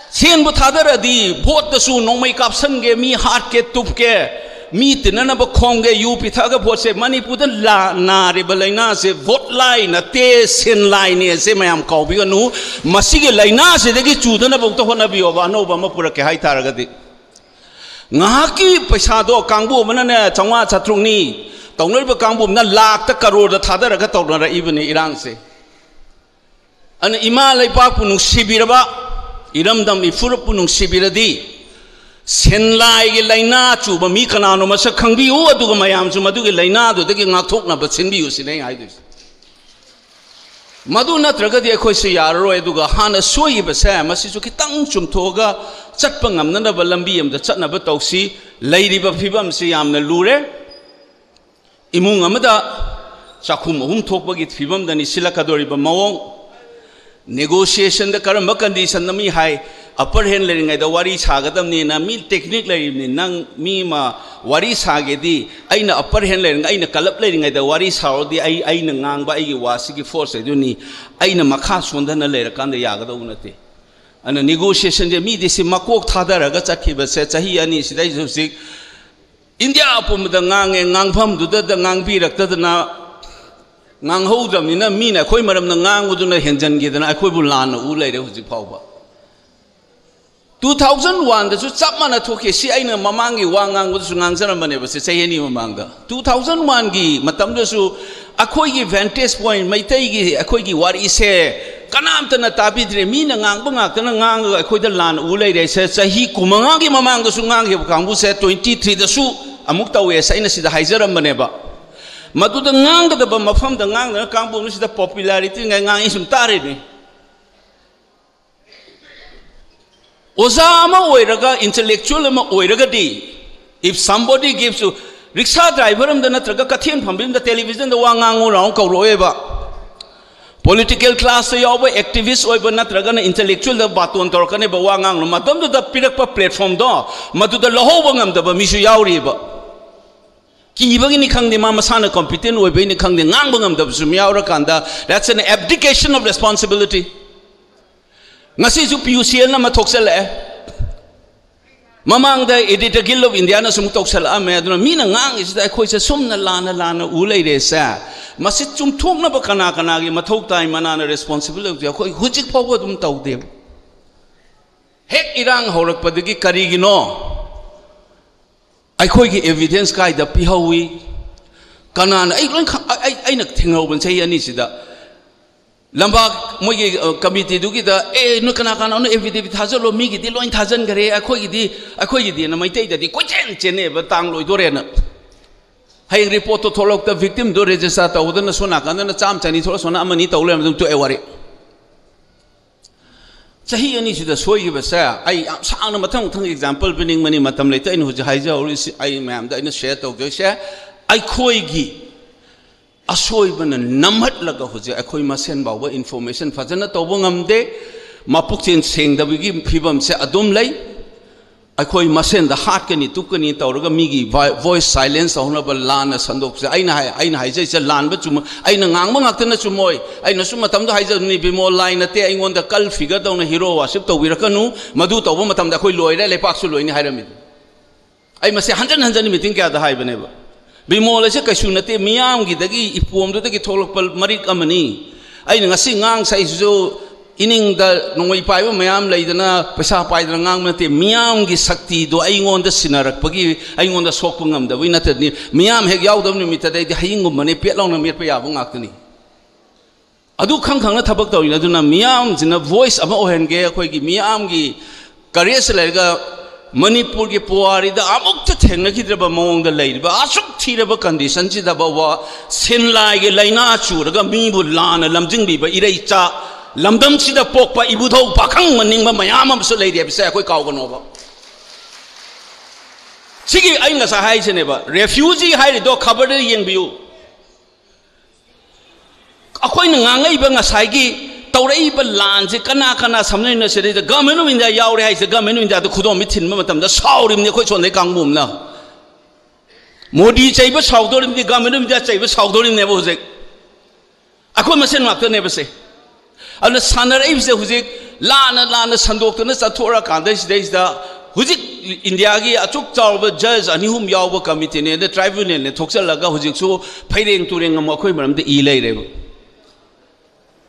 Sen Butadara di bought the soon no make up some gave me heart get to care meet the none of a conga you pitaga put say money put a la na rebelina say vote line a te sen line is a mam copy no Masigi Laina say they get children about the Honabi of Anova Purake High Taragati Nahaki Pesado Kangu Manana Tama Chatruni. Don't know if Kambum not lack the Karo the Tadaraga even in Iran say. And Imalai Papunung Sibiraba, Iramdam Ifurupunung Sibiradi, Senlai Lainachu, Bamikanano Masakangi, or do Mayam to Madu Lainado, taking a talk but send you saying I do. Maduna Tragadi Kosia, Eduga Hana Sui Basam, Masuki Tangchum Toga, Chatpangam, none of Lambium, the Chatnabatosi, Lady Bafibam Siam the Lure. Imung Amada Sakum Talk Bagit Fibam than Silakadori Bamawong negotiation the Karamba condition the me high upper handling at the Waris Hagadam Nina meal technically Nang Mima Waris Hagedi Aina upper handling Aina calibrating at the Waris Haudi Aina Nang by Wasiki Force Duni Aina Makas Wandana later can the Yagada Unati. And the negotiation they meet this in Makok Tadara Gataki said Sahiani Sidai India upon the Ngang and Nangpam do the Nang Pirak na ngang hau dam ni na mi na khoi maram na ngang bu na henjan gi da na khoi bu lan u lai re huji phau ba 2001 da su chap mana thoke si aina mamangi wangang bu su ngang jaram bane ba se chai ni mamang da 2001 gi matam da su akhoi gi vantage point mai tai gi akhoi gi wari se kanam ta na tabi dire mi na ngang ba ngak ta na ngang ga akhoi da lan u lai re se chahi kumanga gi mamang da su ngang gi kang bu se 23 da su amuk tawe sa ina si da haijaram bane ba madu da ngang da ba mafam da ngang da kang bu si da popularity ngai ngang isum tare ni Ozama oiraga intellectual ama oiraga di if somebody gives you rickshaw driver am da natraga kathian phambim da television da wangang raung kauroe ba political class ya ba activist oi ba natraga na intellectual da baton tor kane ba wangang ma dam da pirak pa platform da madu da laho bangam da ba misu yauri ba ki ba ni khang de ma masana competent oi ba ni khang de ngang bangam da su yaura kanda that's an abdication of responsibility ngasi ju PUCL na mathoksel mamang da editor guild of India na sum toksel ame aduna mina ngang is da khoi se sum na lana u lai re sa masi chum thok na ba kana kana gi mathok tai mana na responsibility khoi hujik phaw dum tau de hek irang horak padagi kari gi no ai khoi gi evidence kai da pi hawi kana na ai nak thengau ban sei ani sida lamba mogi committee du kita no kana kana no evidence thajalo mi gi di loin thajan gare akhoi gi di na mai tai da di ko chen ne ba tang loi dore na hai report to tholok ta victim do register ta udana sona kana na cham chani thola sona amani tawle am to ewari chahi ani sida soi gi ba sa ai sang na mathang thang example bining mani matam le ta in hu ja hai ja ori ai ma'am da in share to jo share ai khoi gi asoi bana namhat laga huje akhoi masen bawa information fajana tawbo ngamde mapuk chen seng da bigi phibam se adum lai akhoi masen da hat kani tukani tawraga migi voice silence ahuna ba lana sandok se aina hai se lan ba chum aina ngang ma ngak na chumoi aina sum matam da hai ja ni bi mo line te aingon da kal figure da na hero worship to wirakanu madu tawbo matam da khoi loire le pak su loini hairami ai mase hanjan meeting kya da hai bane ba bimol se kasu nate miyam gi dagi ipom do dagi tholok pal marik amani ai ngasi ngang sai zo ining da nongoi pai ba mayam leidana pesa pai da ngang nate miyam gi sakti do ai ngon da sinarak pagi ai ngon da sok pangam da wi nate ni miyam hek yaw dam ni mita dai haingum mane petlong na met pa ya bang akni adu khang na thabak taw ina duna miyam jina voice ama ohen ge khoi gi miyam gi career se lega Manipur ki puari da amuk ta thengna ki draba mong da lai ba asuk thiraba condition chi da ba wa sin lai ge laina chu raga mi bu lana lamjing bi ba irei cha lamdam chi da pok pa ibu thau pakhang maning ba mayam am su lai de bisa koi kaw gono ba sigi ai nga sa hai chene ba refugee hai do khabar de yeng biu akoi na ngai ba nga sai gi taurai ba lan je kana samnai na se de government of India yaure hai se government of India da khudom mi thin ma matam da saurim ne khoi chon dei kang mum na modi chai ba saudorim ni government of India chai ba saudorim ne bo je akoi masen mak to ne ba se ala sanar ai se hujik lana sandok to na chathora kan dai se da hujik India gi achuk chaw ba judge ani hum yaw ba committee ne the tribunal ne thoksal laga hujik su phaireng tureng am khoi maram de I lai re ba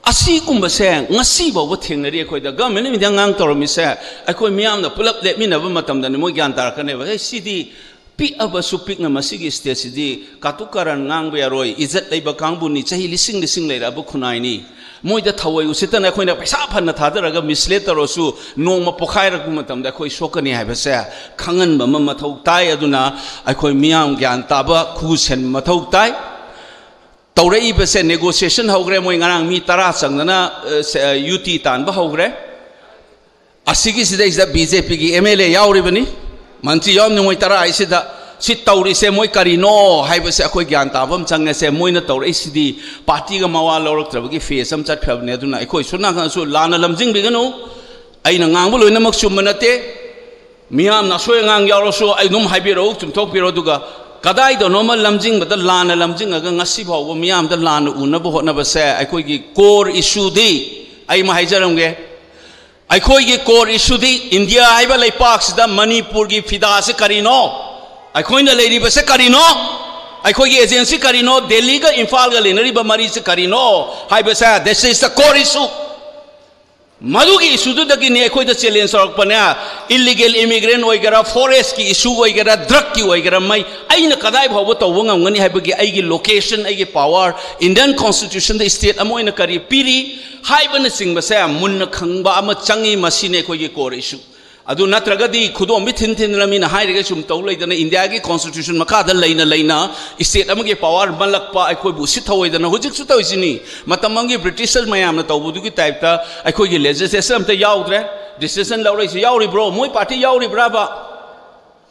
asi kumba se ngasi ba wa thengnari khoi da government mi da ngang tor mi se akhoi miyam na pulap le mi na ba matam da ni mo gyan tar kane ba si di pi aba su pik na masigi state si di katukaran ngang ba roi izat lai ba kangbu ni chahi lising lai ra ba khunai ni moi da thawai usitan akhoi na paisa phan na thadar ga misle taro su nong ma pokhai ra ku matam da khoi sokani ha ba se khangan ba ma thau tai aduna akhoi miyam gyan ta ba khu sen ma thau tai taurai ba se negotiation hogre moi ngarang mi tara changna UT tan ba hogre asigi sida is BJP gi MLA yauri bani manchi yom ni moi tara ai sida sit tauri se moi karino hai ba se akoi gyan ta bam changna se moi na taurai sidi party ga mawa lorok tra gi face am chat phab ne aduna akoi suna kan su lana lamjing bi ganu ai na ngang bu loina mak sum manate miyam na soi ngang yaro so ai num hai bi ro chum thok bi ro duga kadai do normal lamjing bada lana lamjing aga ngasi bhaw miyam da lana una bo hotna ba se aikoi gi core issue di ai ma haijaram ge aikoi gi core issue di India haiba lai parks da Manipur gi fida se karino aikoi na leiri ba se karino अखोई agency करीनो दिल्ली का इम्फाल का लेनरीब मरी से करीनो हाइबसा this is the core issue मधुगी इशूदुदगिने अखोई चैलेंज तौरपने इलीगल इमिग्रेंट होइगरा फॉरेस्ट की इशू होइगरा ड्रग की होइगरा मै अइना कदाइ भाव तौब ngमगनी हाइबगी अइगी लोकेशन अइगी पावर इंडियन कॉन्स्टिट्यूशन द स्टेट अमोइना करी पीरी हाइबन सिंगबसे मुन्न खंगबा अम चंगी मसीने अखोई कोर इशू अदु नत्रगदी खुदोम भी थिन थिन रमीना हाइरगे सुम तौ लेदना इंडिया की कॉन्स्टिट्यूशन मखादा लेना लेना स्टेट अमगे पावर मलकपा अखोइबु सिथवैदना हुजिकसु तौइसिनी मतमंगी ब्रिटिशर्स मयामना तौबुदुगी टाइपता अखोइगी लेजिस्लेशन अमता याउद्रे डिसीजन लौरैसे याउरिब्रो मोय पार्टी याउरिब्राबा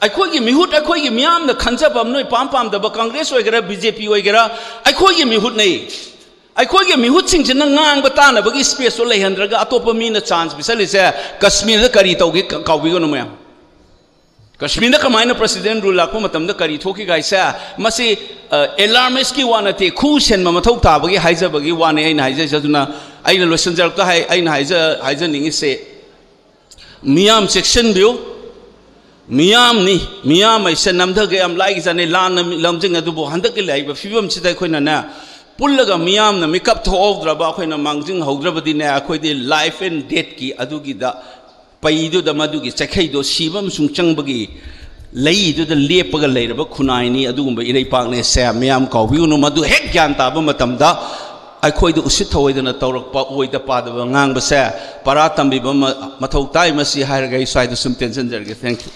अखोइगी मिहुत अखोइगी मियामना खंजबम नोय पाम पाम दबा कांग्रेस होइगरा बीजेपी होइगरा अखोइगी मिहुत नै अखोइगे मिहुतसिंगजना ngang बतानबगी स्पेस तो लेहंद्रगा अतोप मीना चांस बिसलिसे कश्मीर द करी तौगे काउबिगो नमया कश्मीर द कमाइना प्रेसिडेंट रूल लाको मतमदा करी थोकी गाइसा मसे अलार्मिस्ट की वानते खुसेन ममथौ ताबगी हाइजबगी वाने आइना हाइजे जदुना आइना लोसनजरका हाइ आइना हाइजे निंगी से मियाम सेक्शन बियो मियाम ऐसे नमधगे am लाइक जाने लान लमजिंग अदुबो हंदके लाइबा फिबम सिदा खोइना ना पुल्लगा मियाम न मेकअप थोद्रबा अखोइना मांगजिंग हौद्रबदिने अखोइदि लाइफ एंड डेथ की अदुगिदा पैदुदा मदुगी चखैदो सीबम सुंचंगबगी लैदुदा लेपगा लैरबा खुनाइनी अदुगुंबा इरैपाकने से मियाम काउबिउनो मदु हेक ज्ञान ताबा मतमदा अखोइदो उसित थवैदना तौरकपा ओइदा पादबा ngangbase para tambiba mathau tai masi hairga isaidu sum tension jarge thank you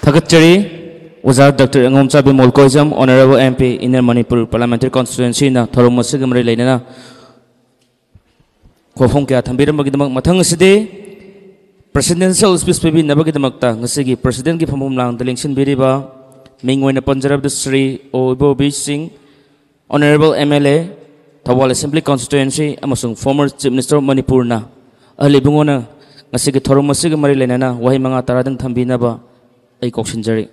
Thakachari Wazar Dr. Angomcha Bimol Koizam, Honorable MP, Inner Manipur Parliamentary Constituency, na Thoroma Sigamri Lena Kofongka Tambiram Matang City, Presidential Speech Baby Nabagamakta, Nasigi, President Gipamumlang, the Linkshin Biriba, Mingwin Punjab Sri Oibo Beach Singh, Honorable MLA, Tawal Assembly Constituency, Amasung, former Chief Minister of Manipurna, Ali Bungona, Nasigi Thoroma Sigamri Lena, Wahimanga Taradan Tambinaba, a Coxin Jerry.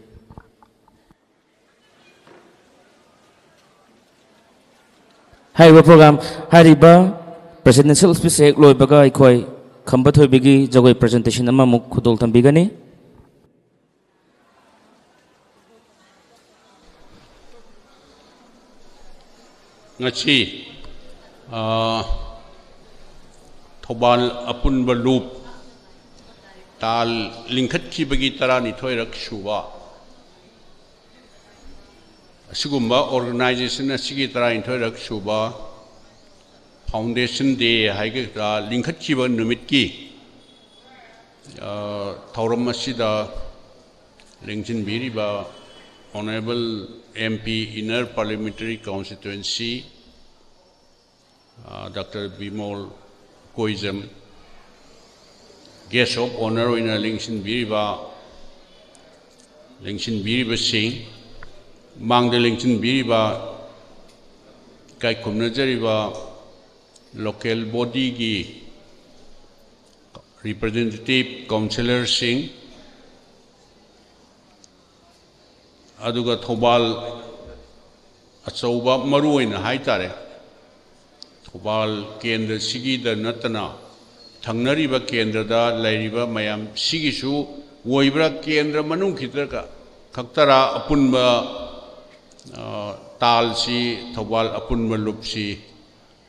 Hariba program Hariba presidential speech ek loi baga ikhoi khamba thoi bigi jagoi presentation ama muk khudol tham bigani ngachi thobal apun balup tal lingkhat ki bagi tarani thoi rak shuwa Sigumba organization Sigi Tara Intorak Shuba Foundation Day Haigata Linkat Chiba Numitki Tauramasida Linkin Biriba Honorable MP Inner Parliamentary Constituency Dr. Bimol Koizam Guest of Honor in Linkin Biriba Singh Mangde Linkin Biriba Kai Kumnajariba local body ki representative councillor Singh aduga Thobal achauba maruina haitare Thobal kendra sigi da natana thangnariba kendra da lairiba mayam sigisu woibra kendra manung khitraka khaktara apunba tal si Thobal apun malup si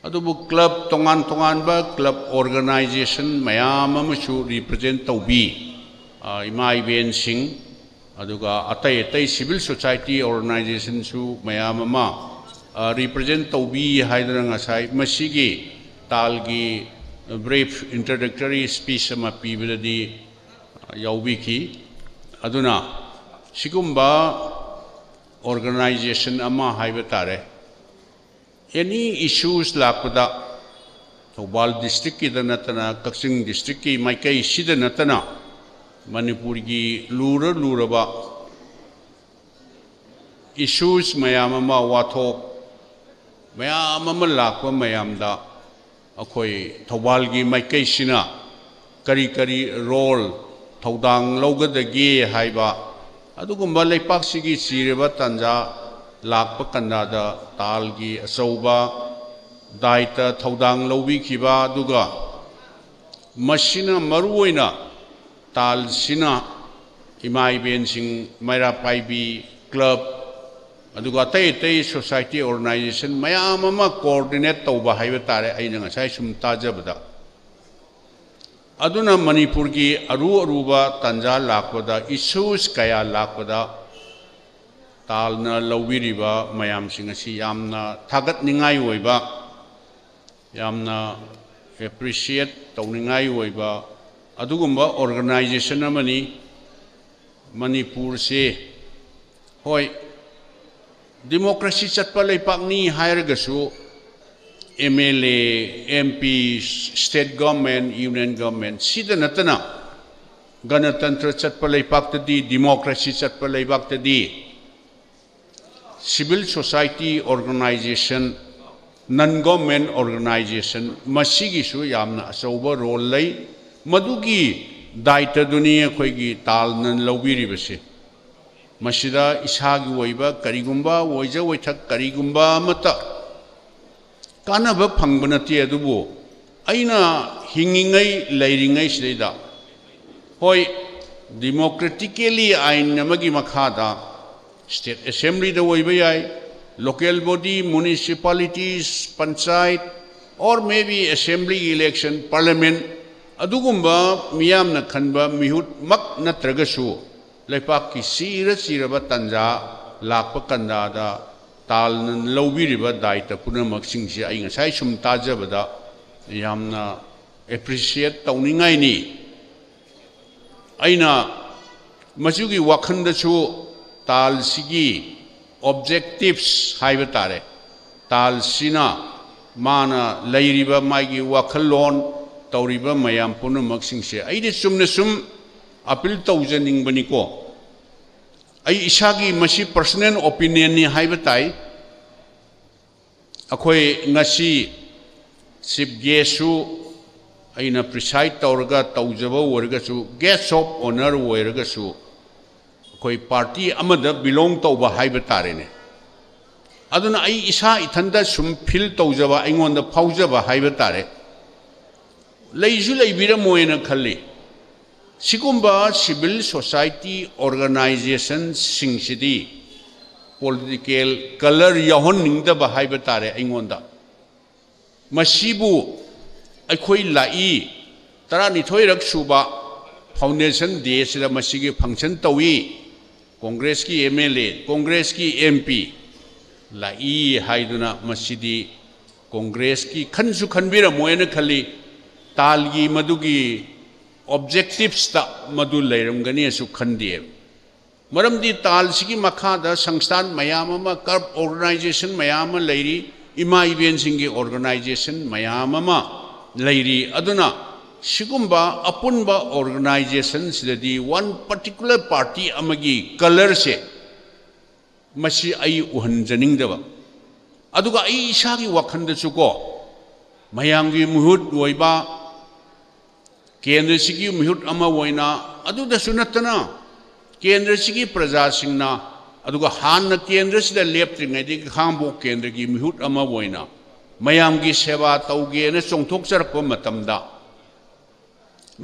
adubu club tongan ba club organization mayam amashu represent taubi imai ben sing aduga atai civil society organization su mayam ama represent taubi haidara ngasai masigi talgi brief introductory speech ama pibadi yaubi ki aduna sigumba organization ama haibatare any issues lakpada Thobal district ki danatana Kaksing district ki maikai sida natana Manipur ki lura ba issues mayam ama wathok mayam ama lakwa mayam da akhoi Thobal ki maikai sina kari role thodang logadagi haiba adugumba leipak sigi sireba tanja lakpa kanada talgi asauba daita thodang lobi khiba duga mashina maruoina tal sina इमा इबेंसिंग मैरा पाइबी club अदुगा तै तै society organisation मयाम अमा coordinate तौबा हाइबा तारे अइना ngasai sum tajabada aduna manipur gi aruba tanja lakpada issues kaya lakpada talna lawiriba mayam sing asi yamna thagat ningai oiba yamna appreciate tawningai oiba adugumba organization amani manipur se hoi democracy chatpa leipak ni hairagasu MLA MP state government union government sida natana ganatantra chatpa leipak tadi democracy chatpa leipak tadi civil society organization non government organization masigi su yamna asoba role lei madugi daita duniya khoigi talnan lawbiri base masida isagi woiba karigumba woija woithak karigumba mata kana ba phangbana ti adubu aina hingingai leiringai sida hoi democratically ain namagi makhada state assembly da woiba yai local body municipalities panchayat or maybe assembly election parliament adugumba miyamna khanba mihut mak natragasu leipak ki sira tanja lakpa kanda da tal lawbiriba daita punamak singsi ai ngasai sum tajabada yamna appreciate tawningai ni aina machugi wakhanda chu tal sigi objectives haiba tare tal sina mana leiriba maigi wakhalon tawriba mayam punamak singsi ai de sumna sum appeal tawjaning bani ko ai isagi masi personal opinion ni haibatai akhoi ngasi chief guest su aina preside tawraga tawjaba warga su guest of honor warga su akhoi party amada belong tawba haibatare ne aduna ai isa ithanda sum feel tawjaba aingonda phaujaba haibatare leiju leibira moena khalli Sigumba civil society organization singshidi political color yahon ningda bahai batare aingonda masibu aikhoi lai tarani thoirak suba foundation day sida masigi function tawi congress ki MLA congress ki MP lai haiduna masidi congress ki khansu khanbira moena khali talgi madugi objectives ta madu leiramgani asu khande maramdi tal sigi makha da sangstan mayam ma karp organization mayam leiri ima event singi organization mayam ma leiri aduna sigumba apunba organization sidadi one particular party amagi color se masi ai uhanjaning daba aduga ai isagi wakhanda chuko mayamgi muhut oiba केंद्र सिगी मिहुट अमा वोइना अदुदा सुनतना केंद्र सिगी प्रजा सिंगना अदुगा हान केंद्र सिदा लेप्त्रिङैदि खांबो केंद्र की मिहुट अमा वोइना मयाम की सेवा तौगे न चोंथोकचरप मतमदा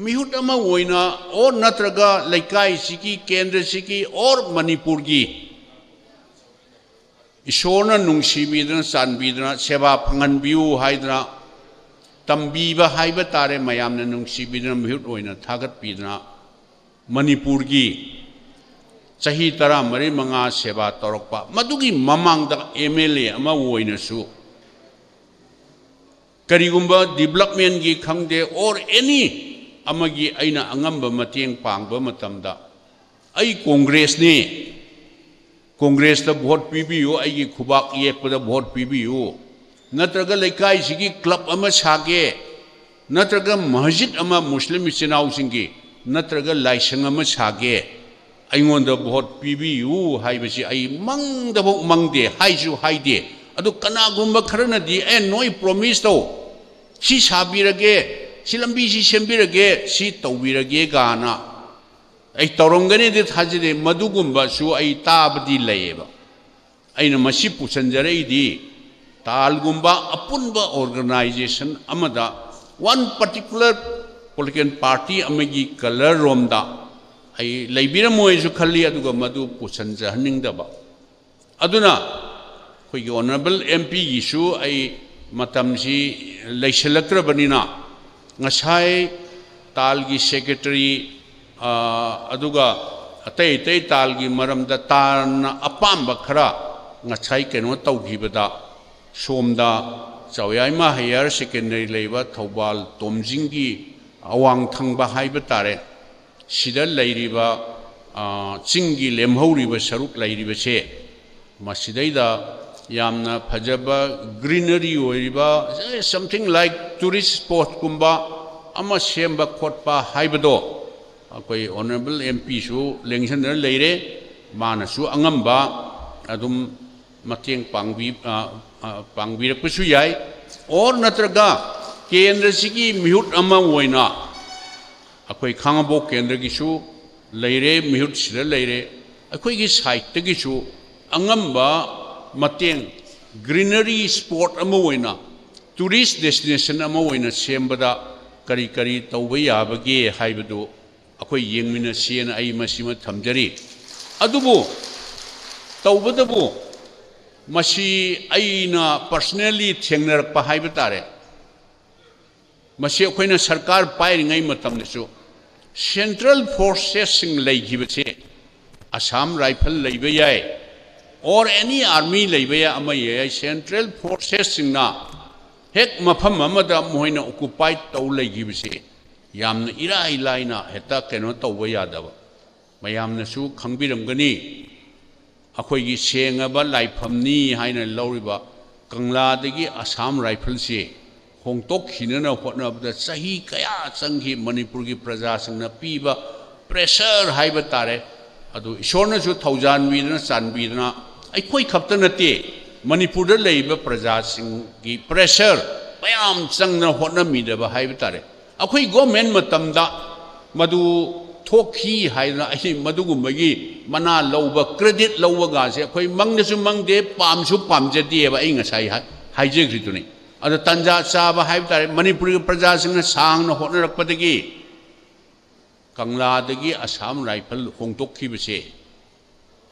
मिहुट अमा वोइना और नत्रगा लैकाई सिगी केंद्र सिगी और मणिपुर की ईश्वरना नुंगसिबिदना चानबिदना सेवा फंगनबिउ हाइदना तंबीबा हाइबा तारे मयामना नुंगसिबिदना मिहुट ओइना थागतपिदना मणिपुर की चाही तरा मरी मंगा सेवा तौरपा मदुगी ममांगदा MLA अमा ओइनसु करिगुंबा डेवलपमेंट की खंगदे और एनी अमगी अइना अंगंबा मतेंग पांगबा मतमदा आई कांग्रेस ने कांग्रेस दा वोट पीबियो आई खुबाक येकपदा वोट पीबियो नत्रगा लेकाई सिगी क्लब अमा सागे नत्रगा मस्जिद अमा मुस्लिम इचिनाउ सिंगी नत्रगा लाइसंग अमा सागे अइंगोंदा वोट पीबियो हाइबसि आई मंगदबो मंगदे हाइजु हाइदे अदु कनागुंबा खरनदी ए नोई प्रॉमिस तो सी साबिरगे सी लंबी सी सेंबिरगे सी तौबिरगे गाना आई तौरंगने दे थाजिदे मदुगुंबा सु आई ताबदी लेबा अइना मसी पुसंजरेदी तालगुंबा अपुनबा ऑर्गेनाइजेशन अमदा वन पर्टिकुलर पॉलिटिकल पार्टी अमगी कलर रोमदा ai leibiramoy su khalli aduga madu pusan jahaningdaba aduna khoi honorable mp isu ai matamsi leiselaktrabanina ngasai talgi secretary aduga atay talgi maramda tarna apamba khara ngasai keno tawgibada somda chawyama higher secondary leiba thobal tomjingi awang thangba haiba tare sida leiriba chingi lemhoriba saruk leiriba se masidaida yamna phajaba greenery oiriba something like tourist spot kumba ama semba khotpa haibado akoi honorable mp su lengsan leire mana su angamba adum mateng pangbirak su yai or natraga kendra sigi mihut ama oina akoi khangabo kendra gi su leire mihut sida leire akoi gi site gi su angamba mateng greenery sport ama oina tourist destination ama oina sembada kari kari tawba yabage haibadu akoi yengmina siena ai masima thamjari adubu tawbadabu masi aina personally thengnarakpa haiba tare masi akoina sarkar pairingai matamnesu central forces sing leigibase assam rifle leiba yai or any army leiba ya ama yai central forces singna hek mafam amada moina occupy taw leigibase yamna irai laina heta keno tawba yadaba mayamna su khangbiramgani अखोई सेंगब लाइफमनी हाइना लौरिबा कंगलादगी Assam rifle से होंतोखिनना होटनबदा सही कया संगी मणिपुर की प्रजा संगना पीबा pressure हाइबा तारे अदु ईश्वरना जो थौजानबीदना चानबीदना अखोई खप्त नते मणिपुर दा लेइबा प्रजा सिंगी प्रेशर मयाम संगना होटनमीदबा हाइबा तारे अखोई गवर्नमेंट मतमदा मदु थोखी हाइना अहि मदुगुमगी मना लौबा क्रेडिट लौबगा से अखोई मंगनसु मंगदे पामसु पामजदेबा अइ ngasai हाइजेग्रितुनि अद तंजा चाबा हाइब तारे मणिपुर प्रजा सिंह सांगना होटनरकपदगी कंगलादगी असम राइफल होंतोखिबसे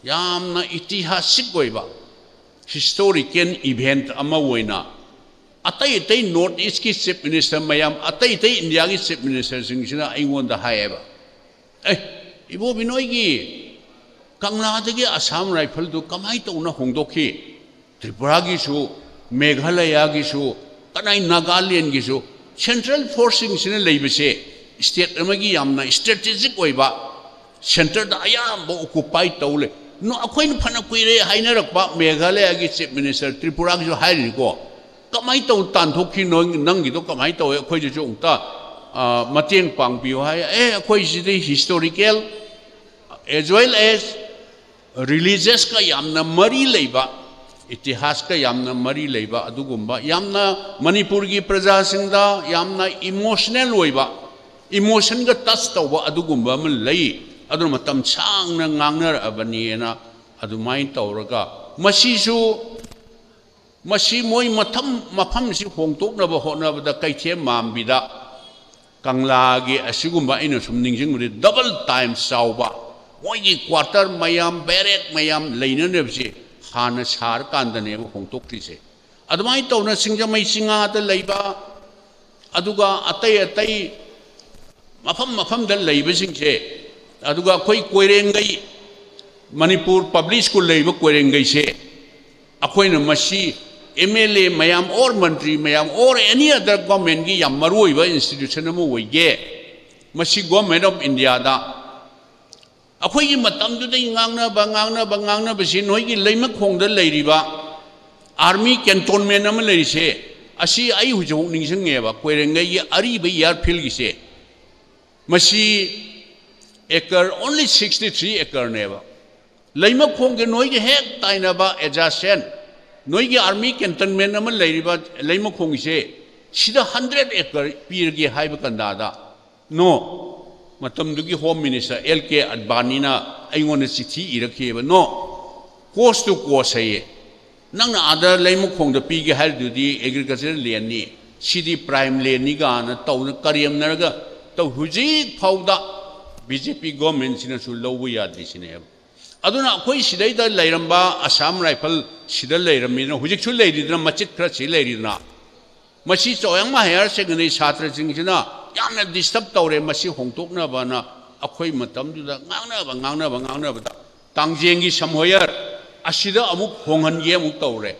यामना इतिहासिक ओइबा हिस्टोरिकल इवेंट अमा ओइना अतै अतै नॉर्थ ईस्ट की चीफ मिनिस्टर मयाम अतै अतै इंडिया की चीफ मिनिस्टर सिंह अइंगोंदा हाइबा इबो बिनोयगी कंगलादगी असम राइफल दु कमाई तौना होंदोखी त्रिपुरा गिसु मेघालय गिसु कनाई नागालैंड गिसु सेंट्रल फोर्सिंग सिने लेबसे स्टेट अमगी यामना स्ट्रेटेजिक ओइबा सेंटर दा अयाम ऑक्युपाई तौले नो अखोइन फना कुइरे हाइनरकबा मेघालय गी चीफ मिनिस्टर त्रिपुरा गिसु हाइरिको कमाई तौ तानथोखी नंगी दो कमाई तौ अखोइ जु उंता mateng pangpiyo hai akhoi sidi historical as well as religious ka yamna mari leiba itihas ka yamna mari leiba adugumba yamna manipur gi praja singda yamna emotional oiba emotion ga touch tawba adugumba man lei adu matam changna ngangnar abani na adumai tawraga masisu masi moi mafam si hongtok na ba hona ba kaithe mambida कंगलागी असिगुम्बा इन सुम निंजिंगुदि double time साउबा मोइगी quarter मयाम barrack मयाम लेननेबसे हाना सार कांदने होंतोक्तिसे अदमाई तौना सिंगजमै सिंगा the लेबा अदुगा अतै अतै मफम the लेबसिंगसे अदुगा खोई कोइरेंगै Manipur public school लेबा कोइरेंगै से अखोइना मसी MLA ma'am और मंत्री मैम और एनी अदर गवर्नमेंट की याम मरुइबा इंस्टीट्यूशन अमु ओइगे मसी गवर्नमेंट ऑफ इंडिया दा अखोई मतम दुदै ngang बसि नोइगी लेमक खोंगदा लेरिबा आर्मी कैंटोनमेंट अम लेरिसे असी आई हुजौ निंगसंगेबा कोइरेंगै अरिबा एयरफील्ड गिसे मसी एकर ओनली 63 एकर नेबा लेमक खोंगे नोइगी हेक ताइनाबा एडजस्टमेंट नोइगी आर्मी कैंटोनमेंट अमन लेरिबा लेमखोंगिसे सिदा 100 एकर पीरगे हाइब कंदादा नो मतमदुगी होम मिनिस्टर LK अडवाणीना अइंगोन चिठी इरखेबा नो कोस्ट टू कोस्ट है नंगना आदर लेमखोंग द पीगे हाइदुदी एग्रीकल्चर लैंड नि सिदी प्राइम लैंड नि गाना तौन करियम नरगा तौ हुजी फाउदा BJP government sinasu lawbu yadrisine aduna akhoi sidaida leiramba Assam Rifle sida leiramina hujik chu leiridna machit khra chi leiridna masi choyangma higher secondary chhatra jingsina yamna disturb tawre masi hongtokna bana akhoi matam duda ngangna ba tangjengi samhoyar asida amuk honghan ye amuk tawre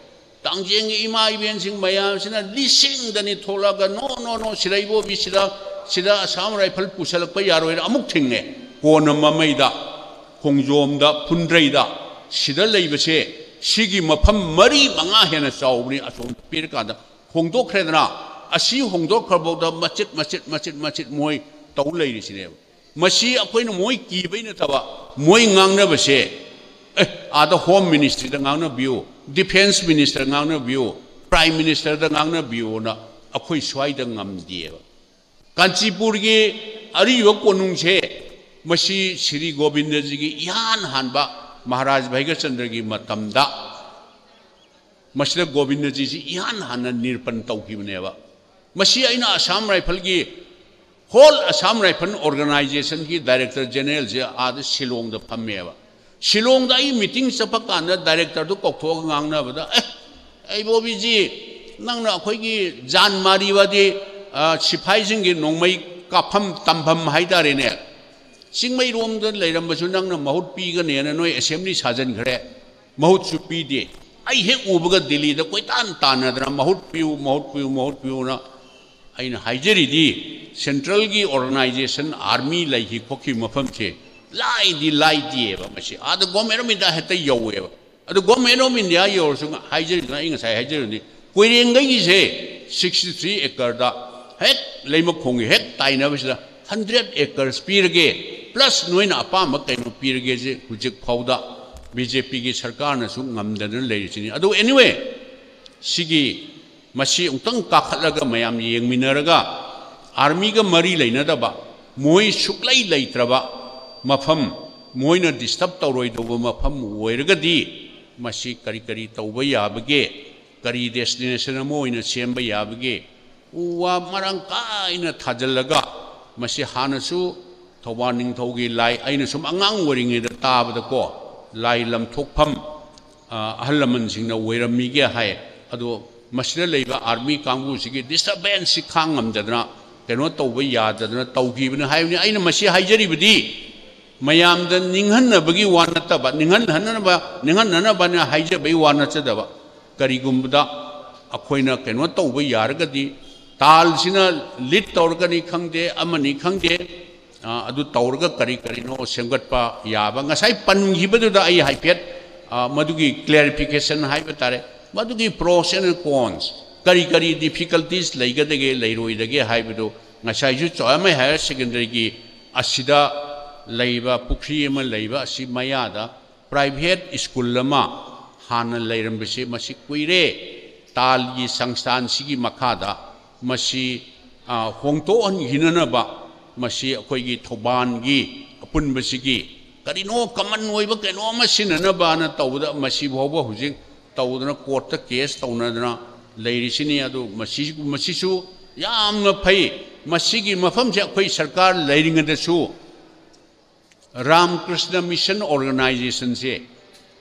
tangjengi ima iben sing mayam sina lising dani tholaga no siraibo bisida sida Assam Rifle pusalakpa yaroi amuk thingne kona mamaida khongjomda phundraida sida leibase sigi mafam mari manga hena chawbni asom pirkada hongdokkhredana asi hongdokkharbawda machit moi taw leirisine masi akoina moi kibaina taba moi ngangna base ada home ministry da ngangna biu defense minister ngangna biu prime minister da ngangna biu na akoi swaida ngamdieba Kanchipur ki ariwa konungse masi Sri Govinda ji ki yan hanba Maharaj Bhaiga Chandra ki matamda masida Govinda ji yan hanna nirpan tawkibneba masi aina Assam Rifle ki whole Assam Rifle organization ki director general je ad Shillong da phammeba Shillong da I meeting chapa kana director du koktho ngangna bada ai bobi ji nangna akhoi ki jan mari wadi Sipaising Nongmai Kapam Tampam Haidarine Singmai Rom the Lerambasunan Mahut Pigan and no assembly sergeant Gre Mahut Supidi I hate Ubuga Dili the Quaitan Tana Mahut Piuna in Hijeri Central Gi organization army like he Koki Mafamche lie the light Mashi other Gomerominda had a yo at the Gomerominda or Hijeri in a Hijeri Queering say 63 acre hek leima khongi hek taina bisda 100 acres pirge plus noina apama kaino pirge je hujik phauda BJP gi sarkar na su ngamdana leisini adu anyway sigi masi ungtang kakhatlaga mayam yengminaraga army ga mari leina daba moi suklai leitraba mafam moina disturb tawroi doba mafam oiraga di masi kari tawba yabage kari destination moina semba yabage Uwa marang kaina thajalaga masi hanasu Thawaning thogi lai aina sum angang waringi da tabada ko lai lam thokpham ahalaman singna weirami ge hai ado masira leiba army kangbu sigi disturbance khangam dadna keno tawba yadadna tawgibna haibni aina masi haijari bidi mayam da ninghanna bagi wanata ba ninghanna ba na haija bai wanata da ba karigumda akhoina keno tawba yaragadi Tal sina lit taurgani khangde amani khangde adu taurga kari no semgatpa yaba ngasai pangibaduda ai haipet madugi clarification haibatare madugi pros and cons kari difficulties laigadage lairoidage haibadu ngasai ju choyama higher secondary gi asida laiba pukri ama laiba asi mayada private school lama hana lairambese masi kuire tal gi sangstan sigi makhada masi hongto an hinanaba masi akoigi thoban gi apunbasigi karino kaman oiba keno masinanaba na tawda masi bhoba hujing tawdana court ta case tawnadana leirisini adu masi su yamna phai masigi mafam je akoi sarkar leiringadasu Ramakrishna Mission Organization se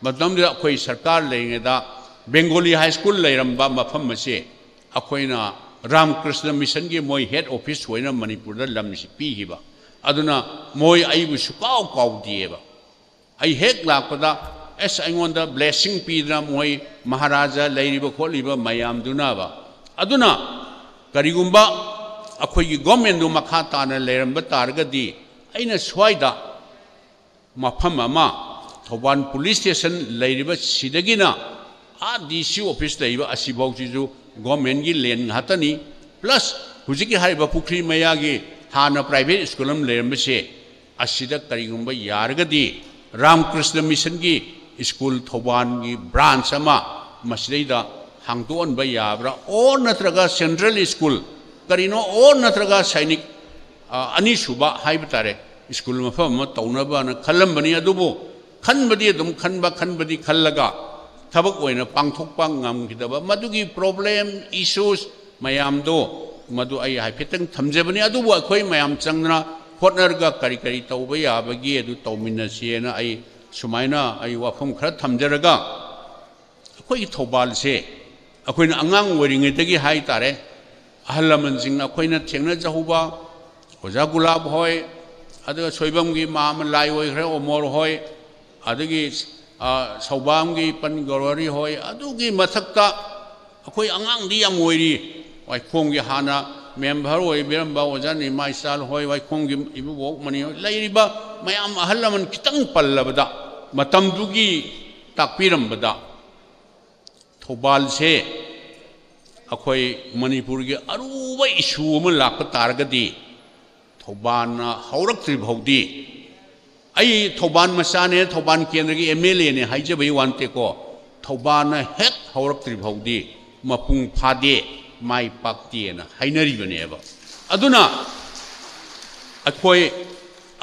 madamda akoi sarkar leingada Bengali High School leiramba mafam mase akoina Ramakrishna Mission ki moi head office hoina Manipur da lamsi pi hiba aduna moi aibu sukau kau dieba ai hek lakpada es aingonda blessing pidra moi maharaja leiriba kholiba mayam dunaba aduna karigumba akhoi gi government du makha tana leiramba targadi aina swaida mafam ama Thoban police station leiriba sidagina DC office leiba asibau jisu government gi len hatani plus hujiki hariba pukri mayagi hana private school am lerambase asida karigumba yargadi Ramakrishna Mission gi school Thoban gi branch ama masida hangton ba yabra or natraga central school karino or natraga sainik ani suba haibtare school mafam taunaba na khalambani adubo khanbadi adum khanbadi khallaga Tabak oina pangthokpang ngamgidaba madugi problem issues mayam do madu ai haipetang thamjebani adubu akhoi mayam changna होटनरगा करी करी तौब याबगी अदु तौमिनसेना आई सुमाइना आई वाफम खरा थमजरगा अखोई थौबाल से अखोइना अंगांग ओरिङैदगी हाय तारे अहल लमनसिंगना अखोइना थेंगना जहुबा ओजा गुलाब होय अदुगा सोइबमगी माम लाई ओइखरे ओमोर होय अदुगी सौबामगी पन गौरवरी होय अदुगी मथक्ता अखोई अंगांगदी याम ओइरी वाइखोंगी हाना मेंबर होय बिरंबा ओजा निमा इसाल होय वाइखोंगी इबु वोक मनी लैरिबा मयाम अहल लमन खितंग पल्लबदा मतमदुगी ताकपिरंबदा थौबाल से अखोई मणिपुर के अरूब इशू में लाप तारगदी थौबान हौरक्त्री भौदी आई थौबान मसाने थौबान केंद्र की MLA ने हाइजबई वानते को थौबान हेक हौरक्त्री भौदी मपुंग फादे माई पाक्ती ना हाइनरी बनेबा अदुना अखोई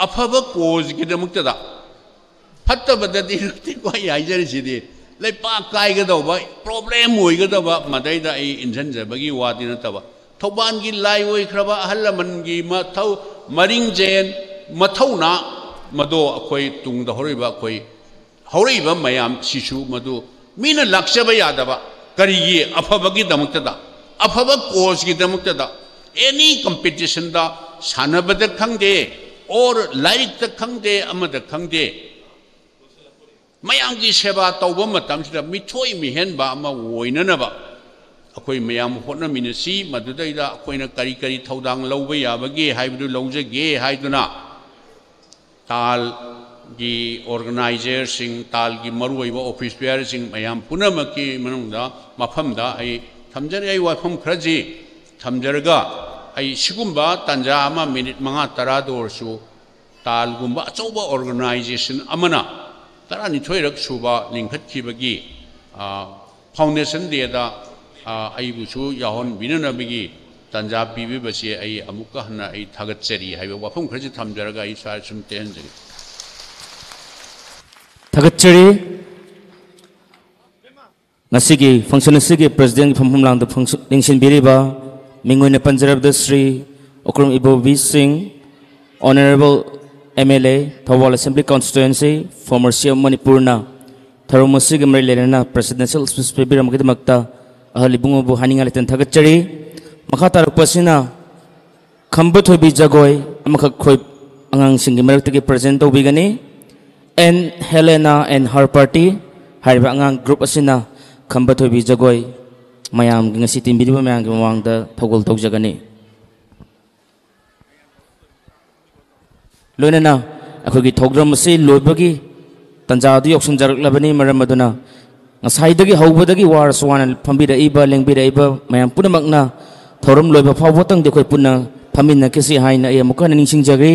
अफब कोज की दमुक्तदा फत्तबददी रक्ति को हाइजरिसिदी लेपा कायगदब प्रॉब्लम होइगदब मदैदा आई इंजनजबगी वादी नतबा थौबान की लाई ओइख्रबा अहल लमन की मथौ मरिंग जेन मथौना मदो अखोई तुंगदा होरिबा अखोई हौरिबा मयाम सिसु मदो मीना लक्ष्यबा यादबा करिये अफबगी दमुक्तदा अफब कोर्स की दमुक्तदा एनी कंपटीशन दा सानबद खंगदे और लाइक त खंगदे अमद खंगदे मयाम की सेवा तौब मतमसिदा मिथोई मिहेनबा अमा ओइननबा अखोई मयाम होटनमिनसी मदुदैदा अखोइना करी करी थौदांग लौबा याबगे हाइबदु लौजगे हाइदुना ताल की ऑर्गेनाइजर सिंह ताल की मरुइबा ऑफिस बेयर सिंह मयाम पुनमकी मनुंगदा मफमदा आई थमजर आई वाफम खरजी थमजरगा आई सिगुंबा तंजा अमा मिनिट 5-10 दोरसु ताल गुंबा अचौबा ऑर्गेनाइजेशन अमना तरानिथोइरक सुबा लिंखत्खिबगी फाउंडेशन देदा आइबुसु याहोन बिननबगी तंजा पीबीबसे आई अमुका हना आई थागतचरी हाइबा वाफम खरजी थमजरगा आई सार सुम तेहनजरी थागतचरी ngasigi function asigi president phomphom lang da function lingsin biriba mingoina panjarab da Sri Okram Ibobi Singh honorable MLA Thawal Assembly Constituency former CM Manipurna tharomasi gamri lenana presidential speech biram gid makta ahalibungo bu haninga leten thagachari makha tarak pasina khamba thobi jagoi amakha khoi angang singi marak gi present to bigani and Helena and her party hariba angang group asina खंबा थोबी जगोय मयाम ngasi timbiriba mayang gi mawangda thogol togjagani loinana akhogi thogram se loibagi tanja du yoksun jaraklabani maram aduna ngasai dagi hawbadagi war swana phambira iba lengbira iba mayam punamakna thorum loiba phawbotang de khoi punna phaminna kesi haina e mukana ningsing jagri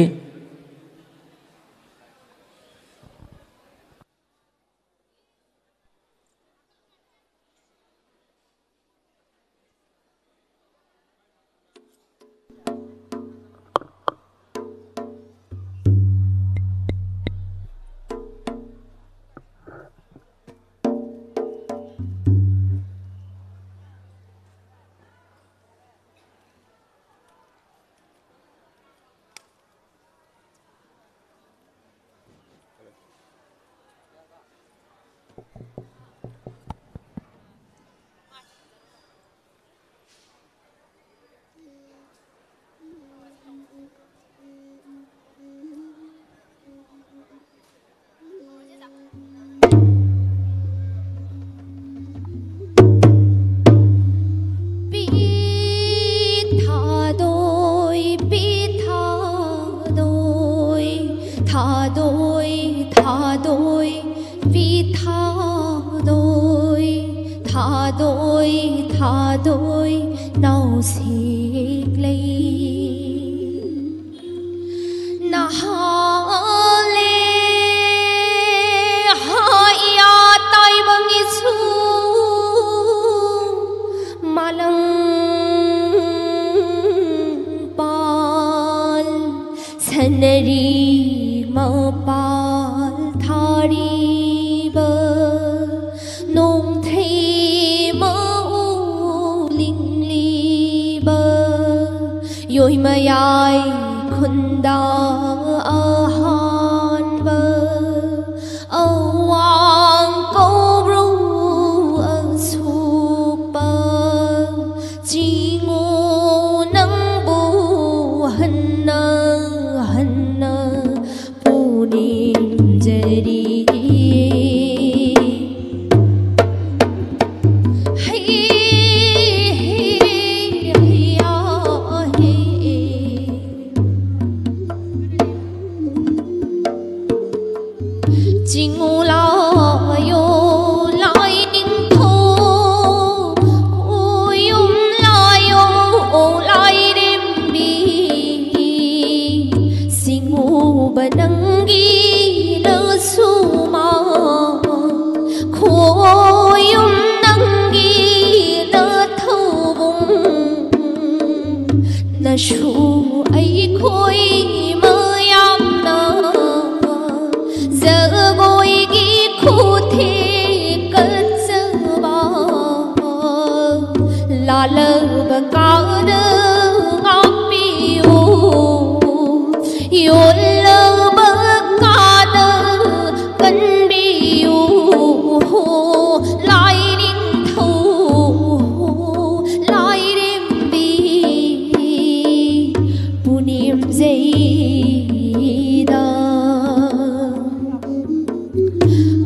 Yoi mayai khun da ahan ba awang ko ru asupa jingo nang bu hanna hanna punim jari Shu ai khoi mơ yam na giờ goi gi khu the cất giờ ba la lơ ba ca đơ ngọc piu yon lơ ba ca đơ cân biu lai ninh thâu lai đêm bi punim zayda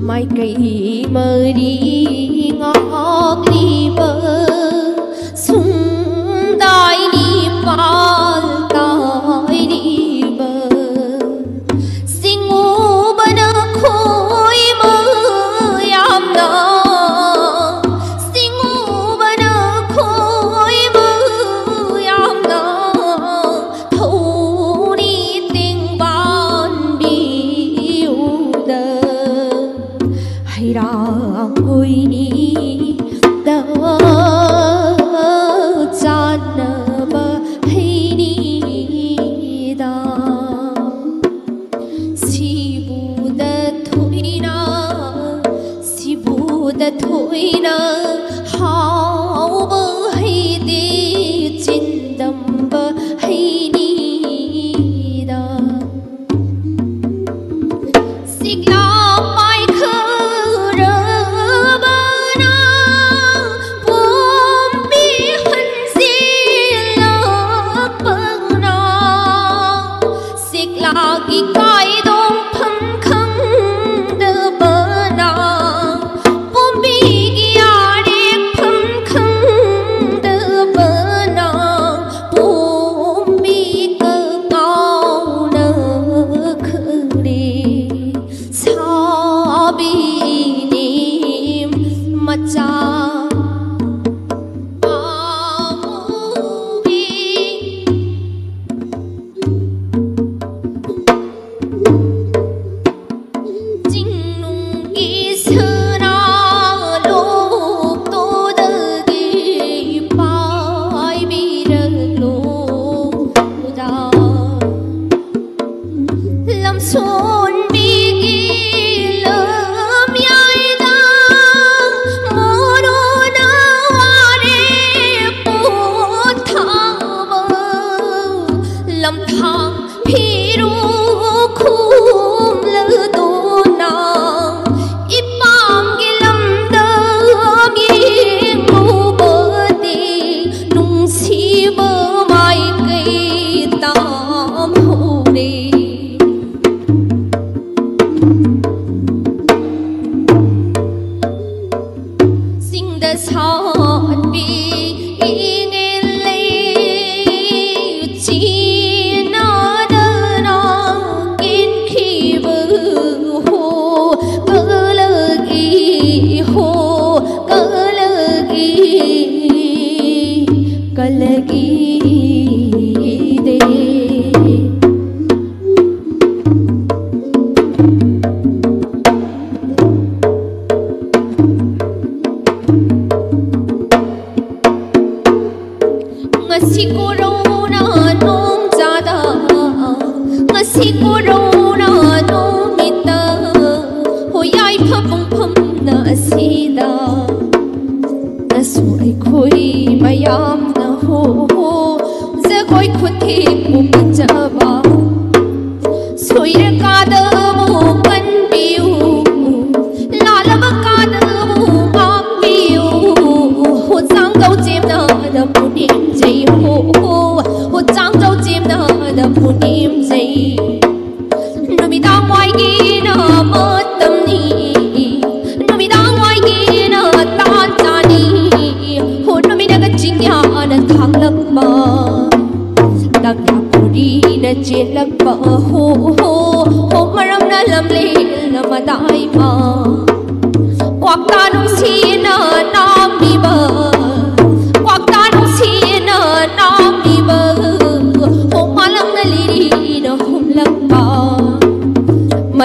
mai cây mơ đi ngọc đi bờ sung đai đi pal tai đi bờ singu bana khoi mơ yam na singu bana khoi mơ yam na Rang ngồi ni da chan ba hay ni da si bu da thôi na hao ba hay de chin dam ba hay ni da sigla mayam na ho, za koi khuthi pu chaba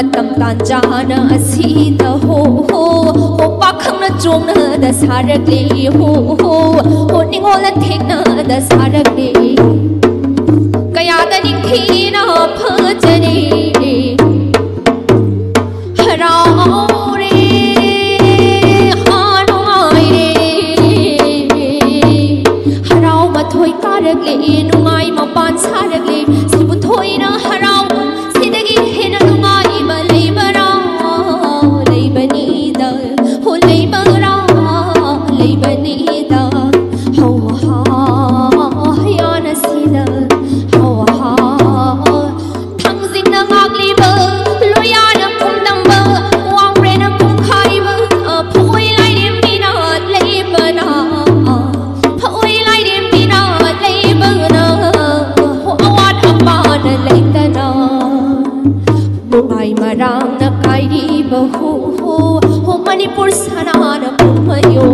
matam tanjana asida ho ho ho pakhang na chong na da sarak le ho ho ho ningola thekna da sarak le kaya da ning thina phajane harao re hanoi re harao ma thoi tarak le nungai ma pan sarak le sibu thoi na harao sidagi hena nungai ma leibara leibanida ho leibara leibanida ho ha yana sida ho ha thangzing na ngagliba loyana kumdamba wangrena kumkhaiba phoi lai rim bina leibana phoi lai rim bina leibana ho awat apana leitana bungai marang na kairi bahu ho manipur sanana pumayo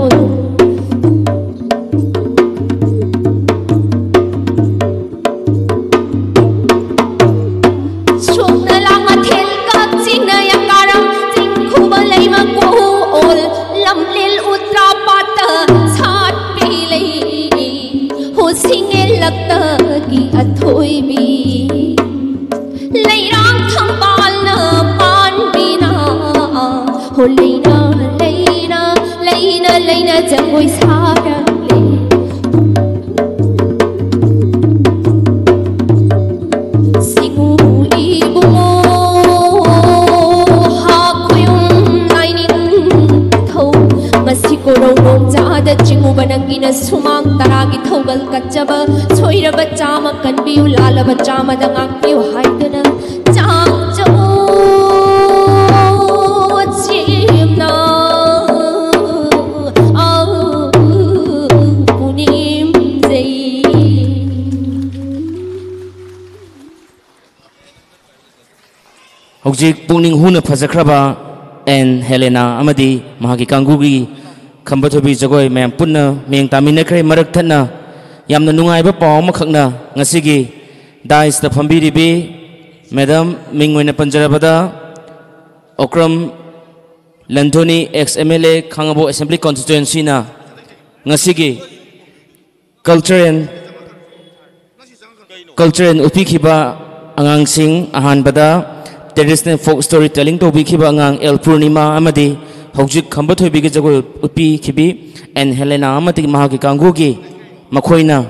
chokna lama thel ka chingna yakaram ching khuba leima ko ol lamlil utra pat sat pi lei ho singel lakta ki athoi bi leirang thambal na pan bina ho leina leina leina leina jangoi sara le singu ibumo ha khoyum lainin thau masi ko rong jada chingu banangina sumang taragi thogal kachaba soiraba chama kanbiu lalaba chama dangak piu haidana chang cho chimna punim zai hojik pungning huna phajakraba en Helena amadi mahagi kangugi khambatobi jagoi mayam punna meng tamina khre marak thana yamna nungai ba paw ma khakna ngasigi dais ta phambiri be madam mingoina panjarabada okram Landoni ex MLA Khangabo Assembly constituency na ngasigi culture and upi khiba angang sing ahan bada traditional folk storytelling to bi khiba angang El Purnima amadi hojik khambathoi bi ge jagoi upi khibi and Helena amati mahagi kangugi makhoina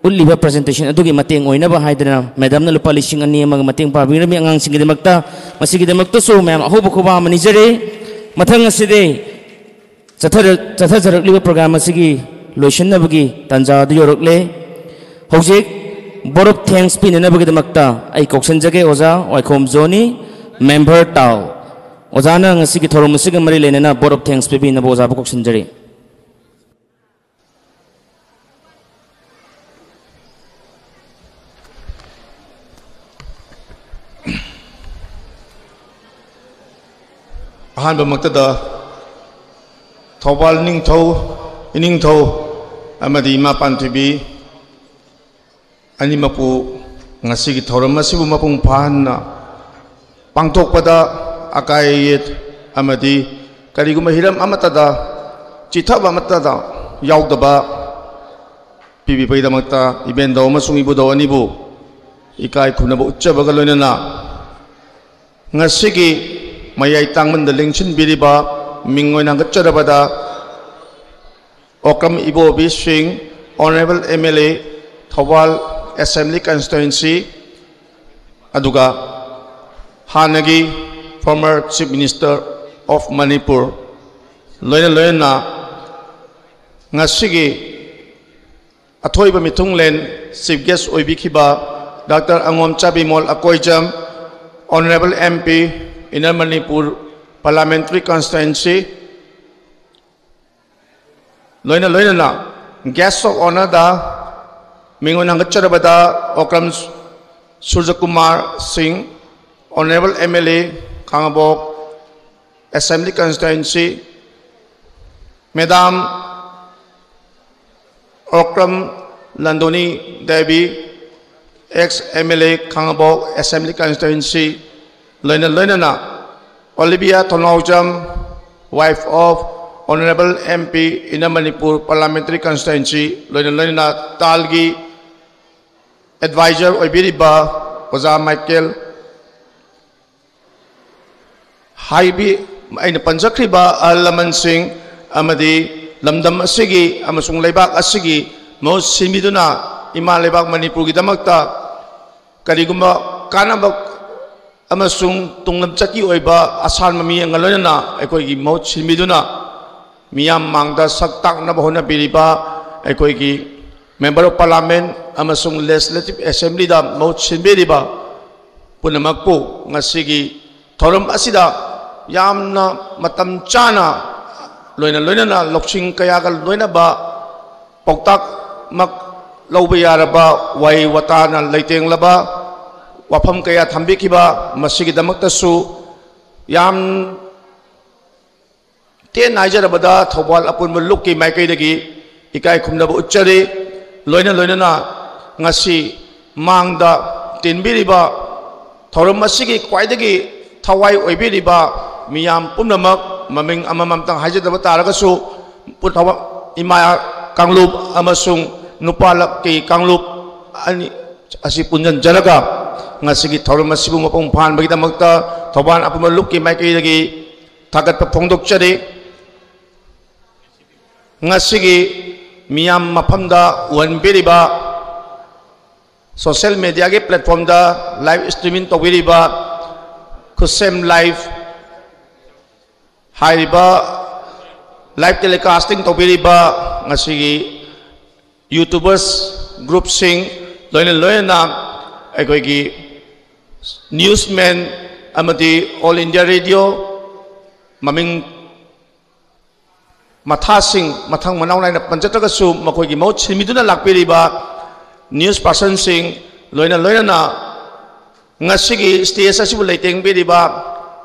ulliba presentation adugi mateng oina ba haidana madam na lupa lising ani mag mateng pabirami angang singidemakta masigidemakta so ma'am ahobo khoba manijere mathang aside chathajarak liba program asigi loisannabagi tanja du yorokle hojik borop thanks pinanabagi demakta ai koksanjage oja oikhom zoni member taw ojana ngasigi thorom asiga mari lenena borop thanks pe bina boja ba koksanjari ahanba maktada thobal ningthau iningthau amadi ma panthibi ani mapu ngasigi thoram asibu mapung phanna pangthokpada akayet amadi kariguma hiram amatada chithaba amatada yaudaba pibi paidamakta ibendo amasung ibudo anibu ikai khunaba ucchabaga loinana ngasigi mayai tangman da lingchin biriba mingoi nang charabada Okram Ibobi Singh Honorable MLA Thawal Assembly Constituency aduga hanagi former Chief Minister of Manipur loina ngasigi athoiba mitunglen Chief Guest oibikhiba Dr. Angom Chabimol Akoijam Honorable MP Inner Manipur Parliamentary Constituency loina na guest of honor da mingon hangacharabada Okram Surjakumar Singh Honorable MLA Khangabok Assembly Constituency Madam Okram Landoni Devi ex MLA Khangabok Assembly Constituency loina loina na Olivia Tonawjam, wife of Honorable MP in the Manipur Parliamentary Constituency, loina loina Talgi advisor Oibiriba Oza Michael Haibi aina panjakriba Alaman Singh amadi lamdam asigi amasung leibak asigi mo simiduna ima leibak Manipur gidamakta karigumba kanabak amasung tunglam chaki oiba asan mami ngalona ekoi gi mo simiduna miyam mangda saktak na bahona biriba ekoi gi member of parliament amasung legislative assembly da mo simbiriba punamakpo ngasigi thoram asida yamna matam chana loina loina na loksing kaya ka loina ba poktak mak lobaya ba wai watana leiteng laba wafam kaya thambikiba masigi damakta su yam te naija bada thobal apun muluk ki maikai dagi ikai khumna bu uchari loina loina na ngasi mangda tinbiriba thoram masigi kwaidagi thawai oibiriba miyam pumnamak maming amamam tang hajadaba taragasu puthawa imaya kanglup amasung nupalak ki kanglup ani asi punjan jalaga ngasigi thorum masibu mapong phan bagita magta thoban apumaluk ki maikai dagi thagat pa phongdok chari ngasigi miyam maphamda wanbiriba social media ge platform da live streaming tawiriba kusem live Haiba live telecasting tawiriba ngasigi YouTubers group sing loina loina ekoi gi newsman amati All India Radio maming matha sing mathang manau laina panchataga su makoi gi mau chimiduna lakpiriba news person sing loina loina na ngasigi stage asibu leiteng biriba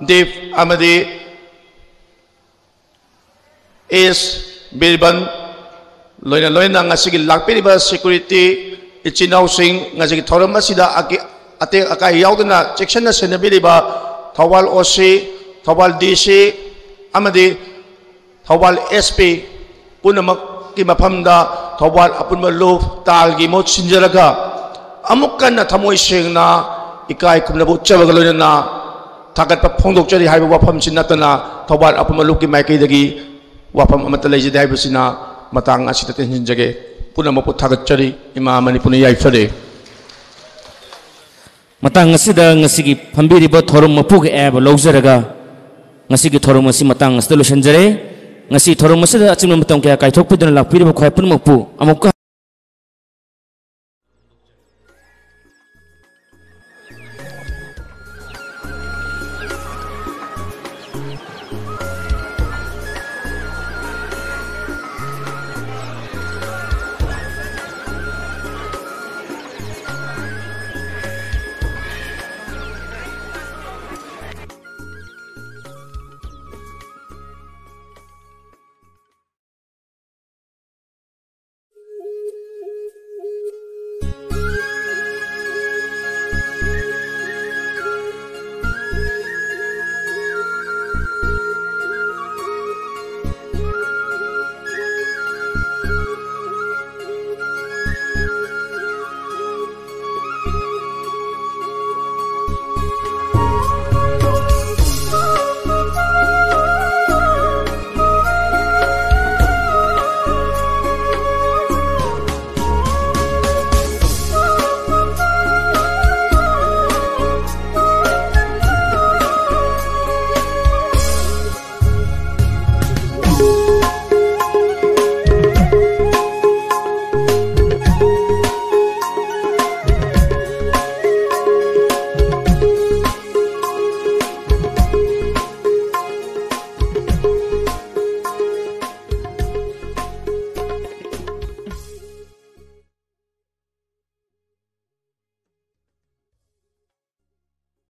dev amadi is Birban loina loina ngasigi lakpiriba security ichinau sing ngasigi thoram asida ate akai yaudana section na senabiriba Thawal OC Thawal DC amadi Thawal SP punamak ki maphamda Thawal apunma luf talgi mo sinjaraga amukkan na thamoi sengna ikai kumnabu chabaga loina na thagat pa phongdok chari haiba wafam sinatana Thawal apunma luf ki maikai dagi wafam amata leje dai busina matang asita tension jage puna mapu thagat chari ima mani puna yai fade matang asida ngasigi phambiri bo thorum mapu ge eb lojaraga ngasigi thorum asi matang asida losan jare ngasi thorum asida achim matang kya kai thok pidana lakpiri bo khai pun mapu amuk